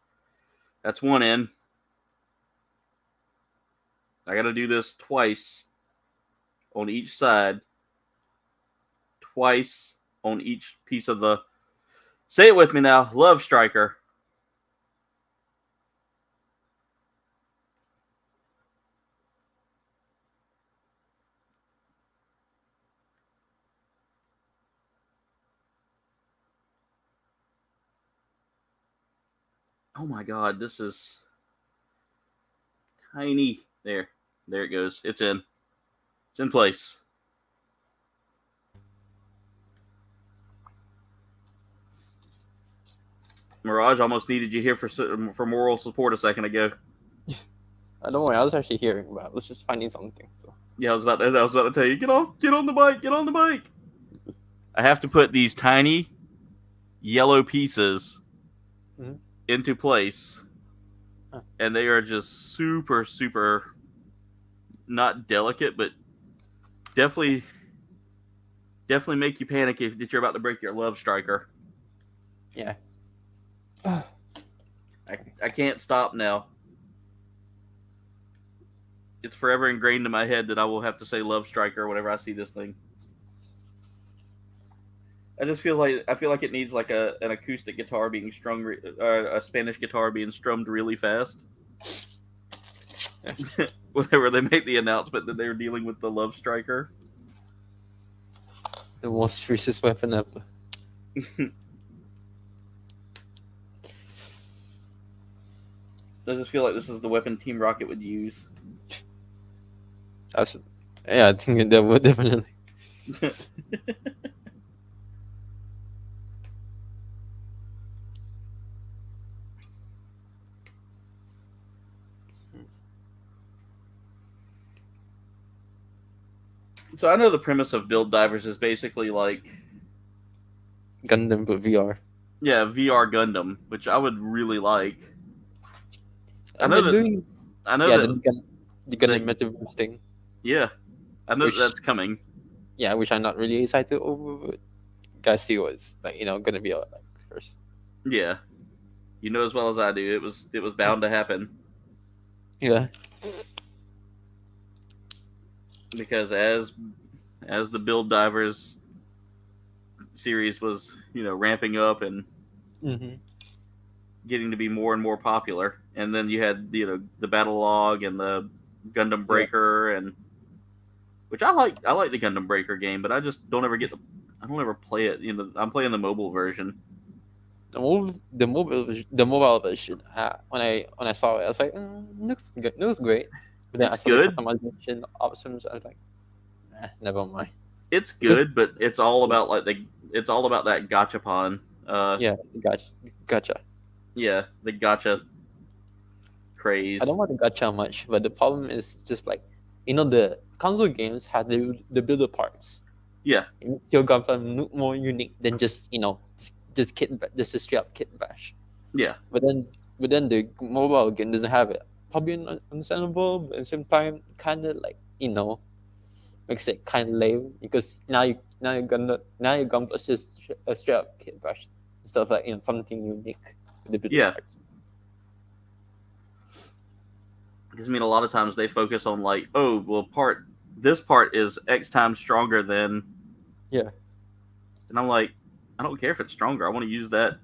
That's one in. I gotta do this twice. on each side, twice on each piece of the. Say it with me now, Love Striker. Oh my God, this is tiny. There it goes. It's in place. Mirage, almost needed you here for moral support a second ago. Don't worry, I was actually hearing about it. I was just finding something. So. Yeah, I was about to tell you, get on the bike. I have to put these tiny yellow pieces into place, and they are just super, super not delicate, but definitely make you panic if you're about to break your Love Striker. Yeah. I can't stop now. It's forever ingrained in my head that I will have to say Love Striker whenever I see this thing. I just feel like it needs like an acoustic guitar being strung, a Spanish guitar being strummed really fast. Whenever they make the announcement that they're dealing with the Love Striker. The most fiercest weapon ever. I just feel like this is the weapon Team Rocket would use. I think that would definitely. So I know the premise of Build Divers is basically like Gundam but VR. Yeah, VR Gundam, which I would really like. I know that the Gundam Metaverse thing. Yeah, I know that's coming. Yeah, which I'm not really excited over, but guys see what's gonna be like first. Yeah, you know as well as I do, it was bound to happen. Yeah. Because as the Build Divers series was, ramping up and getting to be more and more popular, and then you had the Battle Log and the Gundam Breaker, and which I like the Gundam Breaker game, but I just don't ever play it. I'm playing the mobile version. The mobile version. When I saw it, I was like, looks good, looks great. But then It's I saw good. the customization options. I was like, never mind. It's good, but it's all about it's all about that gachapon. Yeah, gotcha. Yeah, the gacha craze. I don't want the gacha much, but the problem is just like the console games have the builder parts. Yeah, it makes your Gunpla look more unique than just just a straight up kit bash. Yeah, but then the mobile game doesn't have it. Probably understandable, but at the same time, kind of like makes it kind of lame because now your Gunpla is just a straight up kit bash instead of like something unique. Yeah. Because a lot of times they focus on like, oh, well, this part is X times stronger than. Yeah. And I'm like, I don't care if it's stronger. I want to use that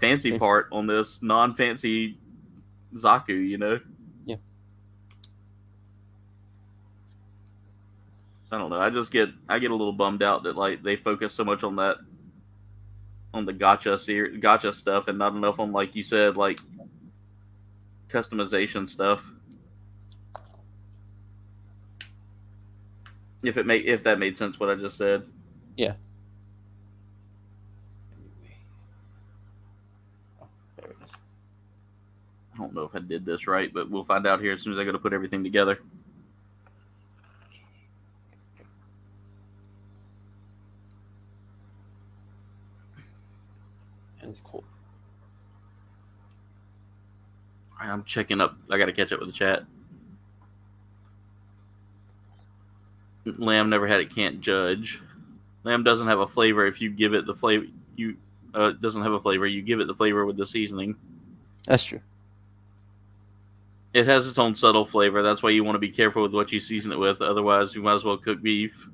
fancy Yeah. part on this non-fancy Zaku, Yeah. I don't know. I get a little bummed out that like they focus so much on the gacha stuff and not enough on, like you said, like customization stuff. If that made sense what I just said. Yeah. Oh, there it is. I don't know if I did this right, but we'll find out here as soon as I go to put everything together. It's cool. I'm checking up. I got to catch up with the chat. Lamb never had it, can't judge. Lamb doesn't have a flavor if you give it the flavor. Doesn't have a flavor. You give it the flavor with the seasoning. That's true. It has its own subtle flavor. That's why you want to be careful with what you season it with. Otherwise, you might as well cook beef.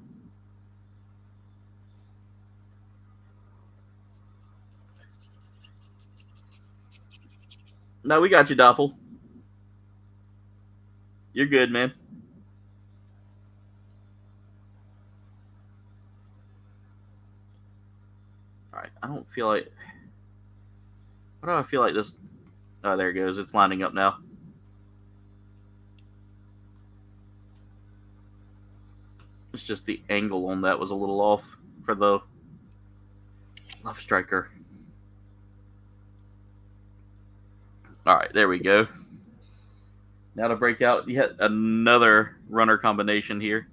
No, we got you, Doppel. You're good, man. Alright, I don't feel like... Why do I feel like this... Oh, there it goes. It's lining up now. It's just the angle on that was a little off for the Love Striker. Alright, there we go. Now to break out yet another runner combination here.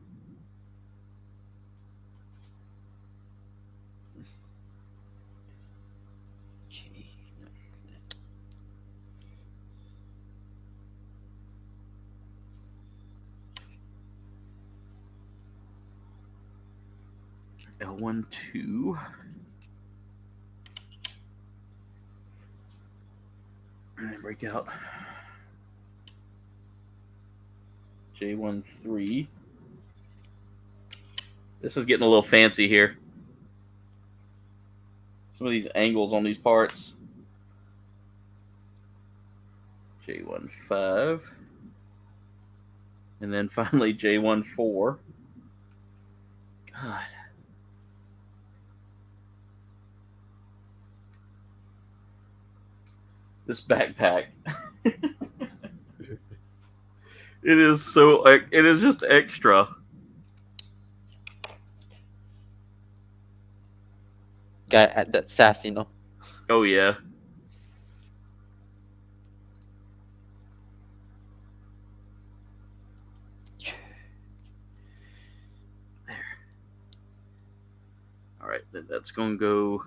L1, 2. And then break out J1, 3. This is getting a little fancy here. Some of these angles on these parts. J1, 5. And then finally J1, 4. God. This backpack. It is just extra. Gotta add that sass, you know. Oh yeah. There. All right, then that's gonna go.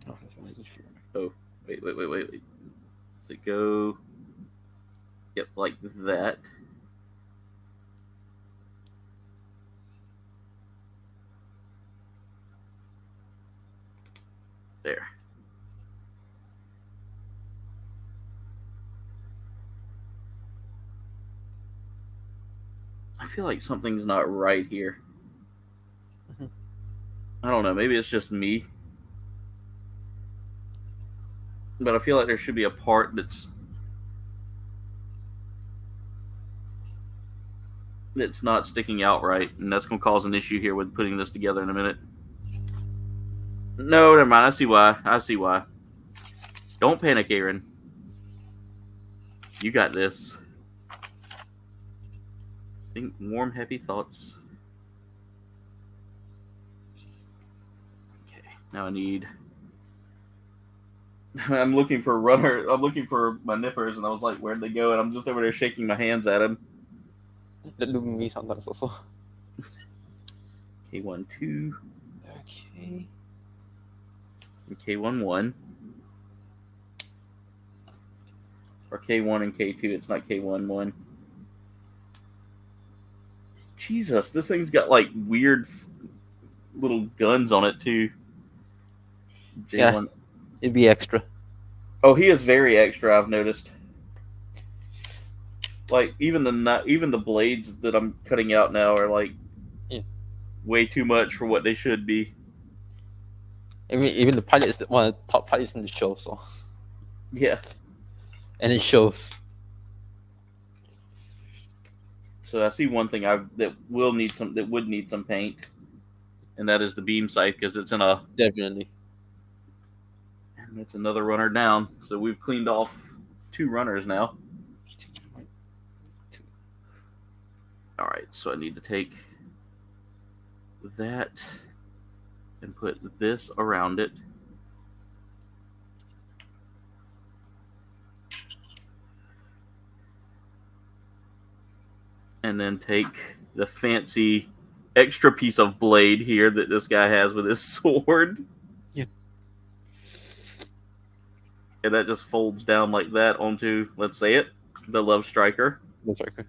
Oh, wait. Does it go? Yep, like that. There. I feel like something's not right here. I don't know. Maybe it's just me. But I feel like there should be a part that's not sticking out right, and that's going to cause an issue here with putting this together in a minute. No, never mind. I see why. Don't panic, Aaron. You got this. Think warm, happy thoughts. Okay, now I need... I'm looking for a runner. I'm looking for my nippers, and I was like, where'd they go? And I'm just over there shaking my hands at them. That do me sometimes also. K1, 2. Okay. And K1, 1. Or K1 and K2. It's not K1, 1. Jesus, this thing's got like weird little guns on it too. J1. Yeah, it'd be extra. Oh, he is very extra. I've noticed. Like even the blades that I'm cutting out now are like way too much for what they should be. I mean, even the pilot is one of the top pilots in the show, so yeah, and it shows. So I see one thing that would need some paint, and that is the beam sight because it's in a Definitely. And it's another runner down. So we've cleaned off 2 runners now. All right, so I need to take that and put this around it. And then take the fancy extra piece of blade here that this guy has with his sword. Yeah. And that just folds down like that onto, let's say it, the Love Striker. Love Striker.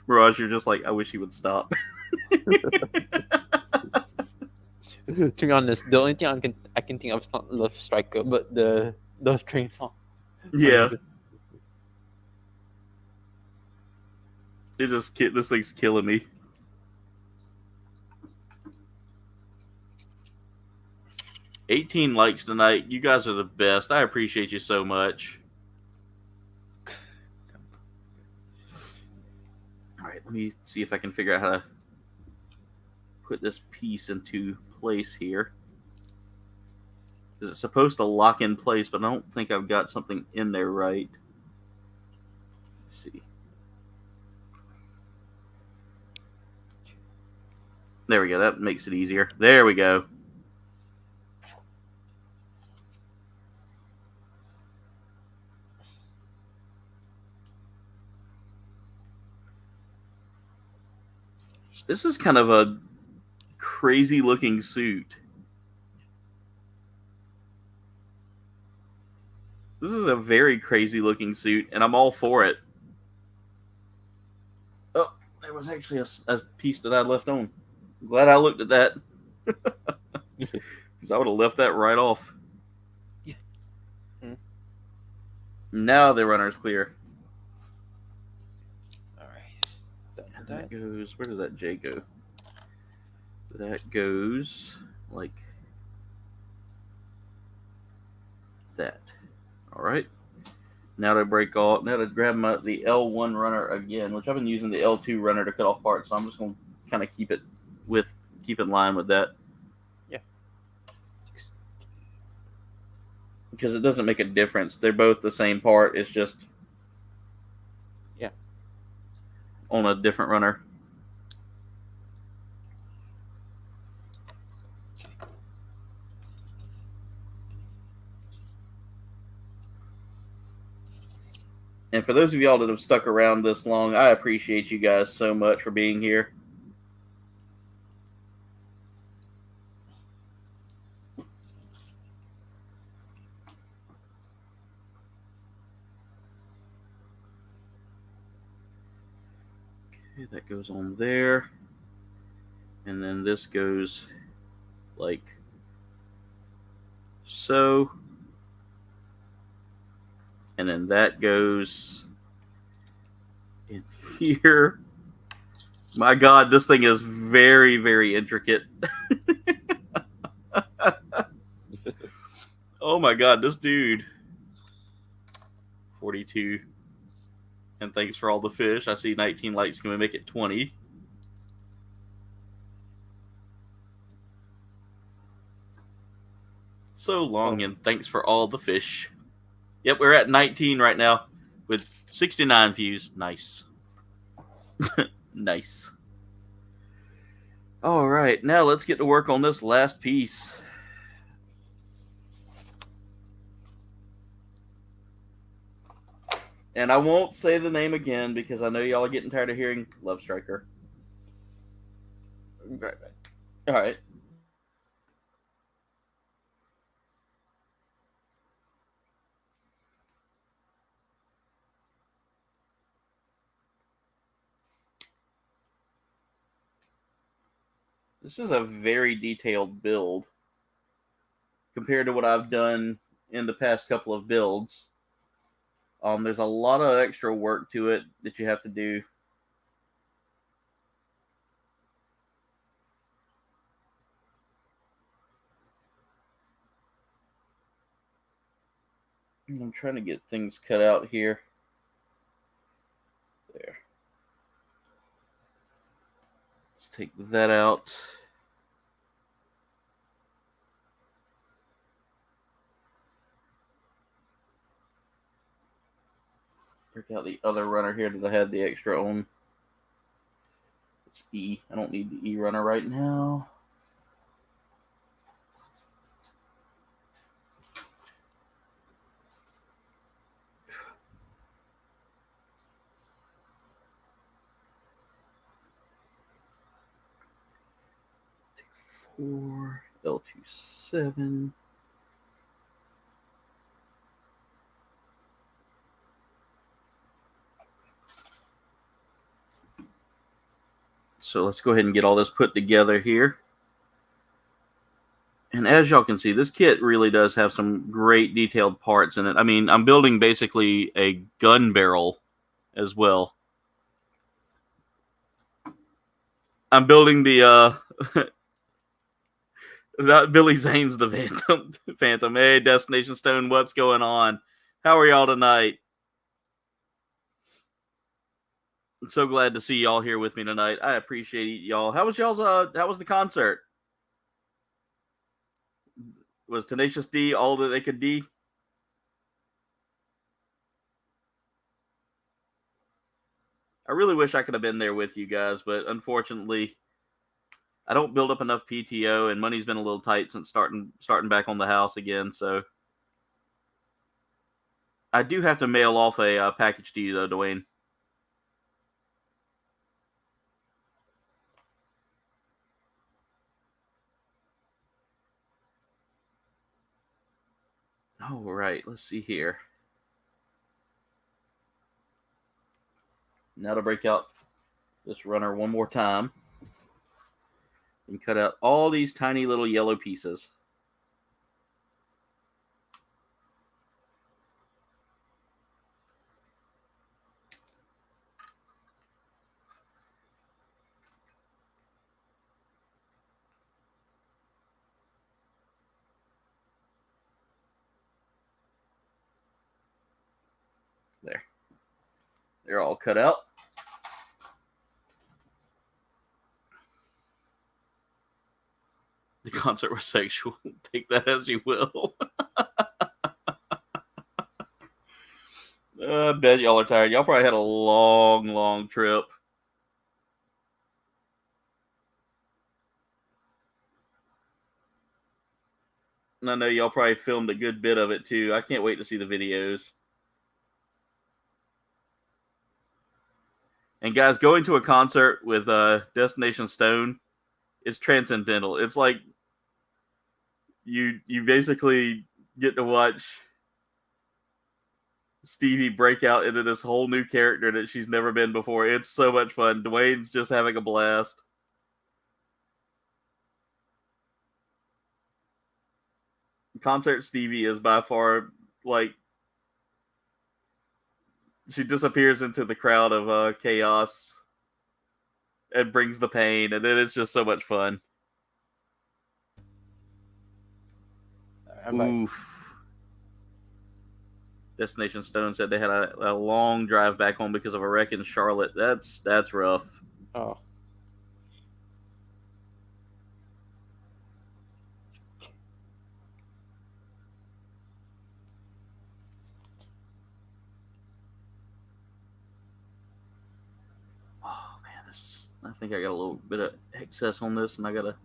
Mirage, you're just like, I wish he would stop. To be honest, the only thing I can think of is not Love Striker, but the Love Train song. Yeah. This thing's killing me. $18 likes tonight. You guys are the best. I appreciate you so much. All right, let me see if I can figure out how to put this piece into place here. Is it supposed to lock in place, but I don't think I've got something in there right. Let's see. There we go. That makes it easier. There we go. This is kind of a crazy looking suit. This is a very crazy looking suit, and I'm all for it. Oh, there was actually a piece that I left on. I'm glad I looked at that. Because I would have left that right off. Yeah. Now the runner's clear. Alright. And that goes, where does that J go? That goes like that. Alright. Now to grab the L1 runner again, which I've been using the L2 runner to cut off parts, so I'm just going to kind of keep in line with that. Yeah. Because it doesn't make a difference. They're both the same part. It's just on a different runner. And for those of y'all that have stuck around this long, I appreciate you guys so much for being here. Okay, that goes on there. And then this goes like so. And then that goes in here. My God, this thing is very, very intricate. Oh my God, this dude. 42. And thanks for all the fish. I see 19 likes. Can we make it 20? So long, and thanks for all the fish. Yep, we're at 19 right now with 69 views. Nice. Nice. All right, now let's get to work on this last piece. And I won't say the name again because I know y'all are getting tired of hearing Love Striker. Right. All right. This is a very detailed build compared to what I've done in the past couple of builds. There's a lot of extra work to it that you have to do. I'm trying to get things cut out here. There. Let's take that out. Break out the other runner here that I had the extra on. It's E. I don't need the E runner right now. L4, L27. So let's go ahead and get all this put together here. And as y'all can see, this kit really does have some great detailed parts in it. I mean, I'm building basically a gun barrel as well. I'm building the not Billy Zane's the Phantom. Hey, Destination Stone, what's going on? How are y'all tonight? I'm so glad to see y'all here with me tonight. I appreciate y'all. How was the concert? Was Tenacious D all that they could D? I really wish I could have been there with you guys, but unfortunately, I don't build up enough PTO, and money's been a little tight since starting back on the house again. So I do have to mail off a package to you, though, Dwayne. All right, let's see here. Now to break out this runner one more time and cut out all these tiny little yellow pieces. There. They're all cut out. The concert was sexual. Take that as you will. I bet y'all are tired. Y'all probably had a long, long trip. And I know y'all probably filmed a good bit of it too. I can't wait to see the videos. And guys, going to a concert with Destination Stone, it's transcendental. It's like you basically get to watch Stevie break out into this whole new character that she's never been before. It's so much fun. Dwayne's just having a blast. Concert Stevie is by far, like, she disappears into the crowd of chaos and brings the pain, and it is just so much fun. Oof. Destination Stone said they had a long drive back home because of a wreck in Charlotte. That's rough. Oh. Oh man, I think I got a little bit of excess on this, and I gotta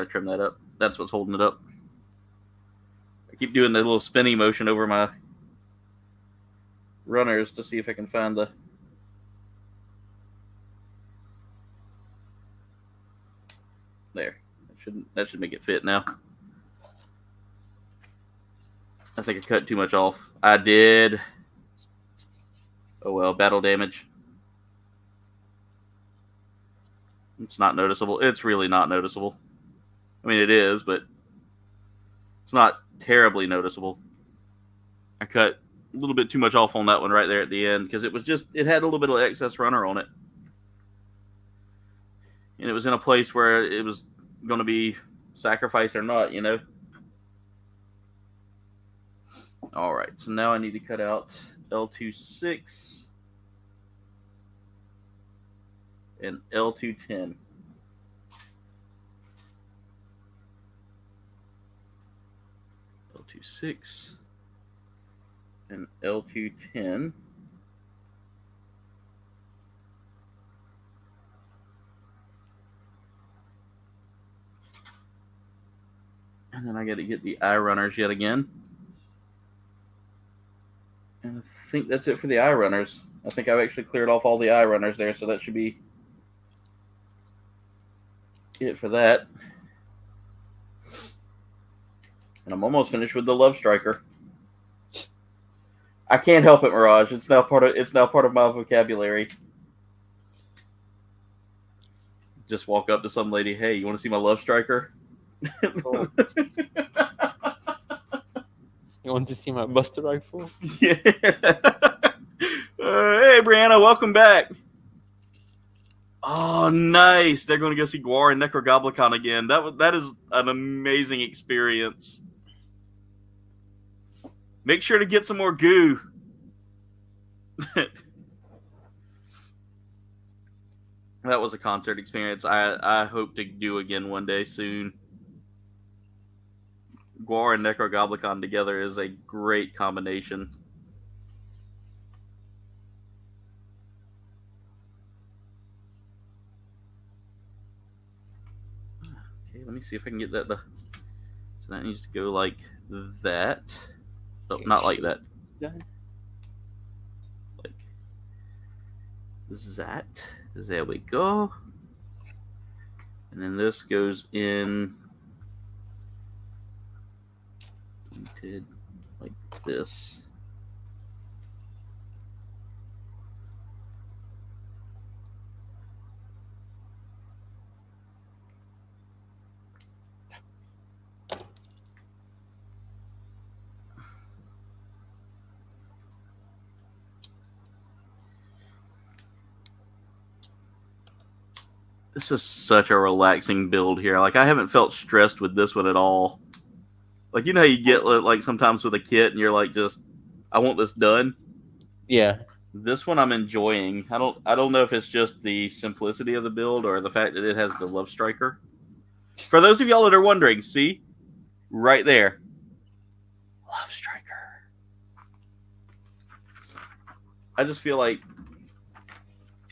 trim that up. That's what's holding it up. I keep doing the little spinning motion over my runners to see if I can find the there. That should make it fit now. I think I cut too much off. I did. Oh well, battle damage. It's not noticeable. It's really not noticeable. I mean, it is, but it's not terribly noticeable. I cut a little bit too much off on that one right there at the end because it had a little bit of excess runner on it. And it was in a place where it was going to be sacrificed or not, you know. All right, so now I need to cut out L26 and L210. L26 and L210. And then I got to get the eye runners yet again. And I think that's it for the eye runners. I think I've actually cleared off all the eye runners there, so that should be it for that. And I'm almost finished with the Love Striker. I can't help it, Mirage. It's now part of my vocabulary. Just walk up to some lady, hey, you want to see my Love Striker? Oh. You want to see my Buster rifle? Yeah. Hey, Brianna, welcome back. Oh, nice. They're going to go see Guar and Necrogoblicon again. That is an amazing experience. Make sure to get some more goo. That was a concert experience I hope to do again one day soon. Guar and Necrogoblicon together is a great combination. Okay, let me see if I can get that. So that needs to go like that. Oh, not like that. Done. Like that. There we go. And then this goes in like this. This is such a relaxing build here. Like, I haven't felt stressed with this one at all. Like, you know how you get, like, sometimes with a kit and you're like, just, I want this done? Yeah. This one I'm enjoying. I don't know if it's just the simplicity of the build or the fact that it has the Love Striker. For those of y'all that are wondering, see? Right there. Love Striker. I just feel like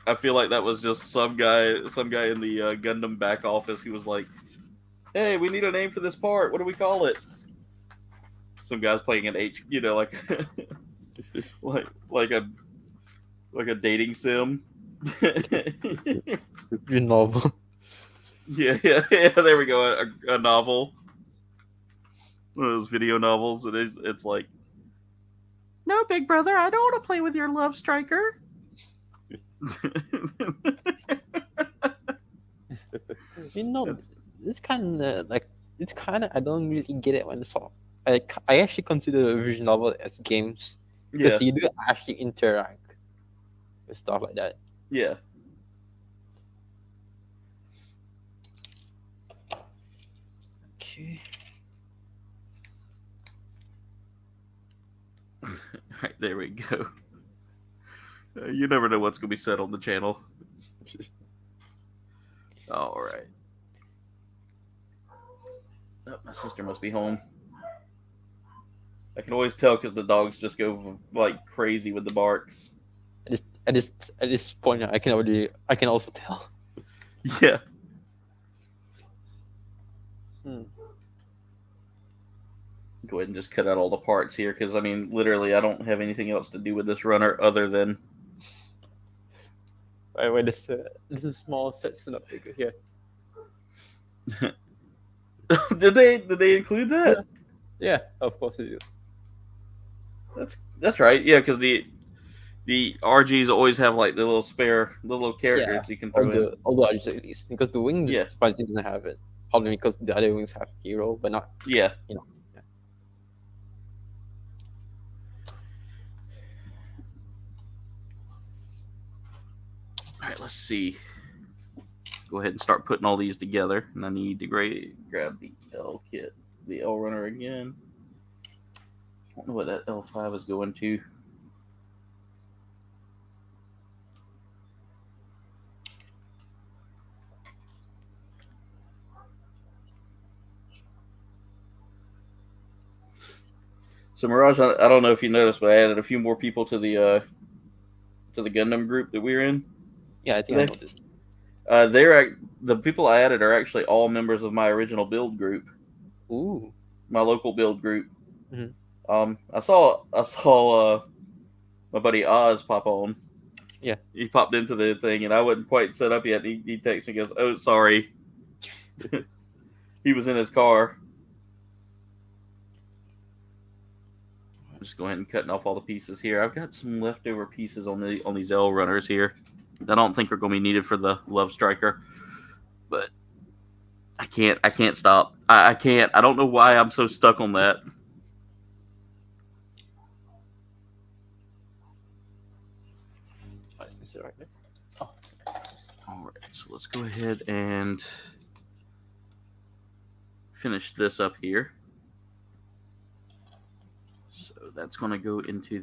that was just some guy in the Gundam back office who was like, "Hey, we need a name for this part. What do we call it?" Some guy's playing an like a dating sim. Your novel. Yeah. There we go. A novel. One of those video novels. It's like, no, big brother, I don't want to play with your Love Striker. You know, it's kind of I don't really get it when it's all. I actually consider a visual novel as games because you do actually interact with stuff like that. Yeah. Okay. Right, there we go. You never know what's going to be said on the channel. All right. Oh, my sister must be home. I can always tell because the dogs just go like crazy with the barks. At this point, I can also tell. Yeah. Go ahead and just cut out all the parts here because, I mean, literally, I don't have anything else to do with this runner other than. Wait, this is small Setsuna figure here. Did they include that? Yeah, of course they do. That's right. Yeah, because the RGs always have like the little characters you can throw in. All the RGs at least, because the wings surprisingly doesn't have it. Probably because the other wings have hero, but not. Yeah. You know. All right, let's see. Go ahead and start putting all these together. And I need to grab the L kit, the L runner again. I don't know what that L5 is going to. So Mirage, I don't know if you noticed, but I added a few more people to the Gundam group that we're in. Yeah, I think I noticed. The people I added are actually all members of my original build group. Ooh. My local build group. Mm-hmm. I saw my buddy Oz pop on. Yeah. He popped into the thing, and I wasn't quite set up yet. He texts me and goes, "Oh, sorry." He was in his car. I'm just going ahead and cutting off all the pieces here. I've got some leftover pieces on these L runners here that I don't think are going to be needed for the Love Striker. But I can't stop. I can't. I don't know why I'm so stuck on that. Is it right there? Oh. All right, so let's go ahead and finish this up here. So that's going to go into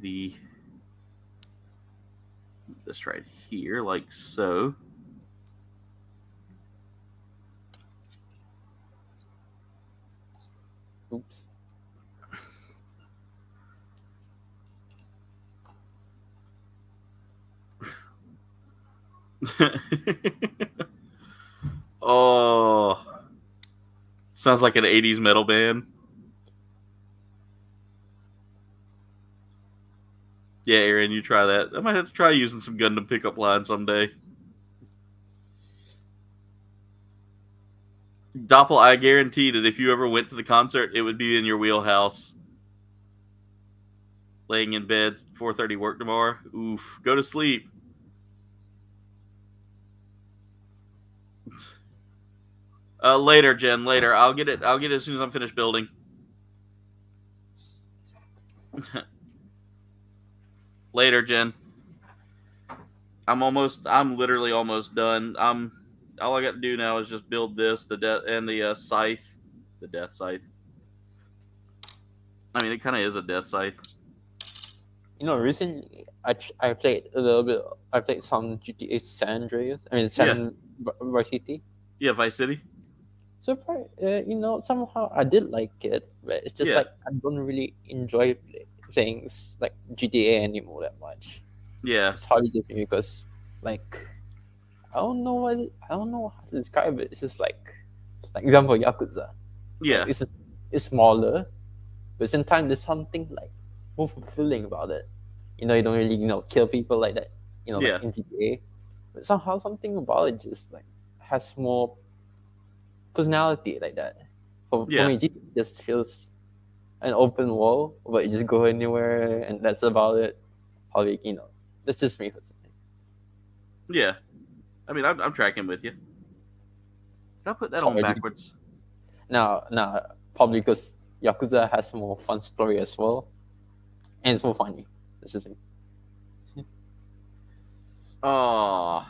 this right here, like so. Oops. Oh, sounds like an 80s metal band. Yeah, Aaron, you try that. I might have to try using some Gundam pickup lines someday. Doppel, I guarantee that if you ever went to the concert, it would be in your wheelhouse. Laying in bed, 4:30 work tomorrow. Oof, go to sleep. Later, Jen. Later. I'll get it as soon as I'm finished building. Later, Jen. I'm literally almost done. All I got to do now is just build this, the scythe, the death scythe. I mean, it kind of is a death scythe. You know, recently I played a little bit. I played some GTA San Andreas. I mean, Vice City. Yeah, Vice City. So far, you know, somehow I did like it, but it's just like I don't really enjoy playing like GTA anymore that much. Yeah, it's hard to me because, like, I don't know how to describe it. It's just like example, Yakuza. Yeah, like, it's smaller, but sometimes there's something like more fulfilling about it. You know, you don't really kill people like that. You know, like in GTA, but somehow something about it just like has more personality like that. For me, GTA just feels an open wall, but you just go anywhere, and that's about it. Probably, that's just me personally. Yeah, I mean, I'm tracking with you. Did I put that on backwards? No, probably because Yakuza has a more fun story as well, and it's more funny. That's just me. Oh,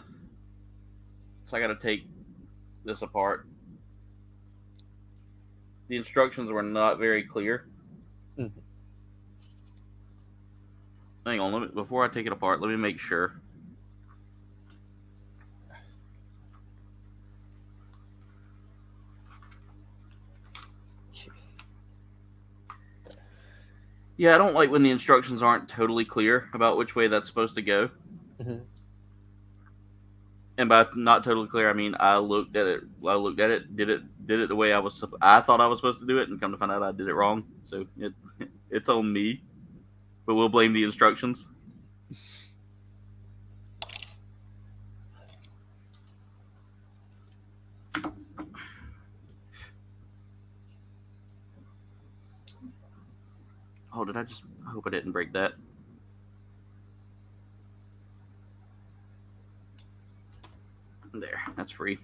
so I got to take this apart. The instructions were not very clear. Mm-hmm. Hang on, before I take it apart, let me make sure. Yeah, I don't like when the instructions aren't totally clear about which way that's supposed to go. Mm-hmm. And by not totally clear, I mean I looked at it, did it the way I thought I was supposed to do it, and come to find out I did it wrong. So it's on me, but we'll blame the instructions. Oh, I hope I didn't break that. There, that's free.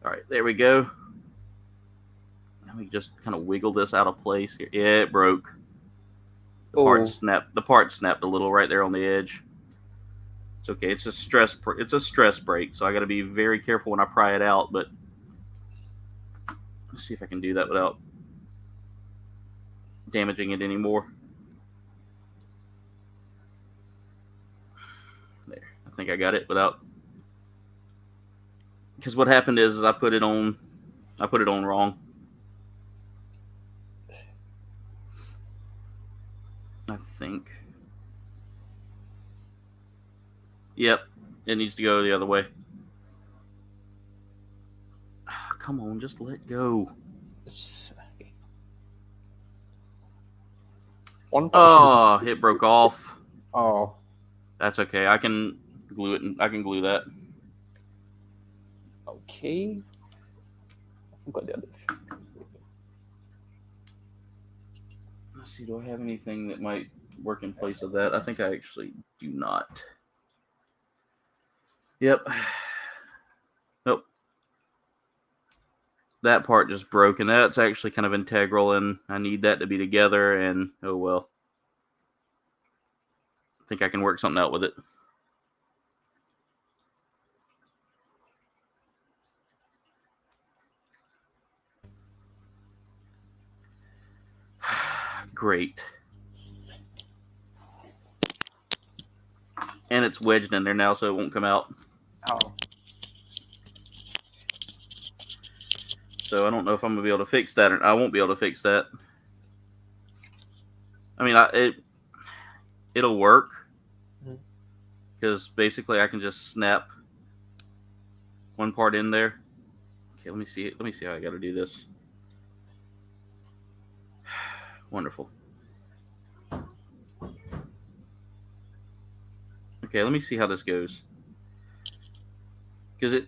All right, there we go. Let me just kind of wiggle this out of place here. Yeah, it broke. The part snapped a little right there on the edge. It's okay. It's a stress break, so I got to be very careful when I pry it out. But let's see if I can do that without damaging it anymore. There, I think I got it without. Because what happened is I put it on wrong. I think. Yep, it needs to go the other way. Come on, just let go. Oh, it broke off. Oh, that's okay. I can glue it. I can glue that. Okay. I forgot the other. Let's see. Do I have anything that might work in place of that? I think I actually do not. Yep. Nope. that part just broke, and that's actually kind of integral, and I need that to be together, and oh well. I think I can work something out with it. Great. And it's wedged in there now, so it won't come out. Oh. So I don't know if I'm going to be able to fix that, or I won't be able to fix that. I mean, it'll work. Because basically I can just snap one part in there. Okay, let me see how I got to do this. Wonderful. Okay, let me see how this goes. Because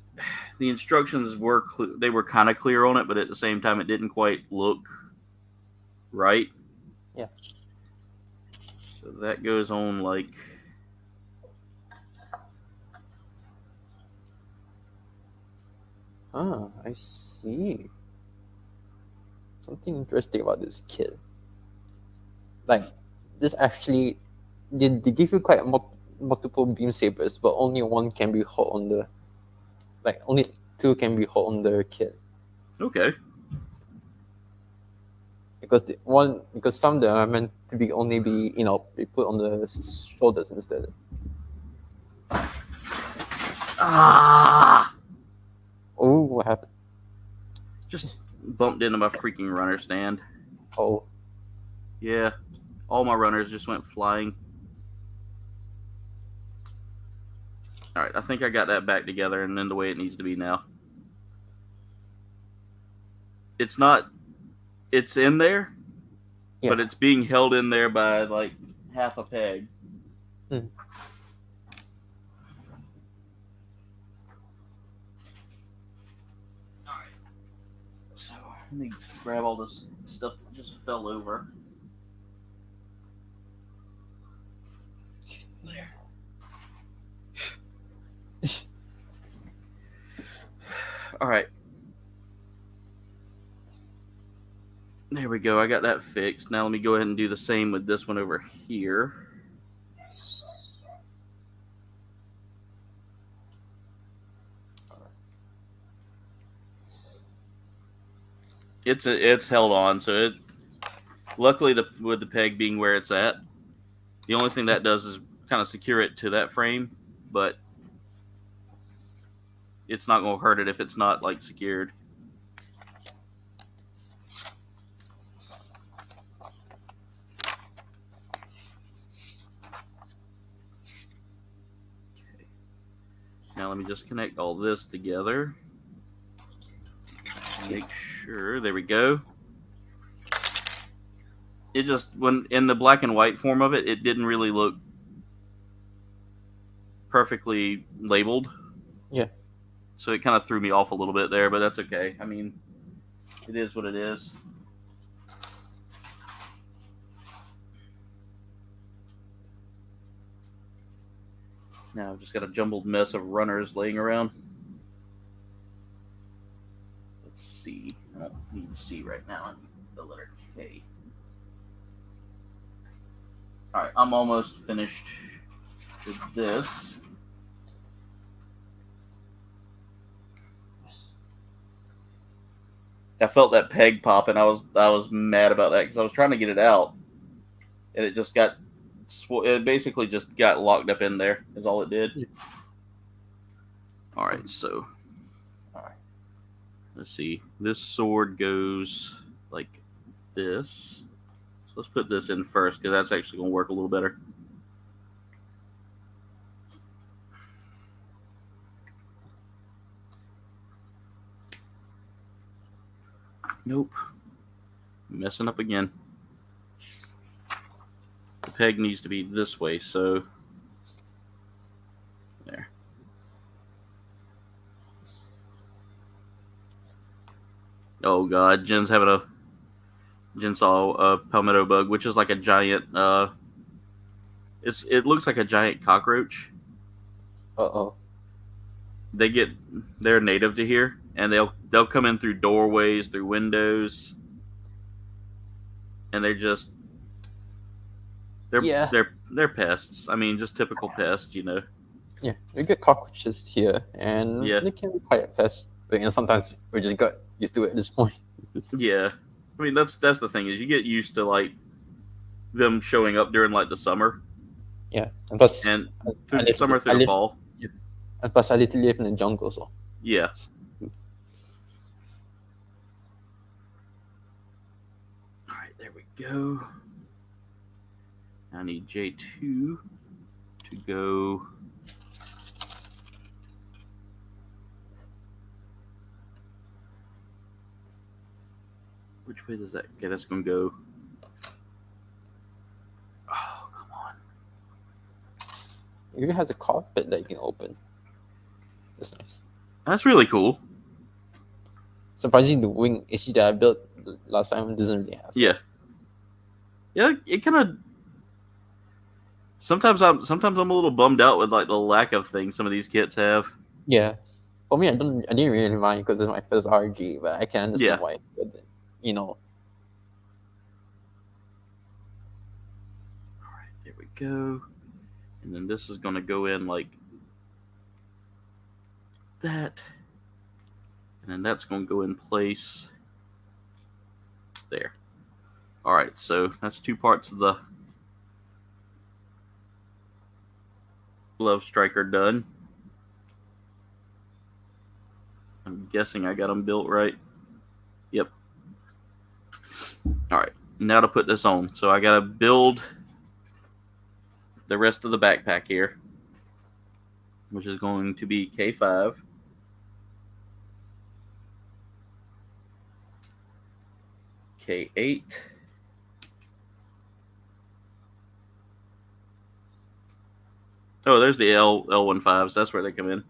the instructions were they were kind of clear on it, but at the same time it didn't quite look right. Yeah. So that goes on like. Ah, I see. Something interesting about this kit. Like, this actually, they give you quite multiple beam sabers, but only one can be held on the, like, only two can be held on the kit. Okay. Because some of them are meant to be only be, be put on the shoulders instead. Ah! Oh, what happened? Just bumped into my freaking runner stand. Oh. Yeah. All my runners just went flying. Alright, I think I got that back together and then the way it needs to be now. It's not... It's in there, Yeah. but it's being held in there by, like, half a peg. Hmm. So, let me grab all this stuff that just fell over. There. Alright. There we go. I got that fixed. Now let me go ahead and do the same with this one over here. It's held on, so it luckily with the peg being where it's at, the only thing that does is kind of secure it to that frame, but it's not going to hurt it if it's not like secured. Okay. Now let me just connect all this together. Make sure, there we go. It just, when in the black and white form of it, it didn't really look perfectly labeled. Yeah. So it kind of threw me off a little bit there, but that's okay. I mean, it is what it is. Now I've just got a jumbled mess of runners laying around. Let's see. I don't need C right now. I need the letter K. Alright, I'm almost finished with this. I felt that peg pop, and I was mad about that because I was trying to get it out, and it just got, it basically just got locked up in there. Is all it did. Yeah. All right, so, let's see. This sword goes like this. So let's put this in first because that's actually going to work a little better. Nope. Messing up again. The peg needs to be this way, so there. Oh god, Jen saw a palmetto bug, which is like a giant it looks like a giant cockroach. Uh-oh. They're native to here, and they'll they'll come in through doorways, through windows, and they're pests. I mean, just typical pests, you know. Yeah, we get cockroaches here, and Yeah. they can be quite a pest. But sometimes we just got used to it at this point. Yeah, I mean that's the thing is you get used to like them showing up during like the summer. Yeah, and plus and through summer through the fall. Yeah. And plus, I literally live in the jungle, so. Yeah. All right, there we go. I need J2 to go. Which way does that? Okay, that's gonna go. Oh, come on. It even has a carpet that you can open. That's nice. That's really cool. Surprisingly, the wing HG that I built last time doesn't really have. Yeah. Yeah, it kind of. Sometimes I'm a little bummed out with like the lack of things some of these kits have. Yeah. For me, I didn't really mind because it's my first RG, but I can understand why. But, you know. All right, there we go. And then this is going to go in like that. And then that's going to go in place there. All right, so that's 2 parts of the Love Striker done. I'm guessing I got them built right. Yep. All right, now to put this on. So I got to build the rest of the backpack here, which is going to be K5. K8. Oh, there's the L15s. That's where they come in.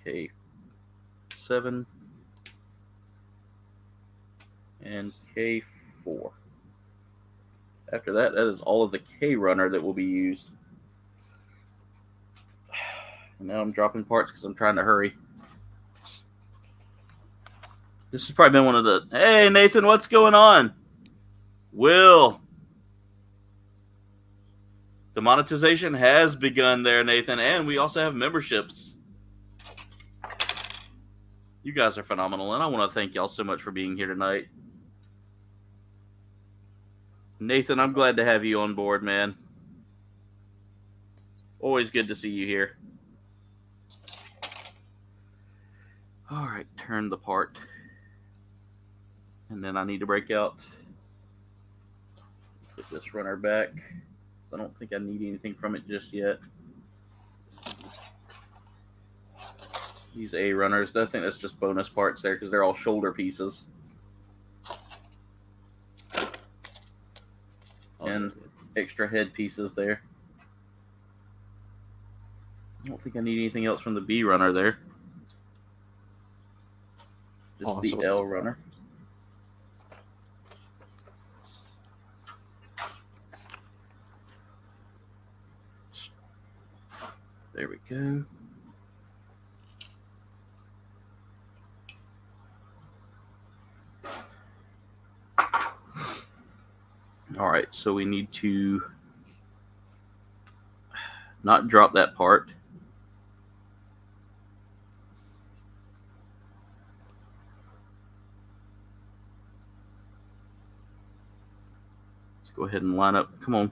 K7 and K4. After that, that is all of the K runner that will be used. And now I'm dropping parts because I'm trying to hurry. This has probably been one of the... Hey, Nathan, what's going on? Will. The monetization has begun there, Nathan, and we also have memberships. You guys are phenomenal, and I want to thank y'all so much for being here tonight. Nathan, I'm glad to have you on board, man. Always good to see you here. All right, turn the part. And then I need to break out. Put this runner back. I don't think I need anything from it just yet. These A runners, I think that's just bonus parts there because they're all shoulder pieces. And extra head pieces there. I don't think I need anything else from the B runner there. Just the L runner. There we go. All right, so we need to not drop that part. Let's go ahead and line up. Come on.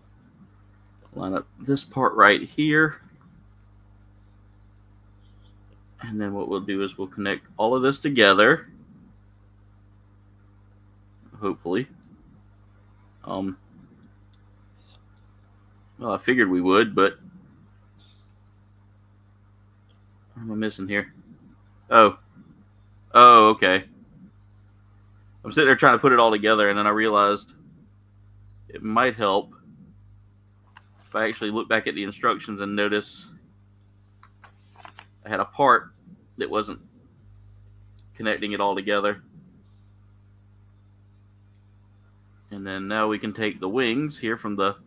Line up this part right here. And then what we'll do is we'll connect all of this together. Hopefully. Well, I figured we would, but what am I missing here? Oh, okay. I'm sitting there trying to put it all together, and then I realized it might help if I actually look back at the instructions and notice I had a part that wasn't connecting it all together. And then now we can take the wings here from the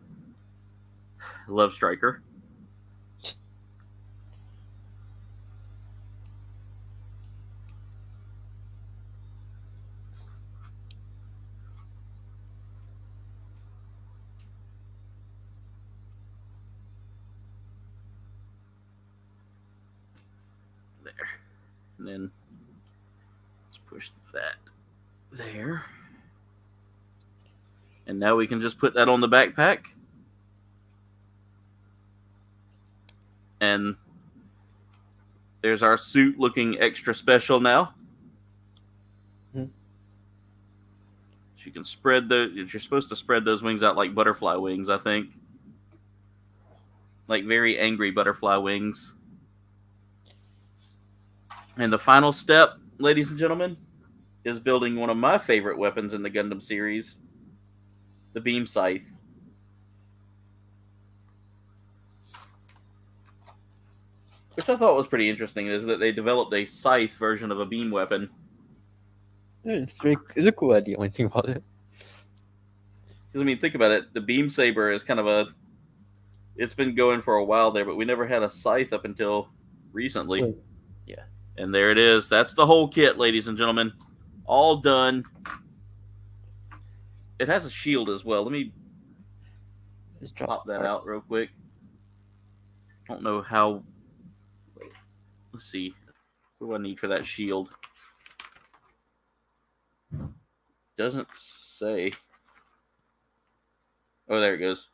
Love Striker. And then let's push that there. And now we can just put that on the backpack. And there's our suit looking extra special now. Mhm. You can spread you're supposed to spread those wings out like butterfly wings, I think. Like very angry butterfly wings. And the final step, ladies and gentlemen, is building one of my favorite weapons in the Gundam series, the beam scythe. Which I thought was pretty interesting, is that they developed a scythe version of a beam weapon. Yeah, it's a cool idea when you think about it. Because, I mean, think about it. The beam saber is kind of it's been going for a while there, but we never had a scythe up until recently. Wait. Yeah. And there it is. That's the whole kit, ladies and gentlemen. All done. It has a shield as well. Let me Let's pop that out real quick. I don't know how... Let's see. What do I need for that shield? Doesn't say. Oh, there it goes.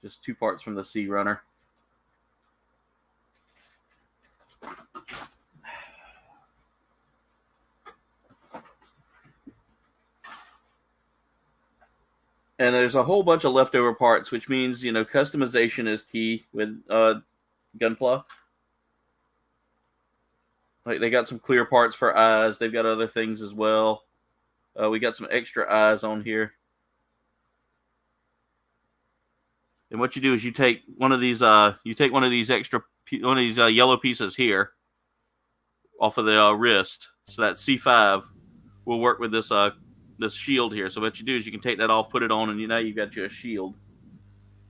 Just 2 parts from the Sea Runner. And there's a whole bunch of leftover parts, which means, you know, customization is key with Gunpla. Like, they got some clear parts for eyes. They've got other things as well. We got some extra eyes on here. And what you do is you take one of these yellow pieces here off of the wrist. So that C5 will work with this this shield here. So what you do is you can take that off, put it on, and now you've got you a shield.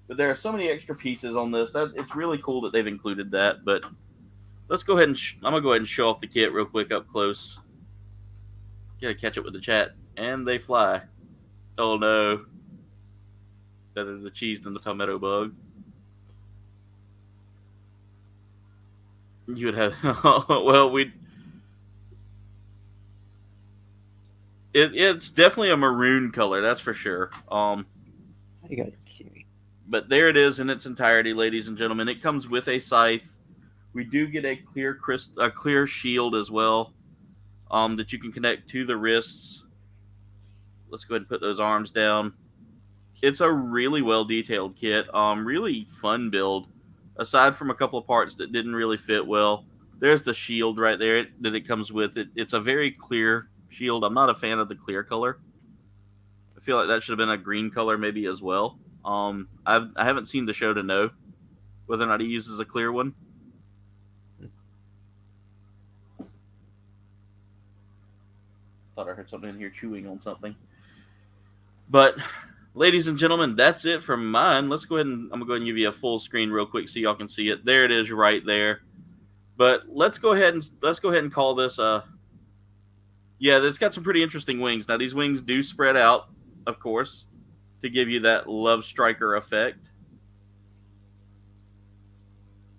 But there are so many extra pieces on this. It's really cool that they've included that. But let's go ahead and I'm gonna go ahead and show off the kit real quick up close. Gotta catch up with the chat, and they fly. Oh no! Better the cheese than the tomato bug. You would have well, it's definitely a maroon color, that's for sure. You gotta kill me. But there it is in its entirety, ladies and gentlemen. It comes with a scythe. We do get a clear shield as well, that you can connect to the wrists. Let's go ahead and put those arms down. It's a really well detailed kit. Really fun build. Aside from a couple of parts that didn't really fit well, there's the shield right there that it comes with. It's a very clear shield. I'm not a fan of the clear color. I feel like that should have been a green color maybe as well. I haven't seen the show to know whether or not he uses a clear one. Thought I heard something in here chewing on something. But, ladies and gentlemen, that's it from mine. Let's go ahead and I'm gonna go ahead and give you a full screen real quick so y'all can see it. There it is, right there. But let's go ahead and call this yeah, it's got some pretty interesting wings. Now these wings do spread out, of course, to give you that Love Striker effect.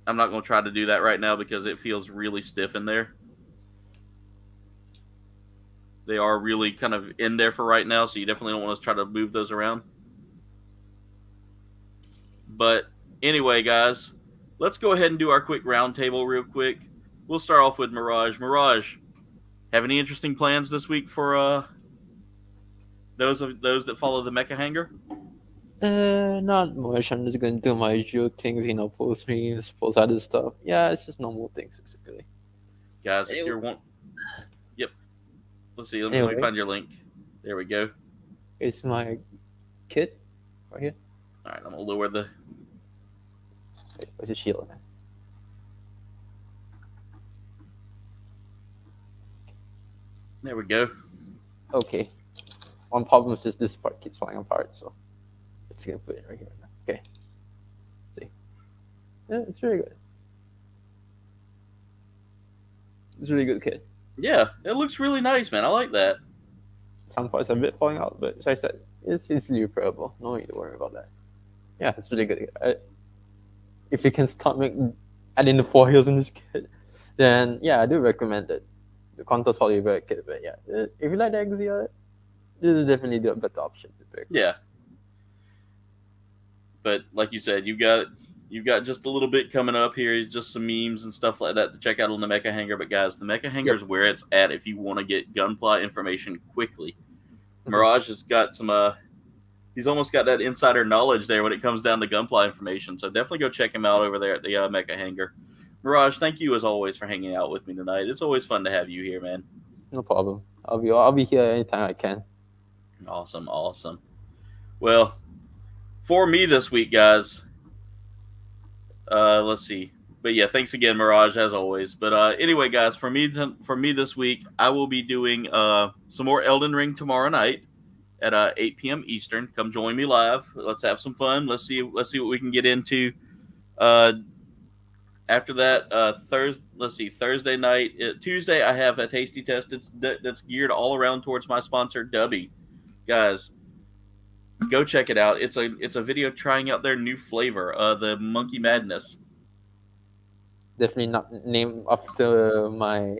I'm not going to try to do that right now because it feels really stiff in there. They are really kind of in there for right now, so you definitely don't want to try to move those around. But anyway, guys, let's go ahead and do our quick round table real quick. We'll start off with Mirage. Mirage, have any interesting plans this week for those that follow the Mecha Hangar? Not much. I'm just gonna do my usual things, post memes, post other stuff. Yeah, it's just normal things, basically. Guys, if you're yep. Let's see. Let me find your link. There we go. It's my kit right here. All right, I'm gonna lower the. Wait, where's the shield? There we go. Okay. One problem is just this part keeps falling apart, so it's gonna put it right here. Okay. See. Yeah, it's very good. It's a really good kit. Yeah, it looks really nice, man. I like that. Some parts are a bit falling out, but as I said, it's easily repairable. No need to worry about that. Yeah, it's really good. If you can start adding the four heels in this kit, then yeah, I do recommend it. The contour's probably very good, but yeah, if you like the Exia, this is definitely the better option to pick. Yeah. But like you said, you've got just a little bit coming up here, just some memes and stuff like that to check out on the Mecha Hangar. But guys, the Mecha Hangar is where it's at if you want to get Gunpla information quickly. Mirage has got some he's almost got that insider knowledge there when it comes down to Gunpla information. So definitely go check him out over there at the Mecha Hangar. Mirage, thank you as always for hanging out with me tonight. It's always fun to have you here, man. No problem. I'll be here anytime I can. Awesome. Well, for me this week, guys, let's see. But yeah, thanks again, Mirage, as always. But anyway, guys, for me this week, I will be doing some more Elden Ring tomorrow night at 8 p.m. Eastern. Come join me live. Let's have some fun. Let's see what we can get into. After that, Thursday night, Tuesday, I have a tasty test that's geared all around towards my sponsor, Dubby. Guys, go check it out. It's a video trying out their new flavor, the Monkey Madness. Definitely not named after my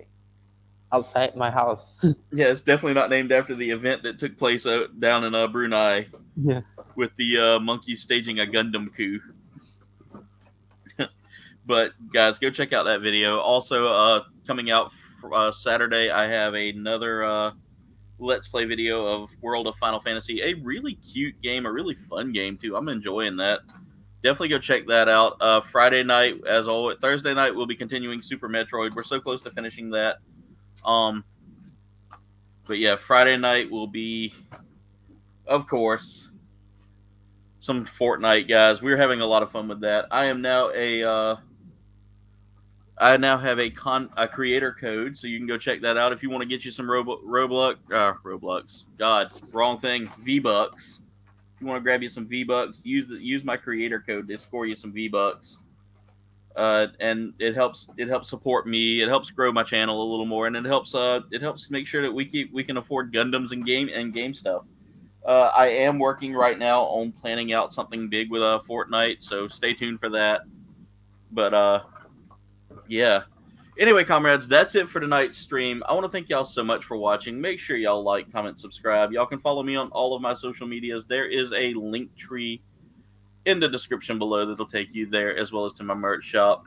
outside my house. Yeah, it's definitely not named after the event that took place down in Brunei. Yeah. With the monkeys staging a Gundam coup. But guys, go check out that video. Also, coming out Saturday, I have another Let's Play video of World of Final Fantasy. A really cute game, a really fun game too. I'm enjoying that. Definitely go check that out. Friday night, as always, Thursday night, we'll be continuing Super Metroid. We're so close to finishing that. But yeah, Friday night will be, of course, some Fortnite, guys. We're having a lot of fun with that. I now have a creator code, so you can go check that out if you want to get you some Roblox. God, wrong thing. V-Bucks. If you want to grab you some V-Bucks, use my creator code to score you some V-Bucks. And it helps support me. It helps grow my channel a little more, and it helps make sure that we can afford Gundams and game stuff. I am working right now on planning out something big with Fortnite, so stay tuned for that. But yeah. Anyway, comrades, that's it for tonight's stream. I want to thank y'all so much for watching. Make sure y'all like, comment, subscribe. Y'all can follow me on all of my social medias. There is a link tree in the description below that'll take you there, as well as to my merch shop.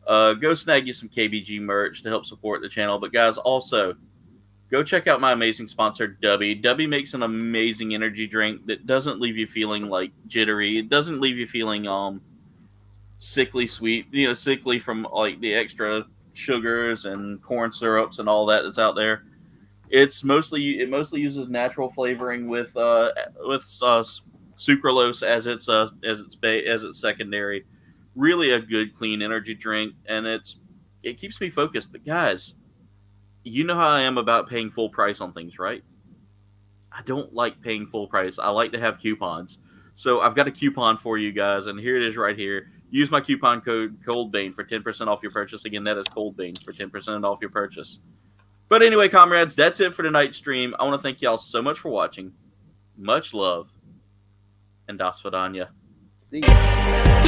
Go snag you some KBG merch to help support the channel. But guys, also go check out my amazing sponsor, Dubby. Dubby makes an amazing energy drink that doesn't leave you feeling like jittery. It doesn't leave you feeling sickly sweet, sickly from like the extra sugars and corn syrups and all that's out there. It mostly uses natural flavoring with sucralose as its secondary. Really a good clean energy drink, and it keeps me focused. But guys, you know how I am about paying full price on things, right? I don't like paying full price. I like to have coupons. So I've got a coupon for you guys, and here it is right here. Use my coupon code Kouldbayne for 10% off your purchase. Again, that is Kouldbayne for 10% off your purchase. But anyway, comrades, that's it for tonight's stream. I want to thank y'all so much for watching. Much love. And das Vidania. See ya.